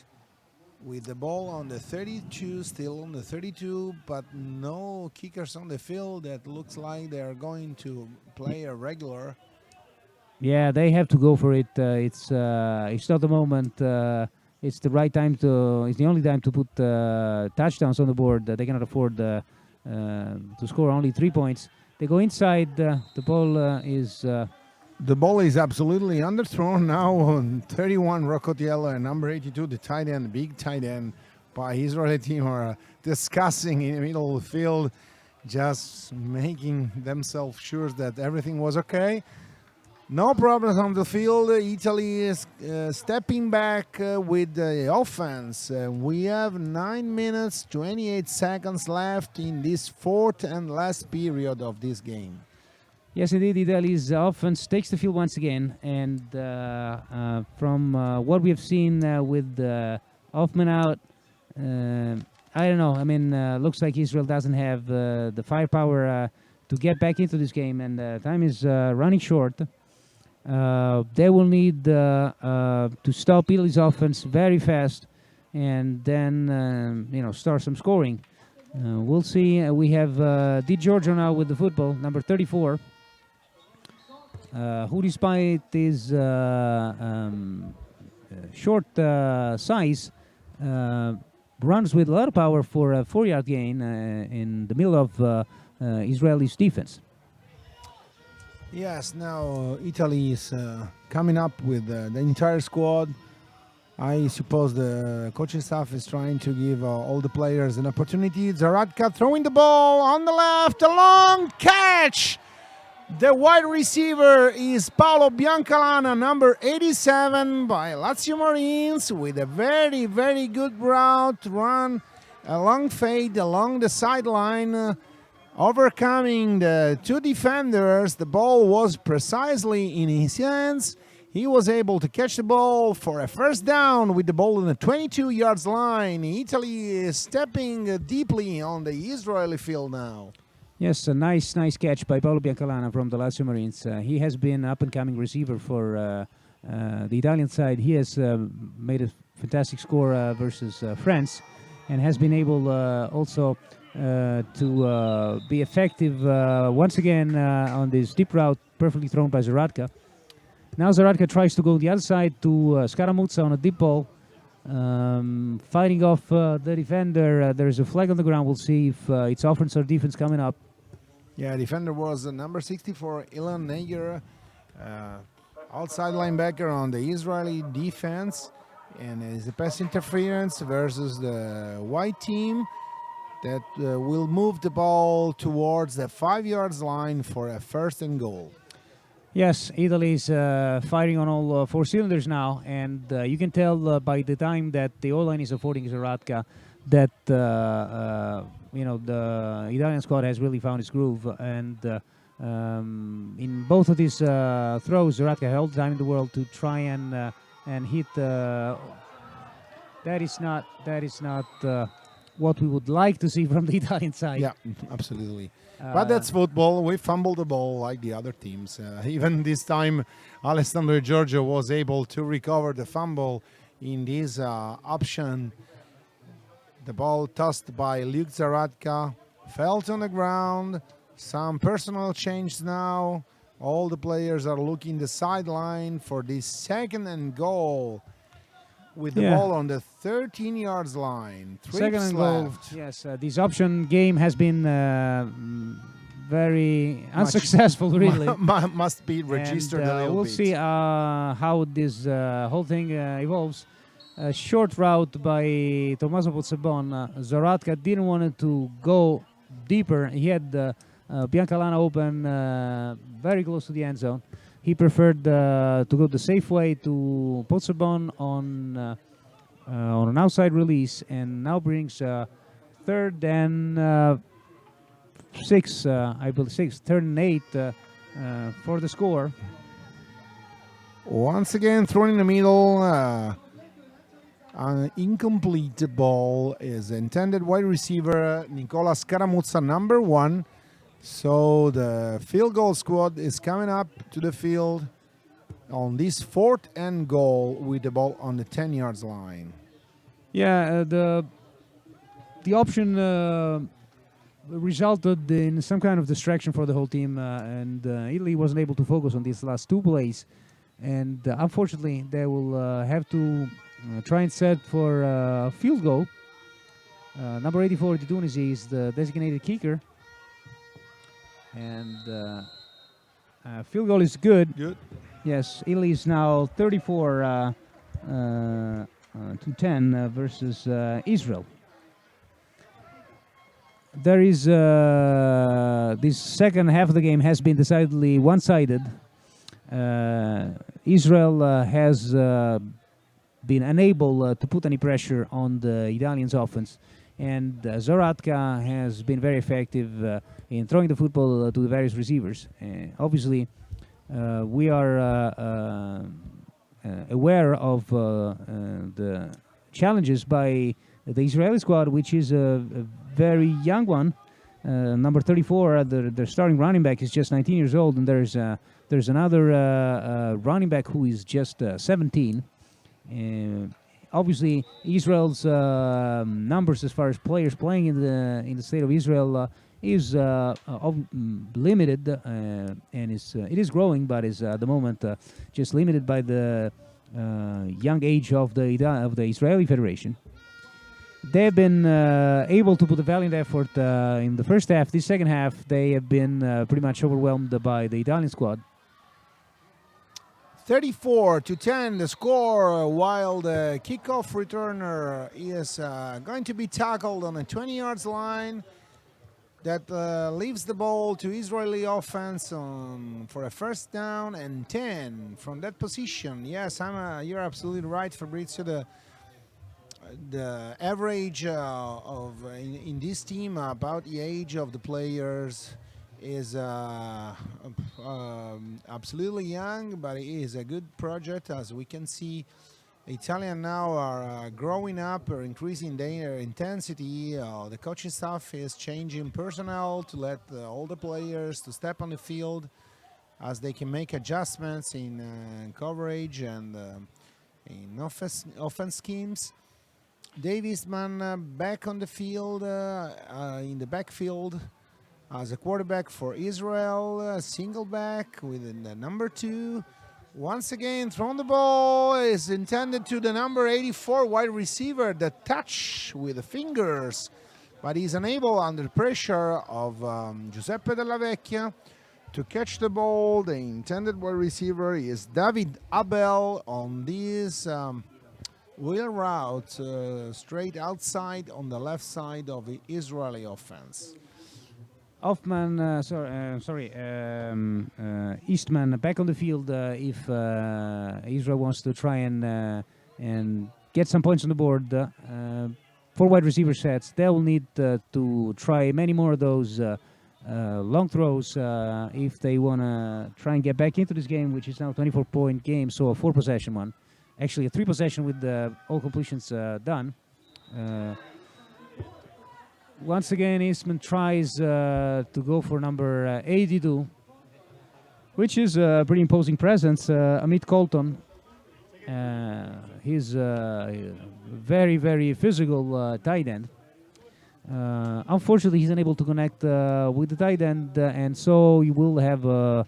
S3: with the ball on the 32, still on the 32, but no kickers on the field. That looks like they are going to play a regular.
S1: Yeah, they have to go for it. It's not the moment. It's the right time to. It's the only time to put touchdowns on the board. They cannot afford to score only 3 points. They go inside. The ball is.
S3: The ball is absolutely underthrown now on 31, Rocco Tiello, and number 82, the tight end, big tight end by Israeli team, are discussing in the middle of the field, just making themselves sure that everything was okay. No problems on the field. Italy is stepping back with the offense. We have 9 minutes, 28 seconds left in this fourth and last period of this game.
S1: Yes, indeed, Italy's offense takes the field once again, and from what we have seen with Hoffman out, I don't know. I mean, looks like Israel doesn't have the firepower to get back into this game, and time is running short. They will need to stop Italy's offense very fast, and then start some scoring. We'll see. We have Di Giorgio now with the football, number 34. Who, despite his short size, runs with a lot of power for a 4-yard gain in the middle of Israeli's defense.
S3: Yes, now Italy is coming up with the entire squad. I suppose the coaching staff is trying to give all the players an opportunity. Zaratka throwing the ball on the left, a long catch! The wide receiver is Paolo Biancalana, number 87 by Lazio Marines, with a very, very good route run, a long fade along the sideline, overcoming the two defenders. The ball was precisely in his hands. He was able to catch the ball for a first down with the ball on the 22 yards line. Italy is stepping deeply on the Israeli field now.
S1: Yes, a nice catch by Paolo Biancalana from the Lazio Marines. He has been an up-and-coming receiver for the Italian side. He has made a fantastic score versus France, and has been able also to be effective once again on this deep route, perfectly thrown by Zaratka. Now Zaratka tries to go the other side to Scaramuzza on a deep ball, fighting off the defender. There's a flag on the ground. We'll see if it's offense or defense coming up.
S3: Yeah, defender was number 64, Ilan Neger, outside linebacker on the Israeli defense, and it's a pass interference versus the white team that will move the ball towards the 5 yards line for a first and goal.
S1: Yes, Italy's firing on all four cylinders now, and you can tell by the time that the O-line is affording Zaratka that the Italian squad has really found its groove, and in both of these throws, Zaratka held the time in the world to try and hit. That is not what we would like to see from the Italian side.
S3: Yeah, absolutely. But that's football. We fumbled the ball like the other teams. Even this time, Alessandro Giorgio was able to recover the fumble in this option. The ball tossed by Luke Zaratka, fell on the ground. Some personal change now. All the players are looking the sideline for this second and goal with the ball on the 13 yards line.
S1: Second and goal.
S3: Left.
S1: Yes, this option game has been very unsuccessful, really.
S3: Must be registered
S1: and,
S3: a little
S1: we'll
S3: bit.
S1: see how this whole thing evolves. A short route by Tommaso Pozzebon. Zaratka didn't want to go deeper. He had Biancalana open very close to the end zone. He preferred to go the safe way to Pozzebon on an outside release, and now brings third and 6, I believe 6, third and 8 for the score.
S3: Once again, thrown in the middle. An incomplete ball is intended wide receiver Nicola Scaramuzza, number 1. So the field goal squad is coming up to the field on this fourth and goal with the ball on the 10 yards line.
S1: Yeah, the option resulted in some kind of distraction for the whole team, and Italy wasn't able to focus on these last 2 plays. And unfortunately, they will have to try and set for a field goal. Number 84, Di Tunisi, is the designated kicker. And field goal is good.
S3: Good.
S1: Yes, Italy is now 34 to 10 versus Israel. There is this second half of the game has been decidedly one-sided. Israel has been unable to put any pressure on the Italians' offense, and Zaratka has been very effective in throwing the football to the various receivers. Obviously, we are aware of the challenges by the Israeli squad, which is a very young one. Number 34, their starting running back is just 19 years old, and there's another running back who is just 17. Obviously, Israel's numbers as far as players playing in the state of Israel is limited, and it is growing, but is at the moment just limited by the young age of the Israeli Federation. They've been able to put a valiant effort in the first half. This second half, they have been pretty much overwhelmed by the Italian squad.
S3: 34-10 the score, while the kickoff returner is going to be tackled on the 20 yards line. That leaves the ball to Israeli offense for a first down and 10 from that position. Yes, you're absolutely right, Fabrizio. The average in this team, about the age of the players, is absolutely young, but it is a good project. As we can see, Italian now are growing up, or increasing their intensity. The coaching staff is changing personnel to let all the players to step on the field, as they can make adjustments in coverage and in offense schemes. Davisman back on the field, in the backfield as a quarterback for Israel, single back with the number 2. Once again, thrown the ball is intended to the number 84 wide receiver, the touch with the fingers, but he's unable under pressure of Giuseppe Della Vecchia to catch the ball. The intended wide receiver is David Abel on this wheel route straight outside on the left side of the Israeli offense.
S1: Eastman back on the field if Israel wants to try and get some points on the board. 4 wide receiver sets. They will need to try many more of those long throws if they want to try and get back into this game, which is now a 24-point game, so a 4-possession one. Actually, a 3-possession with all completions done. Once again, Eastman tries to go for number 82, which is a pretty imposing presence. Amit Colton. He's a very, very physical tight end. Unfortunately, he's unable to connect with the tight end, and so you will have a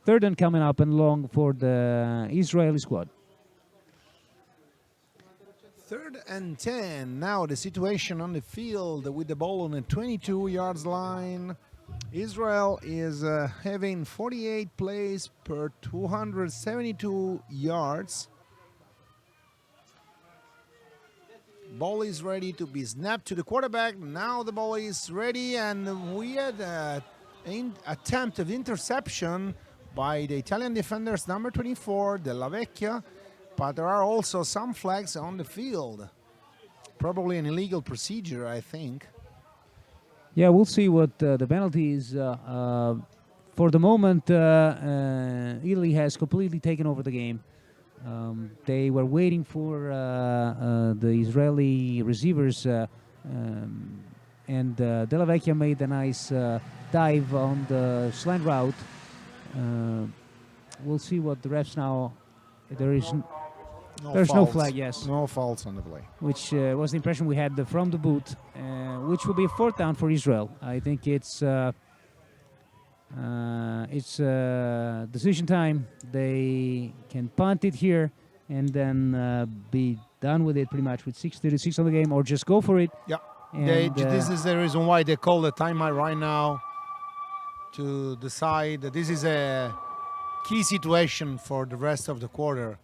S1: third and coming up and long for the Israeli squad.
S3: 3rd and 10. Now the situation on the field with the ball on the 22 yards line. Israel is having 48 plays per 272 yards. Ball is ready to be snapped to the quarterback. Now the ball is ready, and we had an attempt of interception by the Italian defenders, number 24, Della Vecchia. But there are also some flags on the field. Probably an illegal procedure, I think.
S1: Yeah, we'll see what the penalty is. For the moment, Italy has completely taken over the game. They were waiting for the Israeli receivers, and Della Vecchia made a nice dive on the slant route. We'll see what the refs now. There's no flag, yes.
S3: No faults on the play.
S1: Which was the impression we had from the booth, which will be a 4th down for Israel. I think it's decision time. They can punt it here and then be done with it pretty much with 6:36 on the game, or just go for it.
S3: Yeah.
S1: And,
S3: this is the reason why they call the timeout right now, to decide that this is a key situation for the rest of the quarter.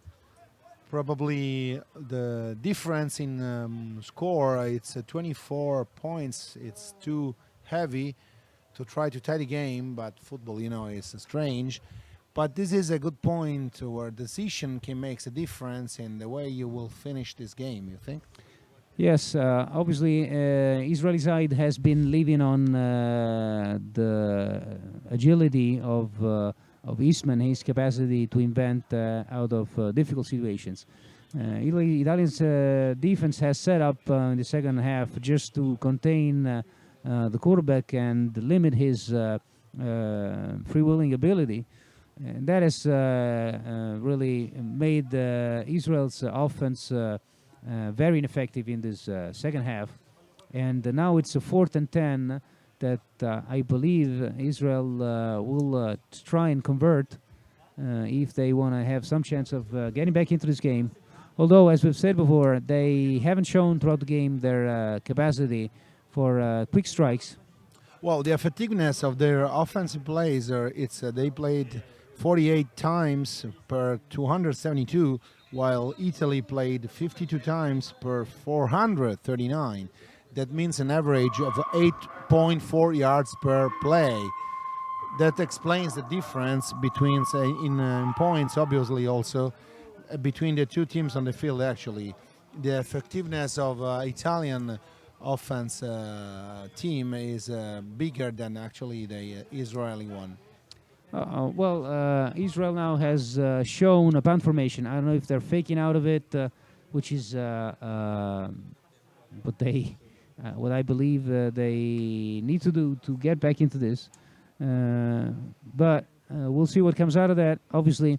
S3: Probably the difference in score, it's 24 points. It's too heavy to try to tie the game, but football, is strange. But this is a good point where decision can make a difference in the way you will finish this game, you think?
S1: Yes, obviously, Israeli side has been living on the agility of Eastman, his capacity to invent out of difficult situations. Italian's defense has set up in the second half just to contain the quarterback and limit his free-willing ability. And that has really made Israel's offense very ineffective in this second half. And now it's a 4th and 10 that I believe Israel will try and convert if they want to have some chance of getting back into this game. Although, as we've said before, they haven't shown throughout the game their capacity for quick strikes.
S3: Well, the effectiveness of their offensive plays they played 48 times per 272, while Italy played 52 times per 439. That means an average of 8.4 yards per play. That explains the difference between, say, in points, obviously, also between the two teams on the field. Actually, the effectiveness of Italian offense team is bigger than actually the Israeli one.
S1: Israel now has shown a punt formation. I don't know if they're faking out of it, which is what I believe they need to do to get back into this. But we'll see what comes out of that. Obviously,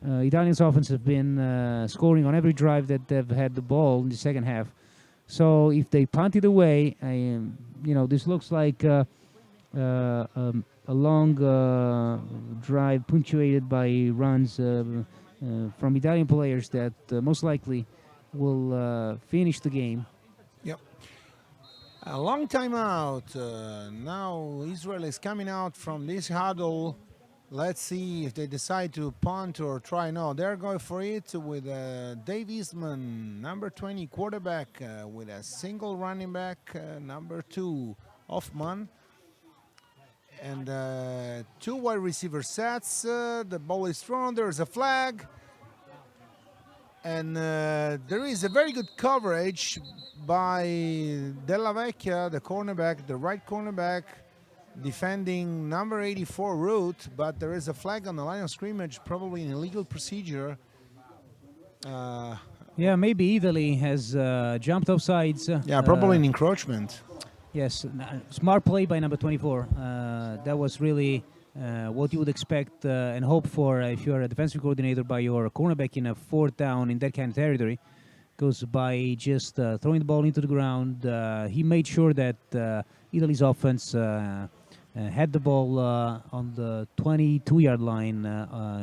S1: Italian's offense have been scoring on every drive that they've had the ball in the second half. So if they punt it away, this looks like a long drive punctuated by runs from Italian players that most likely will finish the game.
S3: Yep. A long time out. Now Israel is coming out from this huddle. Let's see if they decide to punt or try. No, they're going for it with Dave Eastman, number 20 quarterback, with a single running back, number 2 Hoffman. And 2 wide receiver sets. The ball is thrown. There's a flag. And there is a very good coverage by Della Vecchia, the cornerback, the right cornerback, defending number 84 Root, but there is a flag on the line of scrimmage, probably an illegal procedure.
S1: Yeah, maybe Italy has jumped off sides.
S3: Yeah, probably an encroachment.
S1: Yes, smart play by number 24. That was really what you would expect and hope for if you're a defensive coordinator by your cornerback in a 4th down in that kind of territory. Goes by just throwing the ball into the ground. He made sure that Italy's offense had the ball on the 22-yard line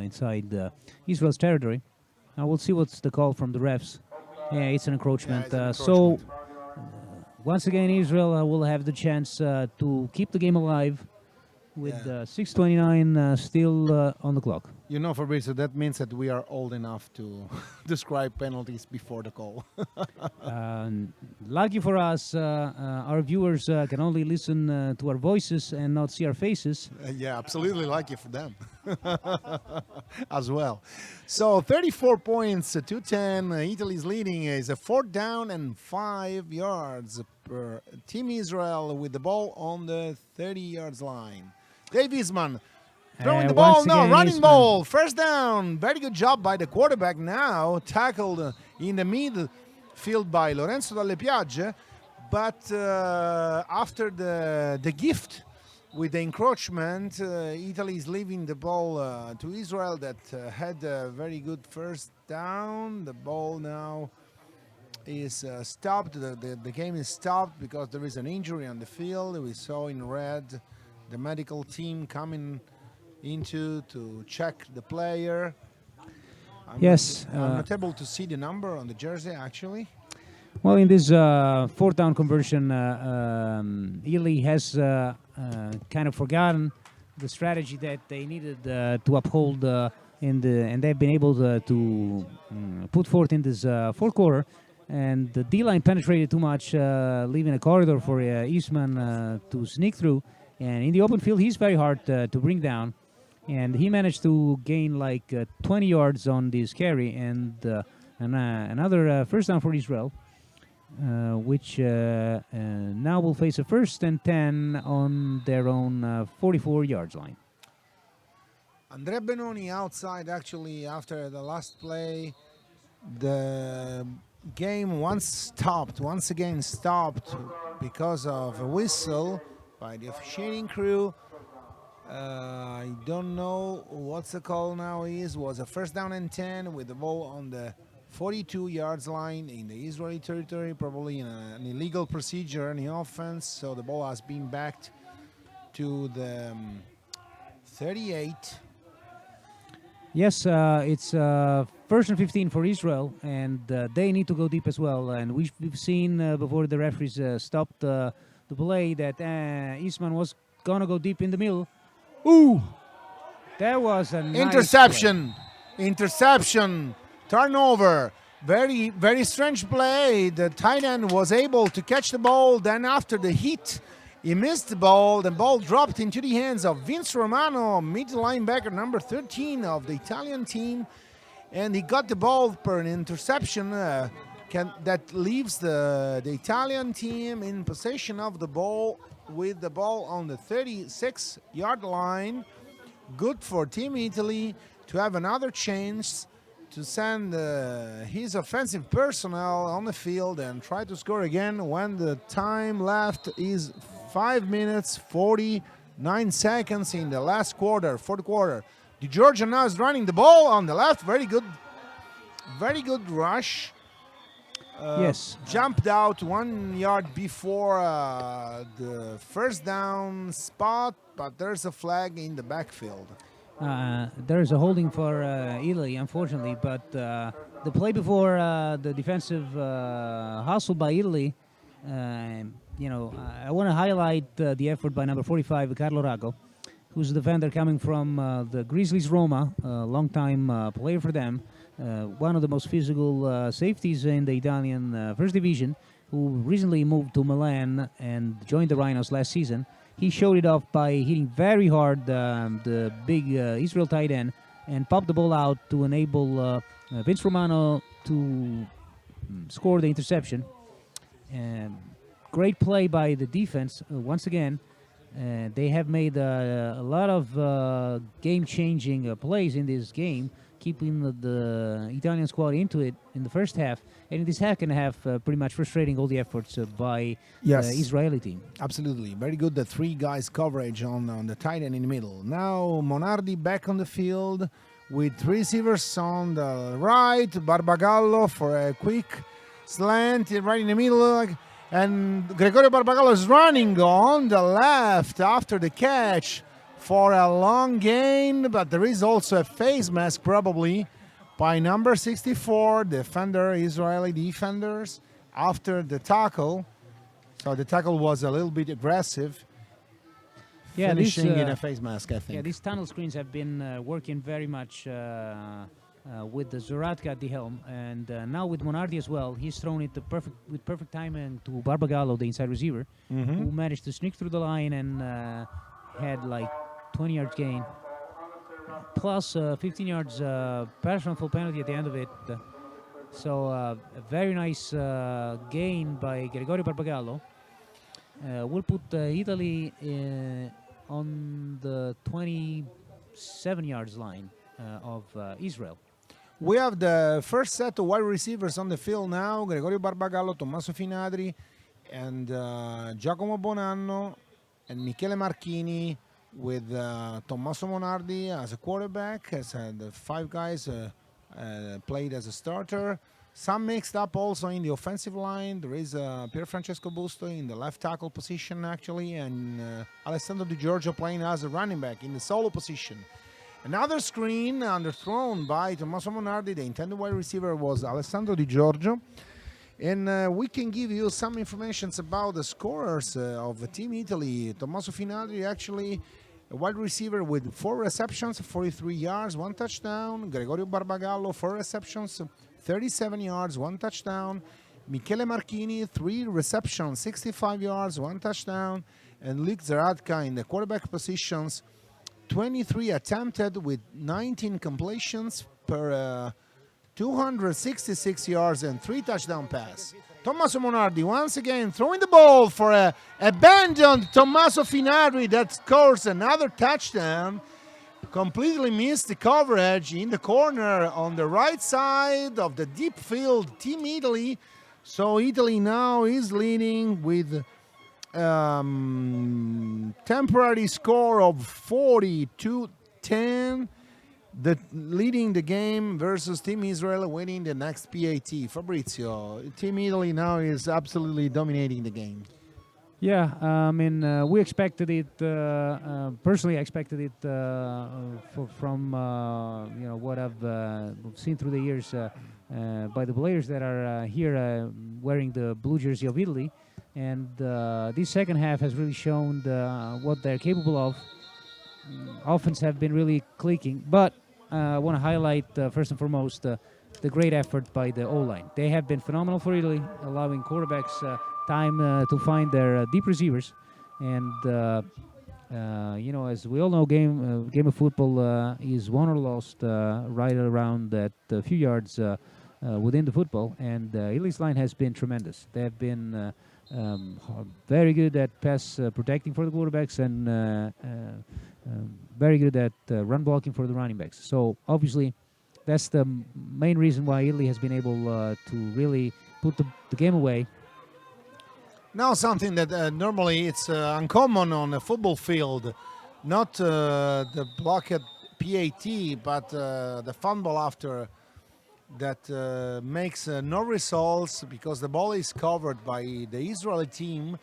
S1: inside Israel's territory. Now we'll see what's the call from the refs. Yeah, it's an encroachment. So once again, Israel will have the chance to keep the game alive with 6:29 still on the clock.
S3: You know, Fabrizio, that means that we are old enough to describe penalties before the call.
S1: Lucky for us, our viewers can only listen to our voices and not see our faces.
S3: Yeah, absolutely lucky for them as well. So 34 points to 10. Italy's leading is a 4th down and 5 yards per Team Israel with the ball on the 30 yards line. Dave Eastman throwing the ball, no, running Eastman. Ball, 1st down. Very good job by the quarterback now, tackled in the midfield by Lorenzo Dalle Piagge. But after the gift with the encroachment, Italy is leaving the ball to Israel that had a very good 1st down. The ball now is stopped. The game is stopped because there is an injury on the field. We saw in red the medical team coming into to check the player. I'm not able to see the number on the jersey actually.
S1: Well, in this 4th down conversion, Italy has kind of forgotten the strategy that they needed to uphold and they've been able to put forth in this 4th quarter. And the D-line penetrated too much, leaving a corridor for Eastman to sneak through. And in the open field, he's very hard to bring down. and he managed to gain like 20 yards on this carry, and another first down for Israel, which now will face a 1st and 10 on their own 44 yards line.
S3: Andrea Benoni outside actually after the last play. The game once again stopped because of a whistle by the officiating crew. I don't know what's the call now is. Was a 1st down and 10 with the ball on the 42 yards line in the Israeli territory, probably in an illegal procedure in the offense. So the ball has been backed to the 38.
S1: Yes, it's 1st and 15 for Israel, and they need to go deep as well. And we've seen before the referees stopped the play that Eastman was gonna go deep in the middle. Ooh, that was a nice
S3: Interception, turnover. Very, very strange play. The tight end was able to catch the ball. Then after the hit, he missed the ball. The ball dropped into the hands of Vince Romano, mid linebacker number 13 of the Italian team. And he got the ball per an interception that leaves the Italian team in possession of the ball with the ball on the 36-yard line. Good for Team Italy to have another chance to send his offensive personnel on the field and try to score again when the time left is 5 minutes 49 seconds in the last quarter, fourth quarter. Di Giorgio now is running the ball on the left. Very good rush.
S1: Yes.
S3: Jumped out 1 yard before the first down spot, but there's a flag in the backfield.
S1: There's a holding for Italy, unfortunately, but the play before the defensive hustle by Italy, I want to highlight the effort by number 45, Carlo Rago, who's a defender coming from the Grizzlies Roma, a long-time player for them, one of the most physical safeties in the Italian First Division, who recently moved to Milan and joined the Rhinos last season. He showed it off by hitting very hard the big Israel tight end and popped the ball out to enable Vince Romano to score the interception. Great play by the defense once again. They have made a lot of game-changing plays in this game, keeping the Italian squad into it in the first half, and in this second half, pretty much frustrating all the efforts by the Israeli team.
S3: Absolutely. Very good, the three guys coverage on the tight end in the middle. Now Monardi back on the field with three receivers on the right, Barbagallo for a quick slant right in the middle, and Gregorio Barbagallo is running on the left after the catch for a long gain, but there is also a face mask probably by number 64, defender, Israeli defenders, after the tackle. So the tackle was a little bit aggressive, finishing in a face mask, I think.
S1: Yeah, these tunnel screens have been working very much with the Zaratka at the helm, and now with Monardi as well. He's thrown it with perfect timing to Barbagallo, the inside receiver, who managed to sneak through the line and had like 20 yards gain, plus 15 yards personal full penalty at the end of it. So a very nice gain by Gregorio Barbagallo. We'll put Italy on the 27 yards line of Israel.
S3: We have the first set of wide receivers on the field now. Gregorio Barbagallo, Tommaso Finadri, and Giacomo Bonanno, and Michele Marchini, with Tommaso Monardi as a quarterback. As the five guys played as a starter. Some mixed up also in the offensive line. There is Pier Francesco Busto in the left tackle position, actually, and Alessandro Di Giorgio playing as a running back in the solo position. Another screen underthrown by Tommaso Monardi. The intended wide receiver was Alessandro Di Giorgio. And we can give you some information about the scorers of Team Italy. Tommaso Finadri, actually, a wide receiver with 4 receptions, 43 yards, 1 touchdown. Gregorio Barbagallo, 4 receptions, 37 yards, 1 touchdown. Michele Marchini, 3 receptions, 65 yards, 1 touchdown. And Luke Zaratka in the quarterback positions, 23 attempted with 19 completions per 266 yards and 3 touchdown pass. Tommaso Monardi once again throwing the ball for a abandoned Tommaso Finardi that scores another touchdown. Completely missed the coverage in the corner on the right side of the deep field. Team Italy. So Italy now is leading with temporary score of 40-10. Leading the game versus Team Israel winning the next PAT. Fabrizio, Team Italy now is absolutely dominating the game.
S1: Yeah, I mean, we expected it. Personally, I expected it from what I've seen through the years by the players that are here wearing the blue jersey of Italy, and this second half has really shown what they're capable of. Offense have been really clicking, but I want to highlight first and foremost the great effort by the O-line. They have been phenomenal for Italy, allowing quarterbacks time to find their deep receivers. And as we all know, game of football is won or lost right around that few yards within the football. And Italy's line has been tremendous. They have been very good at pass protecting for the quarterbacks and very good at run blocking for the running backs. So obviously, that's the main reason why Italy has been able to really put the game away.
S3: Now something that normally it's uncommon on a football field, not the blocked PAT, but the fumble after that makes no results because the ball is covered by the Israeli team,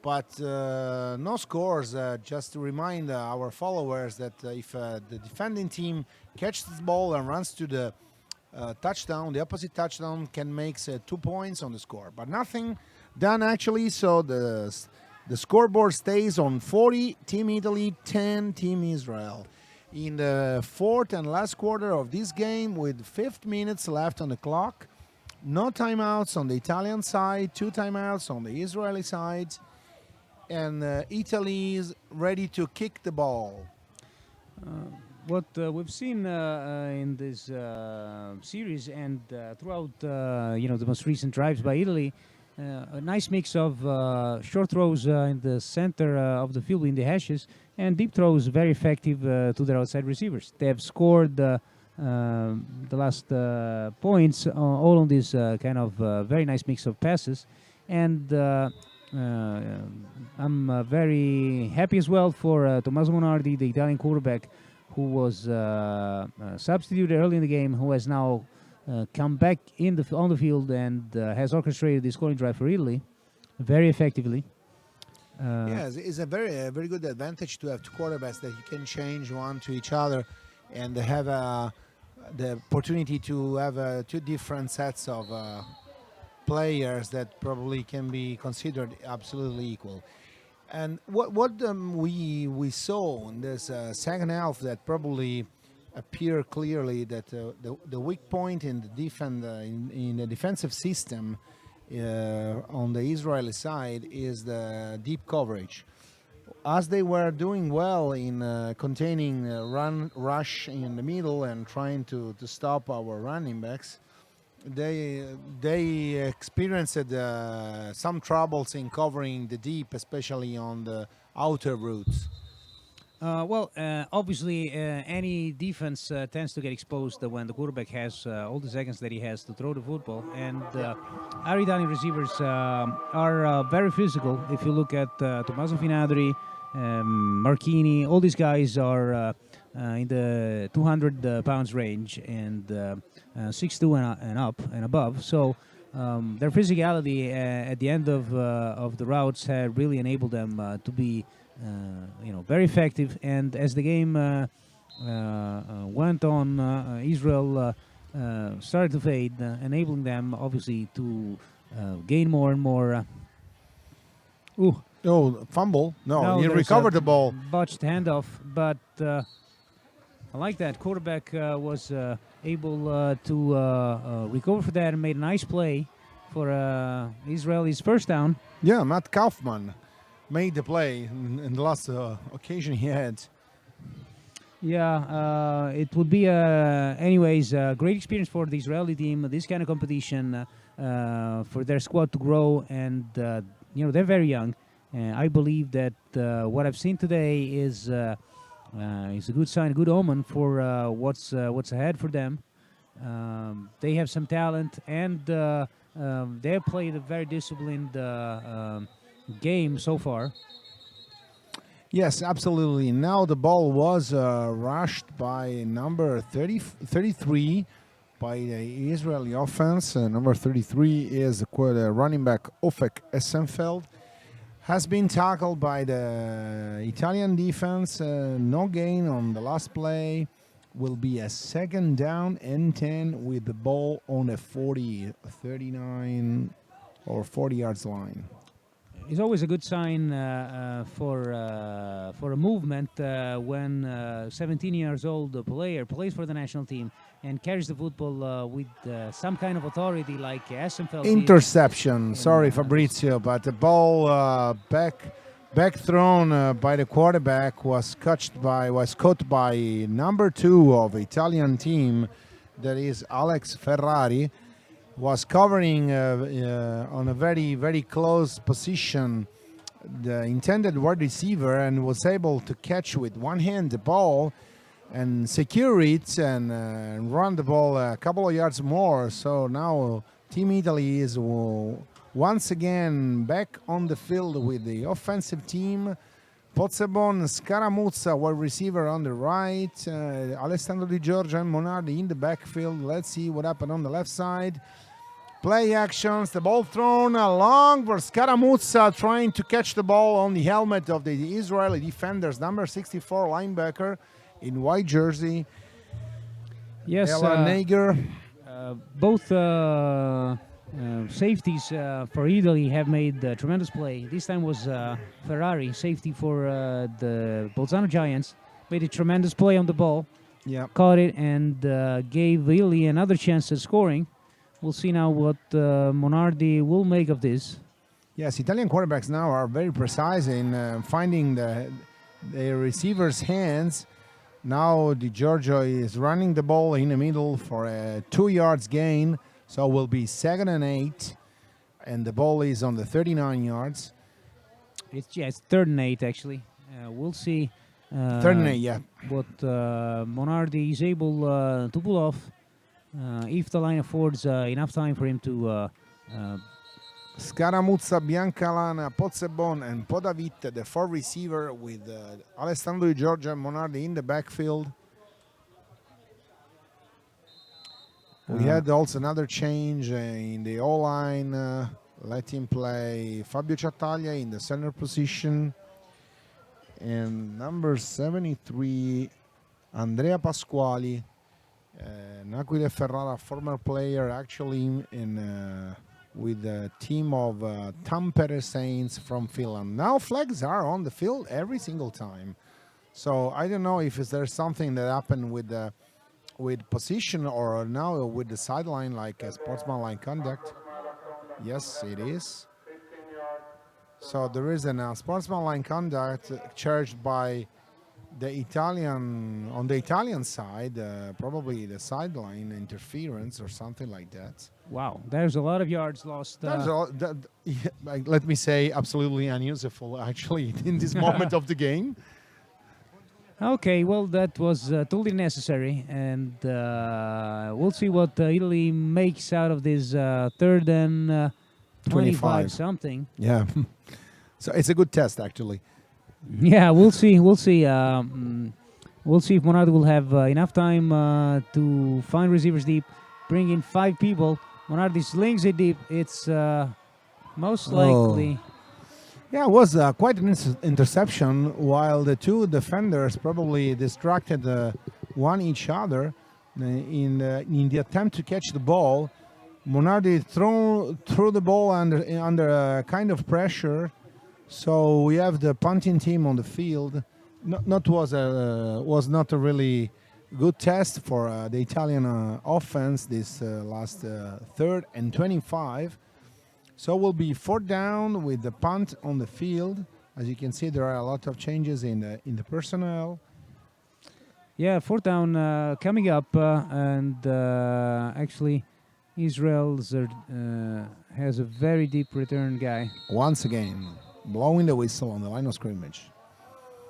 S3: but no scores. Just to remind our followers that if the defending team catches the ball and runs to the touchdown, the opposite touchdown can make 2 points on the score, but nothing done actually. So the scoreboard stays on 40 Team Italy, 10 Team Israel. In the fourth and last quarter of this game, with 5 minutes left on the clock, no timeouts on the Italian side, 2 timeouts on the Israeli side, and Italy is ready to kick the ball.
S1: What we've seen in this series and throughout the most recent drives by Italy, a nice mix of short throws in the center of the field in the hashes and deep throws very effective to their outside receivers. They have scored the last points all on this kind of very nice mix of passes, and I'm very happy as well for Tommaso Monardi, the Italian quarterback, who was substituted early in the game, who has now come back on the field and has orchestrated the scoring drive for Italy very effectively.
S3: Yes, it's a very good advantage to have 2 quarterbacks that you can change one to each other and have the opportunity to have 2 different sets of players that probably can be considered absolutely equal. And what we saw in this second half that probably appear clearly that the weak point in the defensive system on the Israeli side is the deep coverage. As they were doing well in containing rush in the middle and trying to stop our running backs, they experienced some troubles in covering the deep, especially on the outer routes.
S1: Obviously, any defense tends to get exposed when the quarterback has all the seconds that he has to throw the football. And our Italian receivers are very physical. If you look at Tommaso Finadri, Marchini, all these guys are in the 200 pounds range and 6'2" and up and above. So their physicality at the end of the routes have really enabled them to be very effective. And as the game went on, Israel started to fade, enabling them obviously to gain more and more.
S3: Oh, fumble! No, he
S1: there's
S3: recovered
S1: a
S3: the ball.
S1: Botched handoff, but I like that. Quarterback was able to recover for that and made a nice play for Israel's first down.
S3: Yeah, Matt Kaufman made the play in the last occasion he had.
S1: Yeah, it would be, anyways, a great experience for the Israeli team. This kind of competition for their squad to grow, and they're very young. I believe that what I've seen today is a good sign, a good omen for what's ahead for them. They have some talent, and they have played a very disciplined game so far.
S3: Yes, absolutely. Now the ball was rushed by number 33 by the Israeli offense. Number 33 is the running back Ofek Essenfeld. Has been tackled by the Italian defense. No gain on the last play. Will be a second down and 10 with the ball on a 40, 39 or 40 yards line.
S1: It's always a good sign for a movement when 17 years old player plays for the national team and carries the football with some kind of authority like Essenfeld did.
S3: Interception. Sorry, Fabrizio, but the ball back thrown by the quarterback was caught by number 2 of Italian team, that is Alex Ferrari. Was covering on a very, very close position the intended wide receiver, and was able to catch with one hand the ball and secure it and run the ball a couple of yards more. So now Team Italy is once again back on the field with the offensive team. Pozzebon, Scaramuzza, wide receiver on the right, Alessandro Di Giorgio and Monardi in the backfield. Let's see what happened on the left side. Play actions, the ball thrown along for Scaramuzza, trying to catch the ball on the helmet of the Israeli defenders. Number 64 linebacker in white jersey.
S1: Yes,
S3: Ella Nager.
S1: both safeties for Italy have made a tremendous play. This time was Ferrari, safety for the Bolzano Giants, made a tremendous play on the ball.
S3: Yeah.
S1: Caught it and gave Italy another chance at scoring. We'll see now what Monardi will make of this.
S3: Yes, Italian quarterbacks now are very precise in finding the receiver's hands. Now Di Giorgio is running the ball in the middle for a 2 yards gain. So will be 2nd and 8. And the ball is on the 39 yards.
S1: It's 3rd and 8 actually. We'll see
S3: 3rd and 8, yeah.
S1: what Monardi is able to pull off. If the line affords enough time for him to
S3: Scaramuzza, Biancalana, Pozzebon, and Podavit, the 4 receiver with Alessandro Di Giorgio and Monardi in the backfield. We had also another change in the O-line. Let him play Fabio Ciattaglia in the center position. And number 73, Andrea Pasquali. Naquile Ferrara, former player, actually with the team of Tampere Saints from Finland. Now flags are on the field every single time. So I don't know if there's something that happened with position or now with the sideline, like a sportsmanlike conduct. Yes, it is. So there is a sportsmanlike conduct charged by the Italian, on the Italian side, probably the sideline interference or something like that.
S1: Wow, there's a lot of yards lost.
S3: Let me say, absolutely unuseful, actually, in this moment of the game.
S1: Okay, well, that was totally necessary, and we'll see what Italy makes out of this 3rd and 25 something.
S3: Yeah, so it's a good test, actually.
S1: Yeah, we'll see. We'll see. We'll see if Monardi will have enough time to find receivers deep, bring in 5 people. Monardi slings it deep. It's most likely.
S3: Yeah, it was quite an interception, while the 2 defenders probably distracted one each other in the attempt to catch the ball. Monardi threw the ball under kind of pressure. So we have the punting team on the field. Was not a really good test for the Italian offense this last 3rd and 25. So we'll be 4th down with the punt on the field. As you can see, there are a lot of changes in the personnel.
S1: Yeah, fourth down coming up, and actually, Israel's has a very deep return guy.
S3: Once again, blowing the whistle on the line of scrimmage.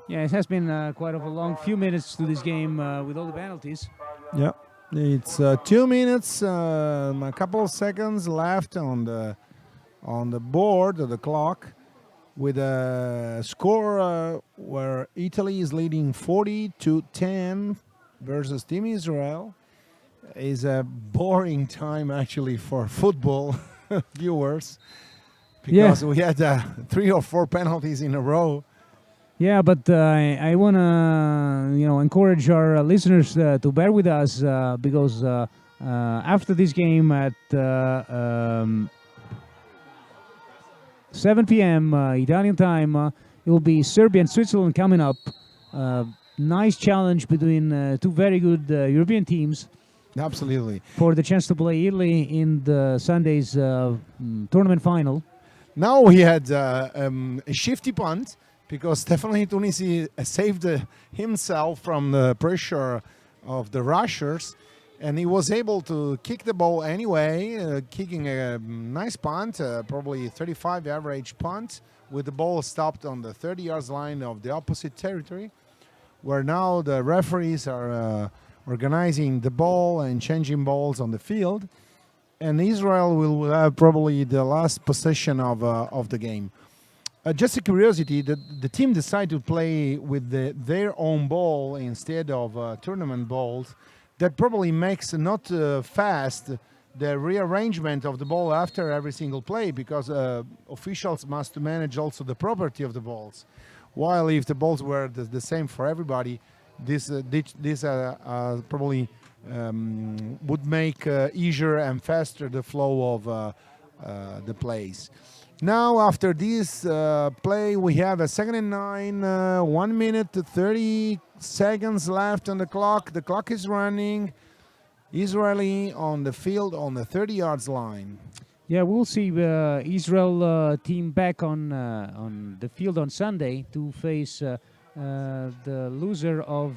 S1: Yeah, it has been quite of a long few minutes to this game with all the penalties.
S3: Yeah, it's 2 minutes, a couple of seconds left on the board of the clock, with a score where Italy is leading 40-10 versus Team Israel. Is a boring time actually for football viewers, because we had 3 or 4 penalties in a row.
S1: Yeah, but I want to encourage our listeners to bear with us because after this game at 7 p.m. Italian time, it will be Serbia and Switzerland coming up. Nice challenge between two very good European teams.
S3: Absolutely.
S1: For the chance to play Italy in the Sunday's tournament final.
S3: Now we had a shifty punt, because Stefano Tunisi saved himself from the pressure of the rushers, and he was able to kick the ball anyway, kicking a nice punt, probably 35 average punt, with the ball stopped on the 30 yards line of the opposite territory, where now the referees are organizing the ball and changing balls on the field, and Israel will have probably the last possession of the game. Just a curiosity, the team decided to play with their own ball instead of tournament balls. That probably makes not fast the rearrangement of the ball after every single play, because officials must manage also the property of the balls. While if the balls were the same for everybody, this probably would make easier and faster the flow of the plays. Now, after this play, we have a 2nd and 9, 1 minute 30 seconds left on the clock. The clock is running. Israeli on the field on the 30 yards line.
S1: Yeah, we'll see Israel team back on the field on Sunday to face the loser of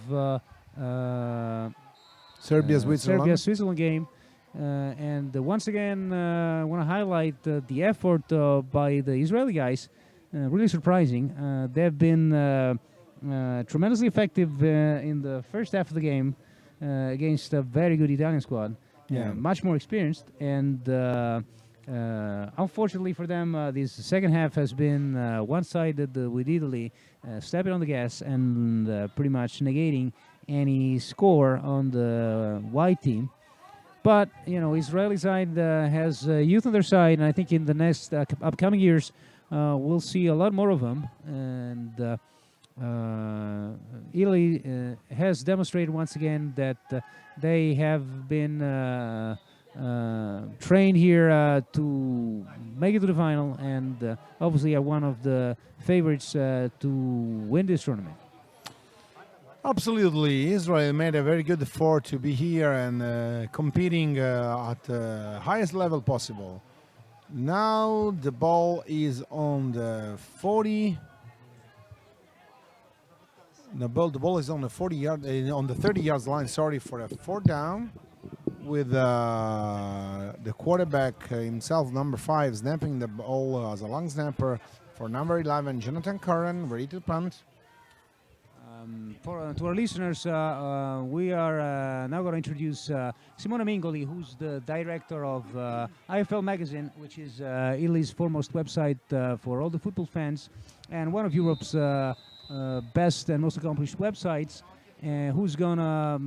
S3: Serbia-Switzerland
S1: game. And once again, I want to highlight the effort by the Israeli guys. Really surprising. They've been tremendously effective in the first half of the game against a very good Italian squad. Much more experienced. And unfortunately for them, this second half has been one-sided with Italy stepping on the gas and pretty much negating any score on the white team. But, Israeli side has youth on their side, and I think in the next upcoming years, we'll see a lot more of them. And Italy has demonstrated once again that they have been trained here to make it to the final, and obviously are one of the favorites to win this tournament.
S3: Absolutely. Israel made a very good effort to be here and competing at the highest level possible. Now the ball is on the 40. The ball is on the 30 yards line. Sorry, for a 4th down, with the quarterback himself, number 5, snapping the ball as a long snapper for number 11, Jonathan Curran, ready to punt.
S1: To our listeners, we are now going to introduce Simone Mingoli, who's the director of IFL Magazine, which is Italy's foremost website for all the football fans, and one of Europe's best and most accomplished websites, who's going to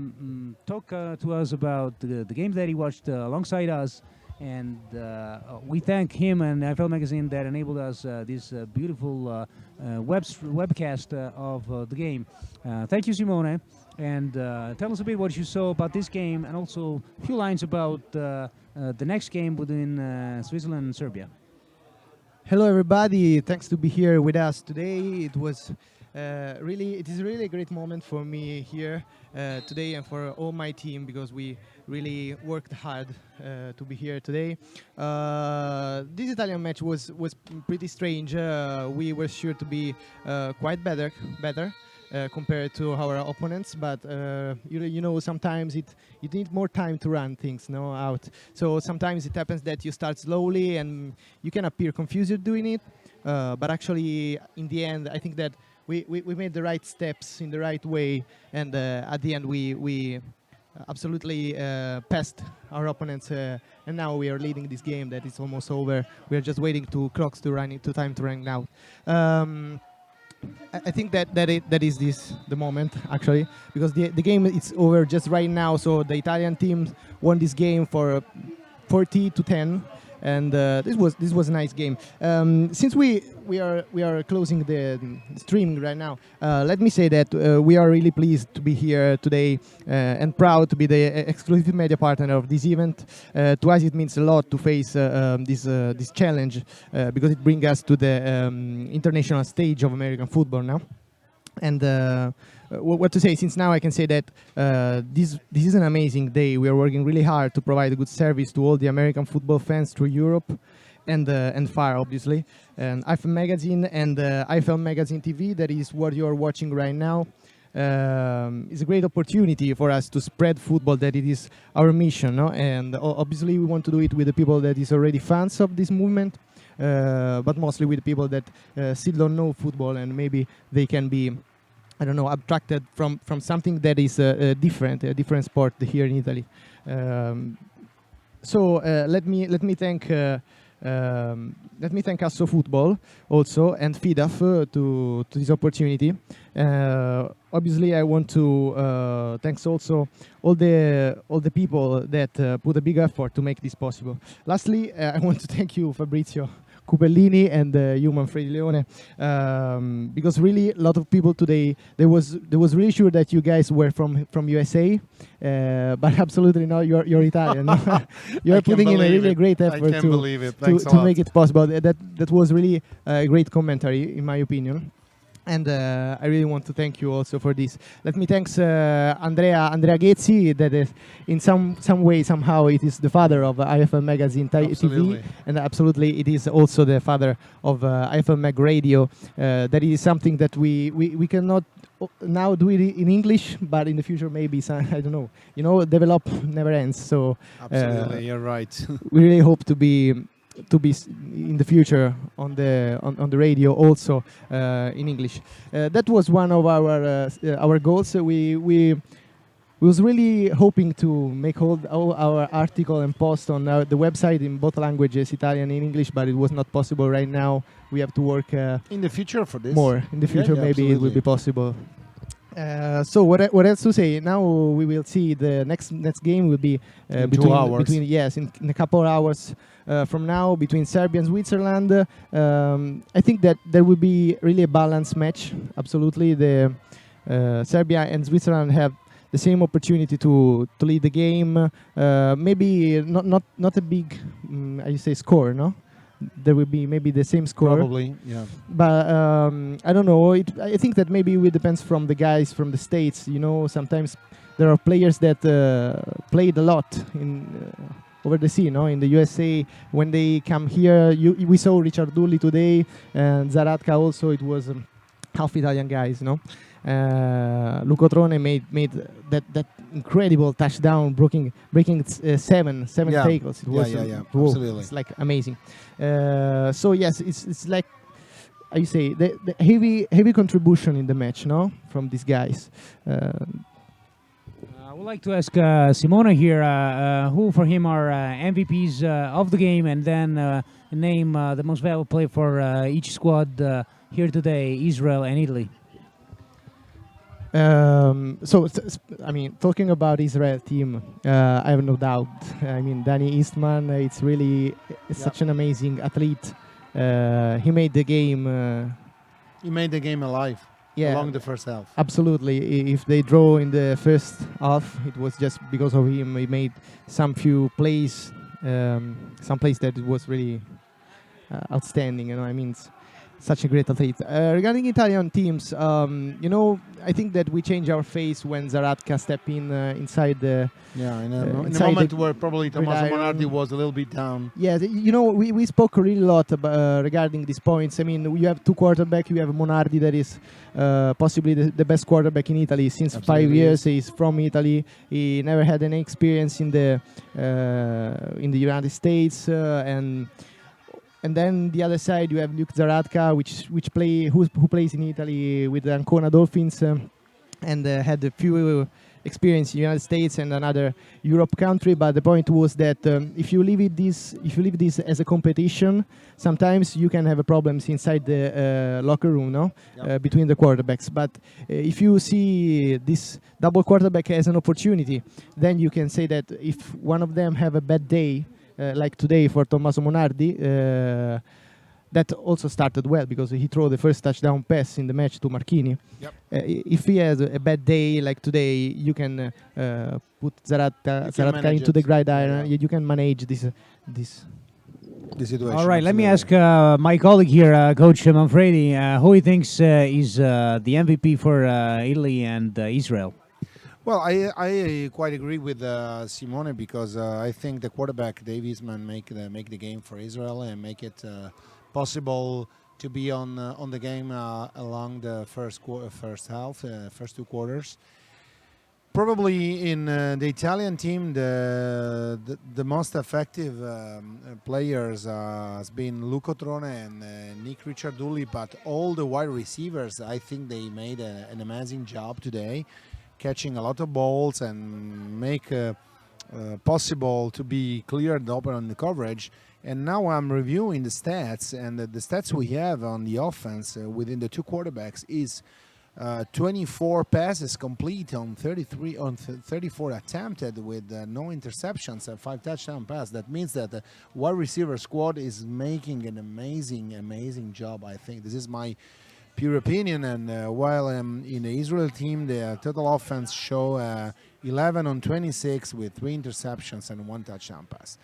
S1: talk to us about the games that he watched alongside us. And we thank him and IFL Magazine that enabled us this beautiful webcast of the game. Thank you, Simone. And tell us a bit what you saw about this game, and also a few lines about the next game between Switzerland and Serbia.
S4: Hello, everybody. Thanks to be here with us today. It is really a great moment for me here today, and for all my team, because we really worked hard to be here today. This Italian match was pretty strange. We were sure to be quite better. compared to our opponents. But you know, sometimes you need more time to run things, no, out. So sometimes it happens that you start slowly and you can appear confused doing it. But actually, in the end, I think that we made the right steps in the right way, and at the end we absolutely passed our opponents, and now we are leading this game that is almost over. We are just waiting to clocks to run into time to run out. I think that is the moment actually, because the game is over just right now. So the Italian team won this game for 40-10. And this was a nice game. Since we are closing the stream right now, let me say that we are really pleased to be here today and proud to be the exclusive media partner of this event. To us, it means a lot to face this challenge because it brings us to the international stage of American football now. And what to say, since now I can say that this is an amazing day. We are working really hard to provide a good service to all the American football fans through Europe and far, obviously. And IFL Magazine and IFL Magazine TV, that is what you are watching right now, is a great opportunity for us to spread football, that it is our mission, no? And obviously we want to do it with the people that is already fans of this movement, but mostly with people that still don't know football, and maybe they can be, I don't know, abstracted from something that is a different sport here in Italy. So let me thank Asso Football also and FIDAF to this opportunity. Obviously, I want to thanks also all the people that put a big effort to make this possible. Lastly, I want to thank you, Fabrizio Cupellini and you, Manfredi Leone, because really a lot of people today, they was really sure that you guys were from USA, but absolutely not. You're Italian. You are putting in a really great effort to make it possible. That was really a great commentary, in my opinion. And I really want to thank you also for this. Let me thank Andrea Ghezzi, that is in some way, somehow, it is the father of IFL Magazine TV, and absolutely it is also the father of IFL Mag Radio. That is something that we cannot now do it in English, but in the future maybe I don't know. You know, develop never ends. So
S3: absolutely, you're right.
S4: We really hope to be in the future on the radio also in English. That was one of our goals. We was really hoping to make all our article and post on the website in both languages, Italian and English, but it was not possible right now. We have to work
S3: in the future for this.
S4: More in the future, maybe absolutely. It will be possible. So what else to say? Now we will see the next game will be in a couple of hours from now, between Serbia and Switzerland. I think that there will be really a balanced match. Absolutely, the Serbia and Switzerland have the same opportunity to lead the game. Maybe not a big, I say, score, no. There will be maybe the same score.
S3: Probably, yeah.
S4: But I don't know. I think that maybe it depends from the guys from the States. You know, sometimes there are players that played a lot in over the sea, no? In the USA. When they come here, we saw Richard Dulli today, and Zaratka also. It was half Italian guys, no? Luco Trone made that incredible touchdown, breaking seven tackles. It was
S3: absolutely.
S4: It's like amazing. So yes, it's like I say the heavy contribution in the match, no, from these guys.
S1: I would like to ask Simona here, who for him are MVPs of the game, and then name the most valuable player for each squad here today, Israel and Italy.
S4: I mean, talking about Israel team, I have no doubt. I mean, Danny Eastman, it's really such an amazing athlete. He made the game.
S3: He made the game alive.
S4: Yeah,
S3: along the first half.
S4: Absolutely. If they draw in the first half, it was just because of him. He made some plays that it was really outstanding. You know, I mean. such a great athlete. Regarding Italian teams, I think that we change our face when Zaratka step in inside the.
S3: Yeah, in a
S4: inside
S3: moment
S4: the
S3: where probably Tommaso
S4: gridiron.
S3: Monardi was a little bit down.
S4: Yeah, we spoke really a lot regarding these points. I mean, you have two quarterbacks. You have Monardi, that is possibly the best quarterback in Italy since 5
S3: Absolutely.
S4: years. He's from Italy. He never had any experience in the United States, and then the other side you have Luke Zaratka, who plays in Italy with the Ancona Dolphins, and had a few experience in the United States and another Europe country. But the point was that if you leave this as a competition, sometimes you can have problems inside the locker room, no,
S3: Yep.
S4: between the quarterbacks. But if you see this double quarterback as an opportunity, then you can say that if one of them have a bad day, like today for Tommaso Monardi, that also started well because he threw the first touchdown pass in the match to Marchini.
S3: Yep.
S4: If he has a bad day like today, you can put Zaratka
S3: manage
S4: into the
S3: it.
S4: gridiron.
S3: Yeah.
S4: You can manage this.
S3: The situation.
S1: All right, let me
S3: absolutely.
S1: ask my colleague here, Coach Manfredi, who he thinks is the MVP for Italy and Israel.
S3: Well, I quite agree with Simone because I think the quarterback Dave Eastman make the game for Israel and make it possible to be on the game along the first half, first two quarters. Probably in the Italian team, the most effective players has been Luca Trone and Nick Ricciardulli, but all the wide receivers, I think they made an amazing job today, catching a lot of balls and make possible to be clear and open on the coverage. And now I'm reviewing the stats, and the stats we have on the offense within the two quarterbacks is 24 passes complete on 34 attempted with no interceptions and 5 touchdown passes. That means that the wide receiver squad is making an amazing job. I think this is my pure opinion. And while in the Israel team, the total offense show 11 on 26 with 3 interceptions and 1 touchdown pass.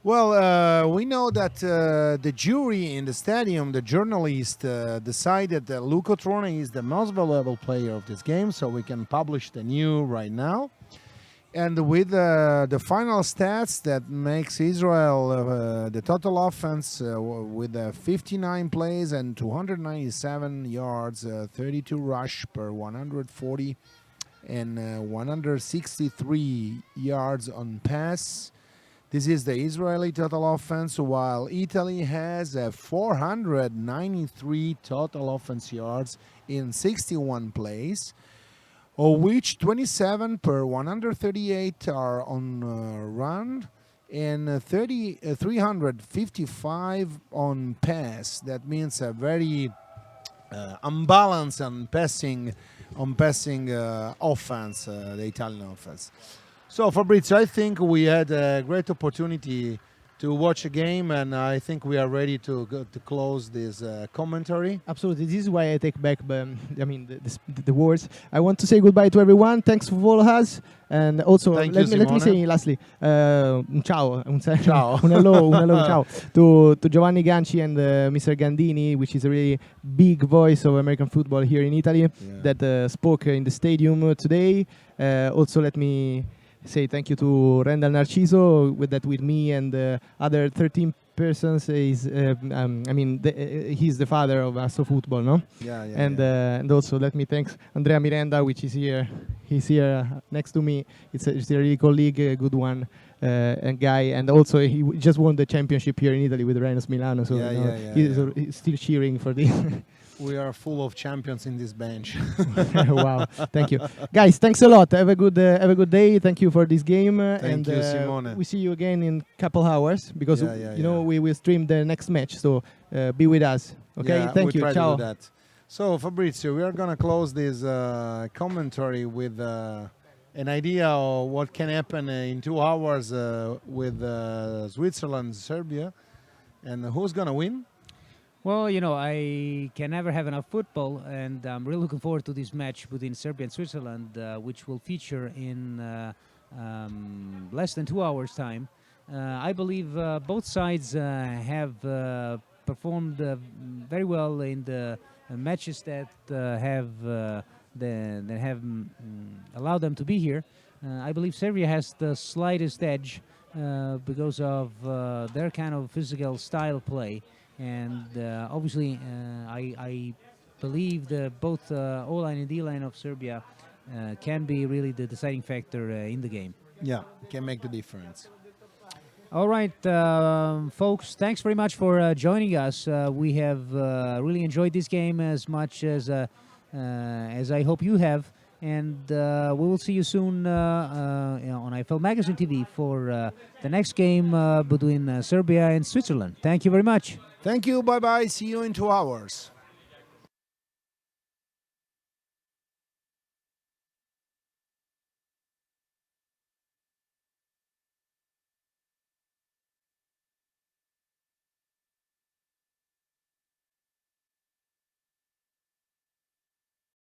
S3: Well, we know that the jury in the stadium, the journalist, decided that Luca Trone is the most valuable player of this game, so we can publish the news right now. And with the final stats that makes Israel the total offense with 59 plays and 297 yards, 32 rush per 140, and 163 yards on pass. This is the Israeli total offense, while Italy has 493 total offense yards in 61 plays, of which 27 per 138 are on run and 355 on pass. That means a very unbalanced and passing offense, the Italian offense. So Fabrizio, I think we had a great opportunity to watch a game, and I think we are ready to close this commentary.
S4: Absolutely, this is why I take back the words. I want to say goodbye to everyone. Thanks for following us, and also
S3: Thank
S4: let
S3: you,
S4: me
S3: Simone.
S4: say lastly, un ciao,
S3: Ciao.
S4: un hello, ciao to Giovanni Ganci and Mr. Gandini, which is a really big voice of American football here in Italy, that spoke in the stadium today. Also, let me say thank you to Randall Narciso with me and other 13 persons. He's the father of Astro Football, no? And also let me thank Andrea Miranda, which is here. He's here next to me. It's a really colleague, a good one, and guy. And also he just won the championship here in Italy with Rhinos Milano. So he's still cheering for this.
S3: We are full of champions in this bench.
S4: Wow, thank you, guys. Thanks a lot. Have a good day. Thank you for this game.
S3: Thank you, Simone.
S4: We see you again in couple hours because
S3: Yeah.
S4: we will stream the next match. So be with us. Okay,
S3: Yeah,
S4: thank
S3: we
S4: you.
S3: try
S4: Ciao.
S3: to do that. So Fabrizio, we are gonna close this commentary with an idea of what can happen in 2 hours with Switzerland, Serbia, and who's gonna win?
S1: Well, I can never have enough football, and I'm really looking forward to this match between Serbia and Switzerland, which will feature in less than 2 hours' time. I believe both sides have performed very well in the matches that have allowed them to be here. I believe Serbia has the slightest edge because of their kind of physical style play, and obviously I believe that both O-line and D-line of Serbia can be really the deciding factor in the game.
S3: Yeah, can make the difference.
S1: All right, folks, thanks very much for joining us. We have really enjoyed this game as much as I hope you have. And we will see you soon on IFL Magazine TV for the next game between Serbia and Switzerland. Thank you very much.
S3: Thank you. Bye-bye. See you in 2 hours.